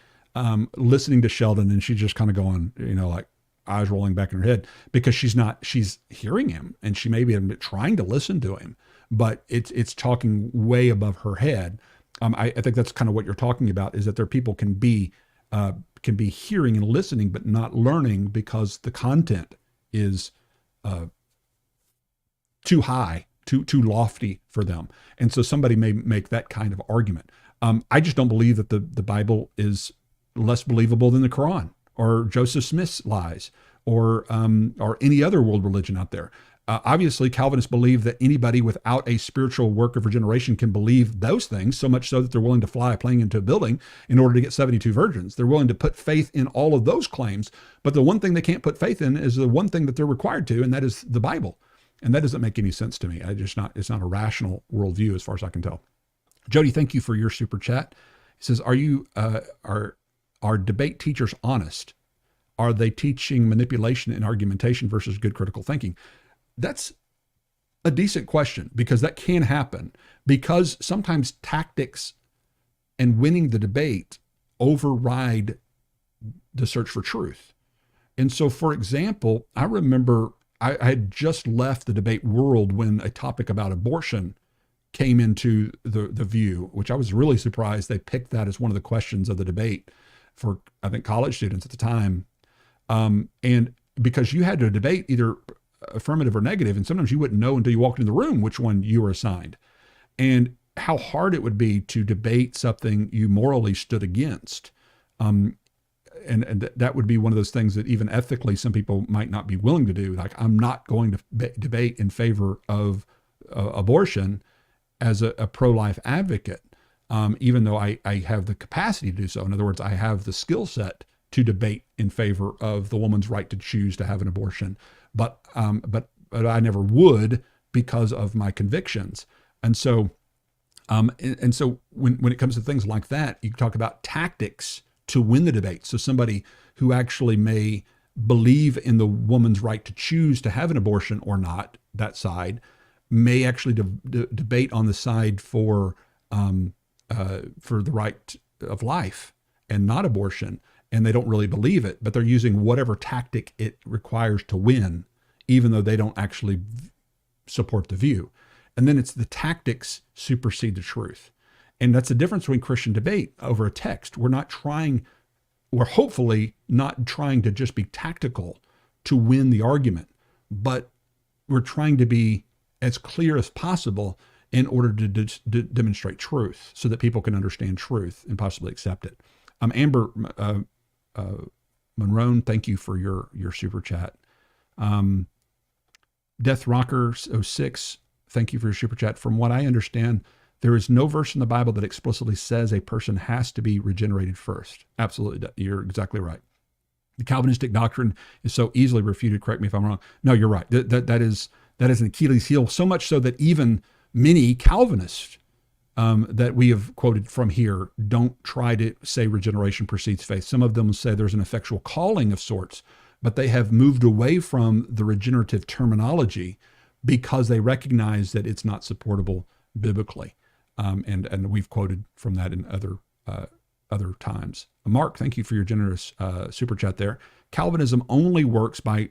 listening to Sheldon, and she's just kind of going, like eyes rolling back in her head because she's hearing him, and she may be trying to listen to him, but it's talking way above her head. I think that's kind of what you're talking about, is that there are people can be hearing and listening, but not learning because the content is too high, too lofty for them. And so somebody may make that kind of argument. I just don't believe that the Bible is less believable than the Quran or Joseph Smith's lies or any other world religion out there. Obviously, Calvinists believe that anybody without a spiritual work of regeneration can believe those things, so much so that they're willing to fly a plane into a building in order to get 72 virgins. They're willing to put faith in all of those claims, but the one thing they can't put faith in is the one thing that they're required to, and that is the Bible. And that doesn't make any sense to me. It's not a rational worldview as far as I can tell. Jody, thank you for your super chat. He says, are debate teachers honest? Are they teaching manipulation and argumentation versus good critical thinking? That's a decent question, because that can happen, because sometimes tactics and winning the debate override the search for truth. And so, for example, I remember I had just left the debate world when a topic about abortion came into the view, which I was really surprised they picked that as one of the questions of the debate for, I think, college students at the time. And because you had to debate either affirmative or negative, and sometimes you wouldn't know until you walked in the room which one you were assigned, and how hard it would be to debate something you morally stood against. And that would be one of those things that even ethically some people might not be willing to do. Like, I'm not going to debate in favor of abortion as a pro-life advocate, even though I have the capacity to do so. In other words, I have the skill set to debate in favor of the woman's right to choose to have an abortion. But I never would because of my convictions. And so when it comes to things like that, you talk about tactics to win the debate. So somebody who actually may believe in the woman's right to choose to have an abortion or not, that side may actually debate on the side for the right of life and not abortion. And they don't really believe it, but they're using whatever tactic it requires to win, even though they don't actually support the view. And then it's the tactics supersede the truth. And that's the difference between Christian debate over a text. We're hopefully not trying to just be tactical to win the argument, but we're trying to be as clear as possible in order to demonstrate truth so that people can understand truth and possibly accept it. Amber Monroe, thank you for your super chat. Death Rocker 06, thank you for your super chat. From what I understand, there is no verse in the Bible that explicitly says a person has to be regenerated first. Absolutely, you're exactly right. The Calvinistic doctrine is so easily refuted. Correct me if I'm wrong. No, you're right. That is an Achilles heel. So much so that even many Calvinists that we have quoted from here don't try to say regeneration precedes faith. Some of them say there's an effectual calling of sorts, but they have moved away from the regenerative terminology because they recognize that it's not supportable biblically. And we've quoted from that in other times. Mark, thank you for your generous super chat there. Calvinism only works by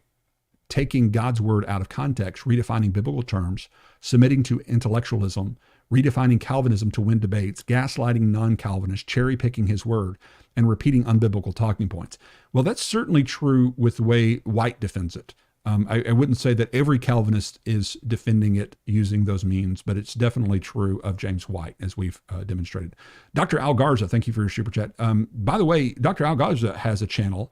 taking God's word out of context, redefining biblical terms, submitting to intellectualism, redefining Calvinism to win debates, gaslighting non-Calvinists, cherry-picking his word, and repeating unbiblical talking points. Well, that's certainly true with the way White defends it. I wouldn't say that every Calvinist is defending it using those means, but it's definitely true of James White, as we've demonstrated. Dr. Al Garza, thank you for your super chat. By the way, Dr. Al Garza has a channel,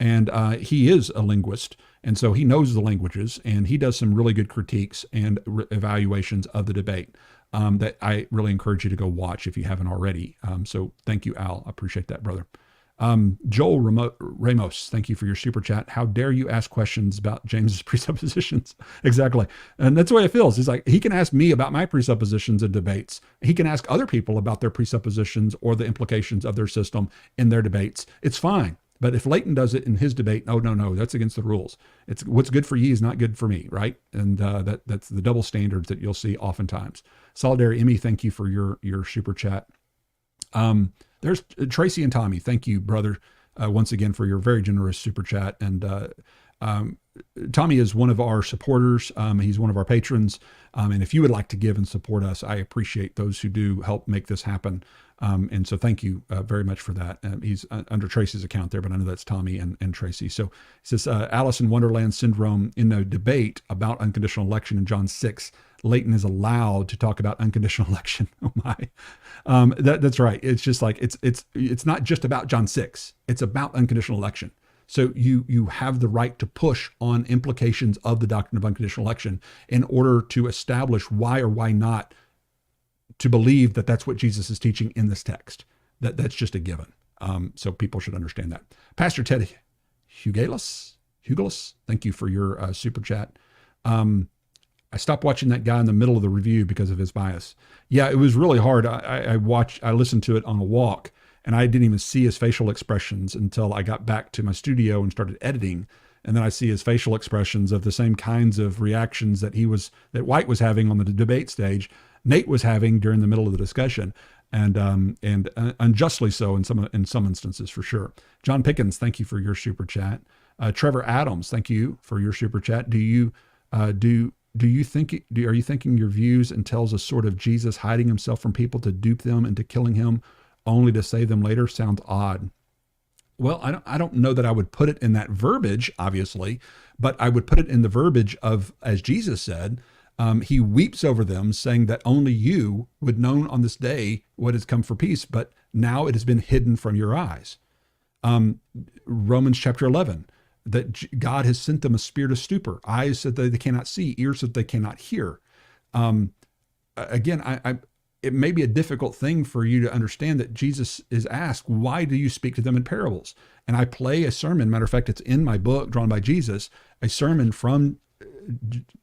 and he is a linguist, and so he knows the languages, and he does some really good critiques and evaluations of the debate that I really encourage you to go watch if you haven't already. So thank you, Al. I appreciate that, brother. Joel Ramos, thank you for your super chat. How dare you ask questions about James's presuppositions? Exactly. And that's the way it feels. He's like, he can ask me about my presuppositions in debates. He can ask other people about their presuppositions or the implications of their system in their debates. It's fine. But if Leighton does it in his debate, no, that's against the rules. It's what's good for you is not good for me, right? And that's the double standards that you'll see oftentimes. Solidary Emmy, thank you for your super chat. There's Tracy and Tommy. Thank you, brother, once again for your very generous super chat. And Tommy is one of our supporters. He's one of our patrons. And if you would like to give and support us, I appreciate those who do help make this happen. And so thank you very much for that. He's under Tracy's account there, but I know that's Tommy and Tracy. So it says, Alice in Wonderland syndrome. In a debate about unconditional election in John 6, Leighton is allowed to talk about unconditional election. Oh my, that's right. It's just like, it's not just about John 6. It's about unconditional election. So you have the right to push on implications of the doctrine of unconditional election in order to establish why or why not to believe that that's what Jesus is teaching in this text. That's just a given. So people should understand that. Pastor Ted Hugelis, thank you for your super chat. I stopped watching that guy in the middle of the review because of his bias. Yeah, it was really hard. I listened to it on a walk, and I didn't even see his facial expressions until I got back to my studio and started editing. And then I see his facial expressions of the same kinds of reactions that White was having on the debate stage, Nate was having during the middle of the discussion, and unjustly so in some instances for sure. John Pickens, thank you for your super chat. Trevor Adams, thank you for your super chat. Are you thinking your views entails a sort of Jesus hiding himself from people to dupe them into killing him only to save them later? Sounds odd. Well, I don't know that I would put it in that verbiage, obviously, but I would put it in the verbiage of, as Jesus said, he weeps over them, saying that only you would know on this day what has come for peace, but now it has been hidden from your eyes. Romans chapter 11, that God has sent them a spirit of stupor, eyes that they cannot see, ears that they cannot hear. Again, it may be a difficult thing for you to understand that Jesus is asked, why do you speak to them in parables? And I play a sermon, matter of fact, it's in my book, Drawn by Jesus, a sermon from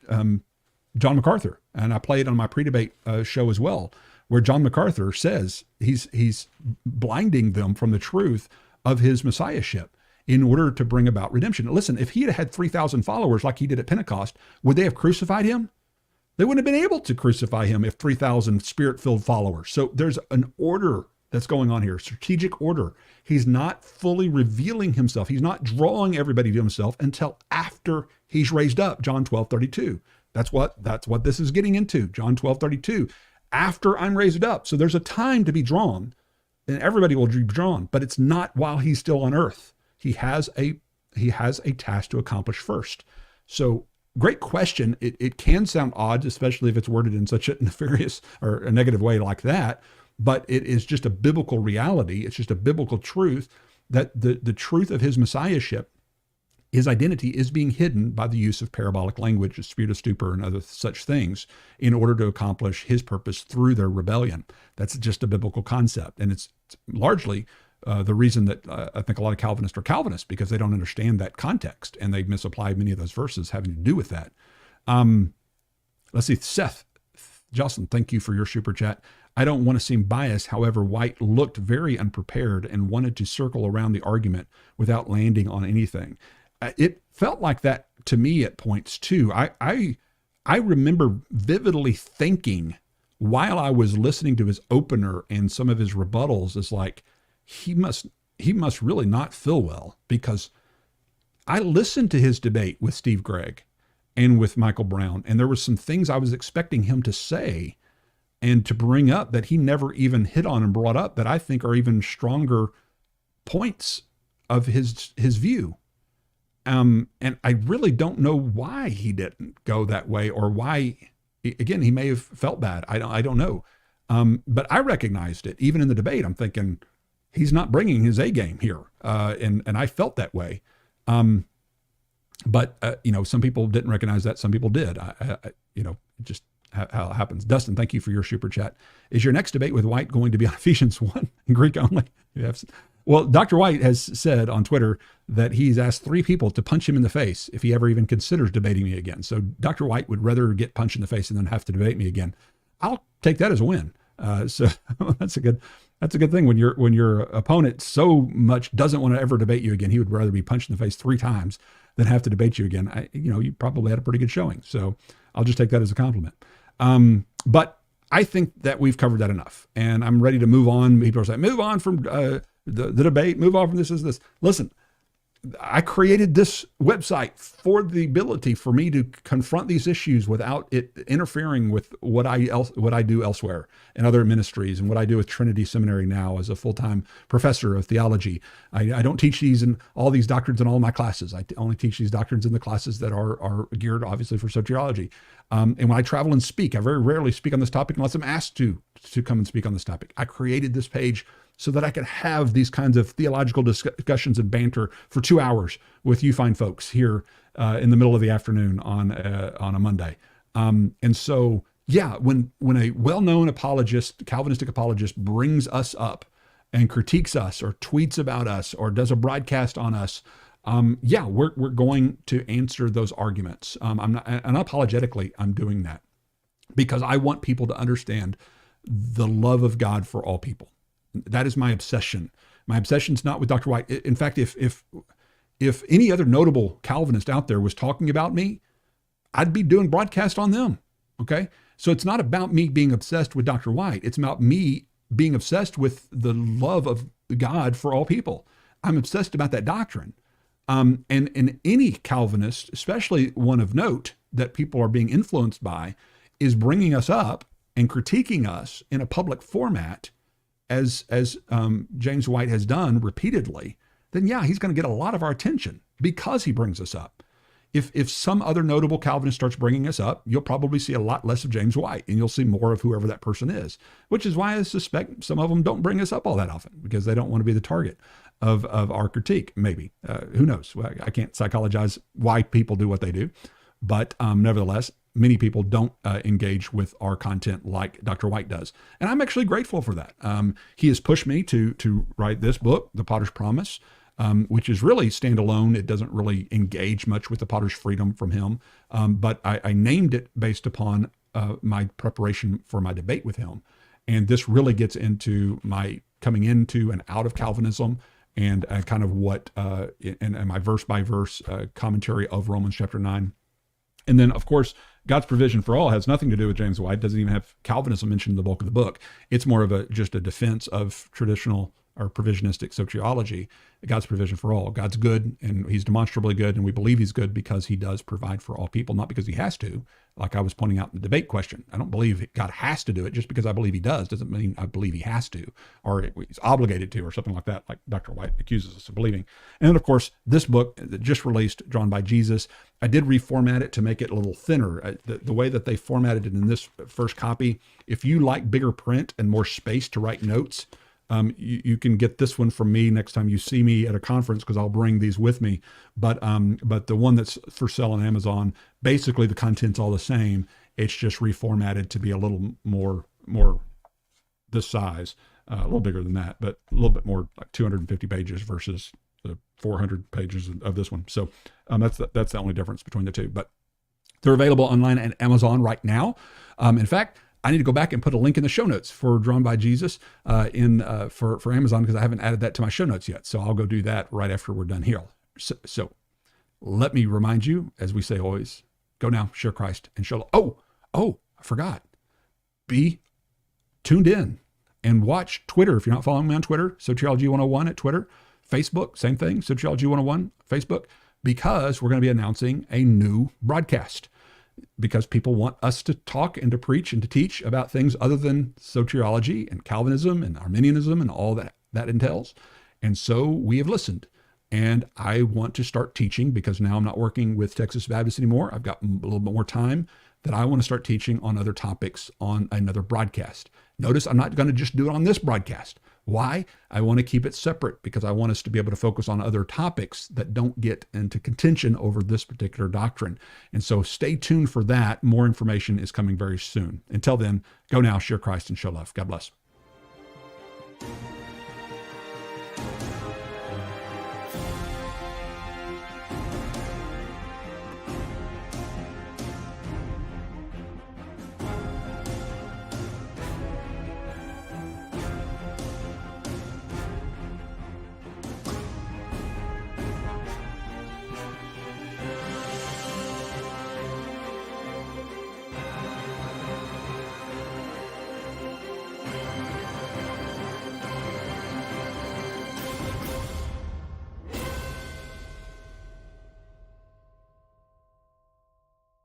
John MacArthur. And I play it on my pre-debate show as well, where John MacArthur says he's blinding them from the truth of his messiahship in order to bring about redemption. Listen, if he had had 3,000 followers like he did at Pentecost, would they have crucified him? They wouldn't have been able to crucify him if 3,000 spirit-filled followers. So there's an order that's going on here, strategic order. He's not fully revealing himself. He's not drawing everybody to himself until after he's raised up, John 12:32. That's what this is getting into, John 12:32. After I'm raised up. So there's a time to be drawn, and everybody will be drawn, but it's not while he's still on earth. He has a task to accomplish first. So great question. It can sound odd, especially if it's worded in such a nefarious or a negative way like that, but it is just a biblical reality. It's just a biblical truth that the truth of his messiahship, his identity, is being hidden by the use of parabolic language, the spirit of stupor, and other such things in order to accomplish his purpose through their rebellion. That's just a biblical concept. And it's largely the reason that I think a lot of Calvinists are Calvinists, because they don't understand that context and they misapply many of those verses having to do with that. Let's see, Seth Jocelyn, thank you for your super chat. I don't want to seem biased. However, White looked very unprepared and wanted to circle around the argument without landing on anything. it felt like that to me at points too. I remember vividly thinking while I was listening to his opener and some of his rebuttals, is like, he must really not feel well, because I listened to his debate with Steve Gregg and with Michael Brown, and there were some things I was expecting him to say and to bring up that he never even hit on and brought up, that I think are even stronger points of his view. And I really don't know why he didn't go that way, or why. Again, he may have felt bad. I don't know. But I recognized it even in the debate. I'm thinking, he's not bringing his A game here. And I felt that way. But some people didn't recognize that. Some people did. Just how it happens. Dustin, thank you for your super chat. Is your next debate with White going to be on Ephesians 1 in Greek only? Well, Dr. White has said on Twitter that he's asked 3 people to punch him in the face if he ever even considers debating me again. So Dr. White would rather get punched in the face and then have to debate me again. I'll take that as a win. So that's a good thing when your opponent so much doesn't want to ever debate you again. He would rather be punched in the face 3 times than have to debate you again. You probably had a pretty good showing. So I'll just take that as a compliment. But I think that we've covered that enough, and I'm ready to move on. People are saying, move on from the debate, move on from this. Listen, I created this website for the ability for me to confront these issues without it interfering with what I do elsewhere in other ministries, and what I do with Trinity Seminary now as a full-time professor of theology. I don't teach all these doctrines in all my classes. I only teach these doctrines in the classes that are geared obviously for soteriology. And when I travel and speak, I very rarely speak on this topic unless I'm asked to come and speak on this topic. I created this page so that I could have these kinds of theological discussions and banter for 2 hours with you fine folks here in the middle of the afternoon on a Monday. And so, yeah, when a well-known apologist, Calvinistic apologist, brings us up and critiques us or tweets about us or does a broadcast on us, we're going to answer those arguments. Unapologetically, I'm doing that because I want people to understand the love of God for all people. That is my obsession. My obsession's not with Dr. White. In fact, if any other notable Calvinist out there was talking about me, I'd be doing broadcast on them. Okay? So it's not about me being obsessed with Dr. White. It's about me being obsessed with the love of God for all people. I'm obsessed about that doctrine. And any Calvinist, especially one of note that people are being influenced by, is bringing us up and critiquing us in a public format, as James White has done repeatedly, then yeah, he's going to get a lot of our attention because he brings us up. If some other notable Calvinist starts bringing us up, you'll probably see a lot less of James White, and you'll see more of whoever that person is, which is why I suspect some of them don't bring us up all that often, because they don't want to be the target of our critique, maybe. Who knows? I can't psychologize why people do what they do, but nevertheless, many people don't engage with our content like Dr. White does. And I'm actually grateful for that. He has pushed me to write this book, The Potter's Promise, which is really standalone. It doesn't really engage much with the Potter's Freedom from him. But I named it based upon my preparation for my debate with him. And this really gets into my coming into and out of Calvinism, and kind of what, and my verse by verse commentary of Romans chapter 9. And then, of course, God's provision for all has nothing to do with James White. It doesn't even have Calvinism mentioned in the bulk of the book. It's more of just a defense of traditional or provisionistic soteriology. God's provision for all. God's good, and he's demonstrably good, and we believe he's good because he does provide for all people, not because he has to, like I was pointing out in the debate question. I don't believe God has to do it. Just because I believe he does doesn't mean I believe he has to, or he's obligated to, or something like that, like Dr. White accuses us of believing. And then, of course, this book that just released, Drawn by Jesus, I did reformat it to make it a little thinner. The way that they formatted it in this first copy, if you like bigger print and more space to write notes, you can get this one from me next time you see me at a conference, because I'll bring these with me. But the one that's for sale on Amazon, basically the content's all the same. It's just reformatted to be a little more this size, a little bigger than that, but a little bit more, like 250 pages versus the 400 pages of this one. So that's the only difference between the two. But they're available online at Amazon right now. In fact, I need to go back and put a link in the show notes for Drawn by Jesus for Amazon, because I haven't added that to my show notes yet. So I'll go do that right after we're done here. So let me remind you, as we say always, go now, share Christ, and show love. Oh, I forgot. Be tuned in and watch Twitter. If you're not following me on Twitter, Soteriology 101 at Twitter. Facebook, same thing, Soteriology 101, Facebook, because we're going to be announcing a new broadcast. Because people want us to talk and to preach and to teach about things other than soteriology and Calvinism and Arminianism and all that entails. And so we have listened. And I want to start teaching, because now I'm not working with Texas Baptist anymore. I've got a little bit more time, that I want to start teaching on other topics on another broadcast. Notice I'm not going to just do it on this broadcast. Why? I want to keep it separate, because I want us to be able to focus on other topics that don't get into contention over this particular doctrine. And so stay tuned for that. More information is coming very soon. Until then, go now, share Christ, and show love. God bless.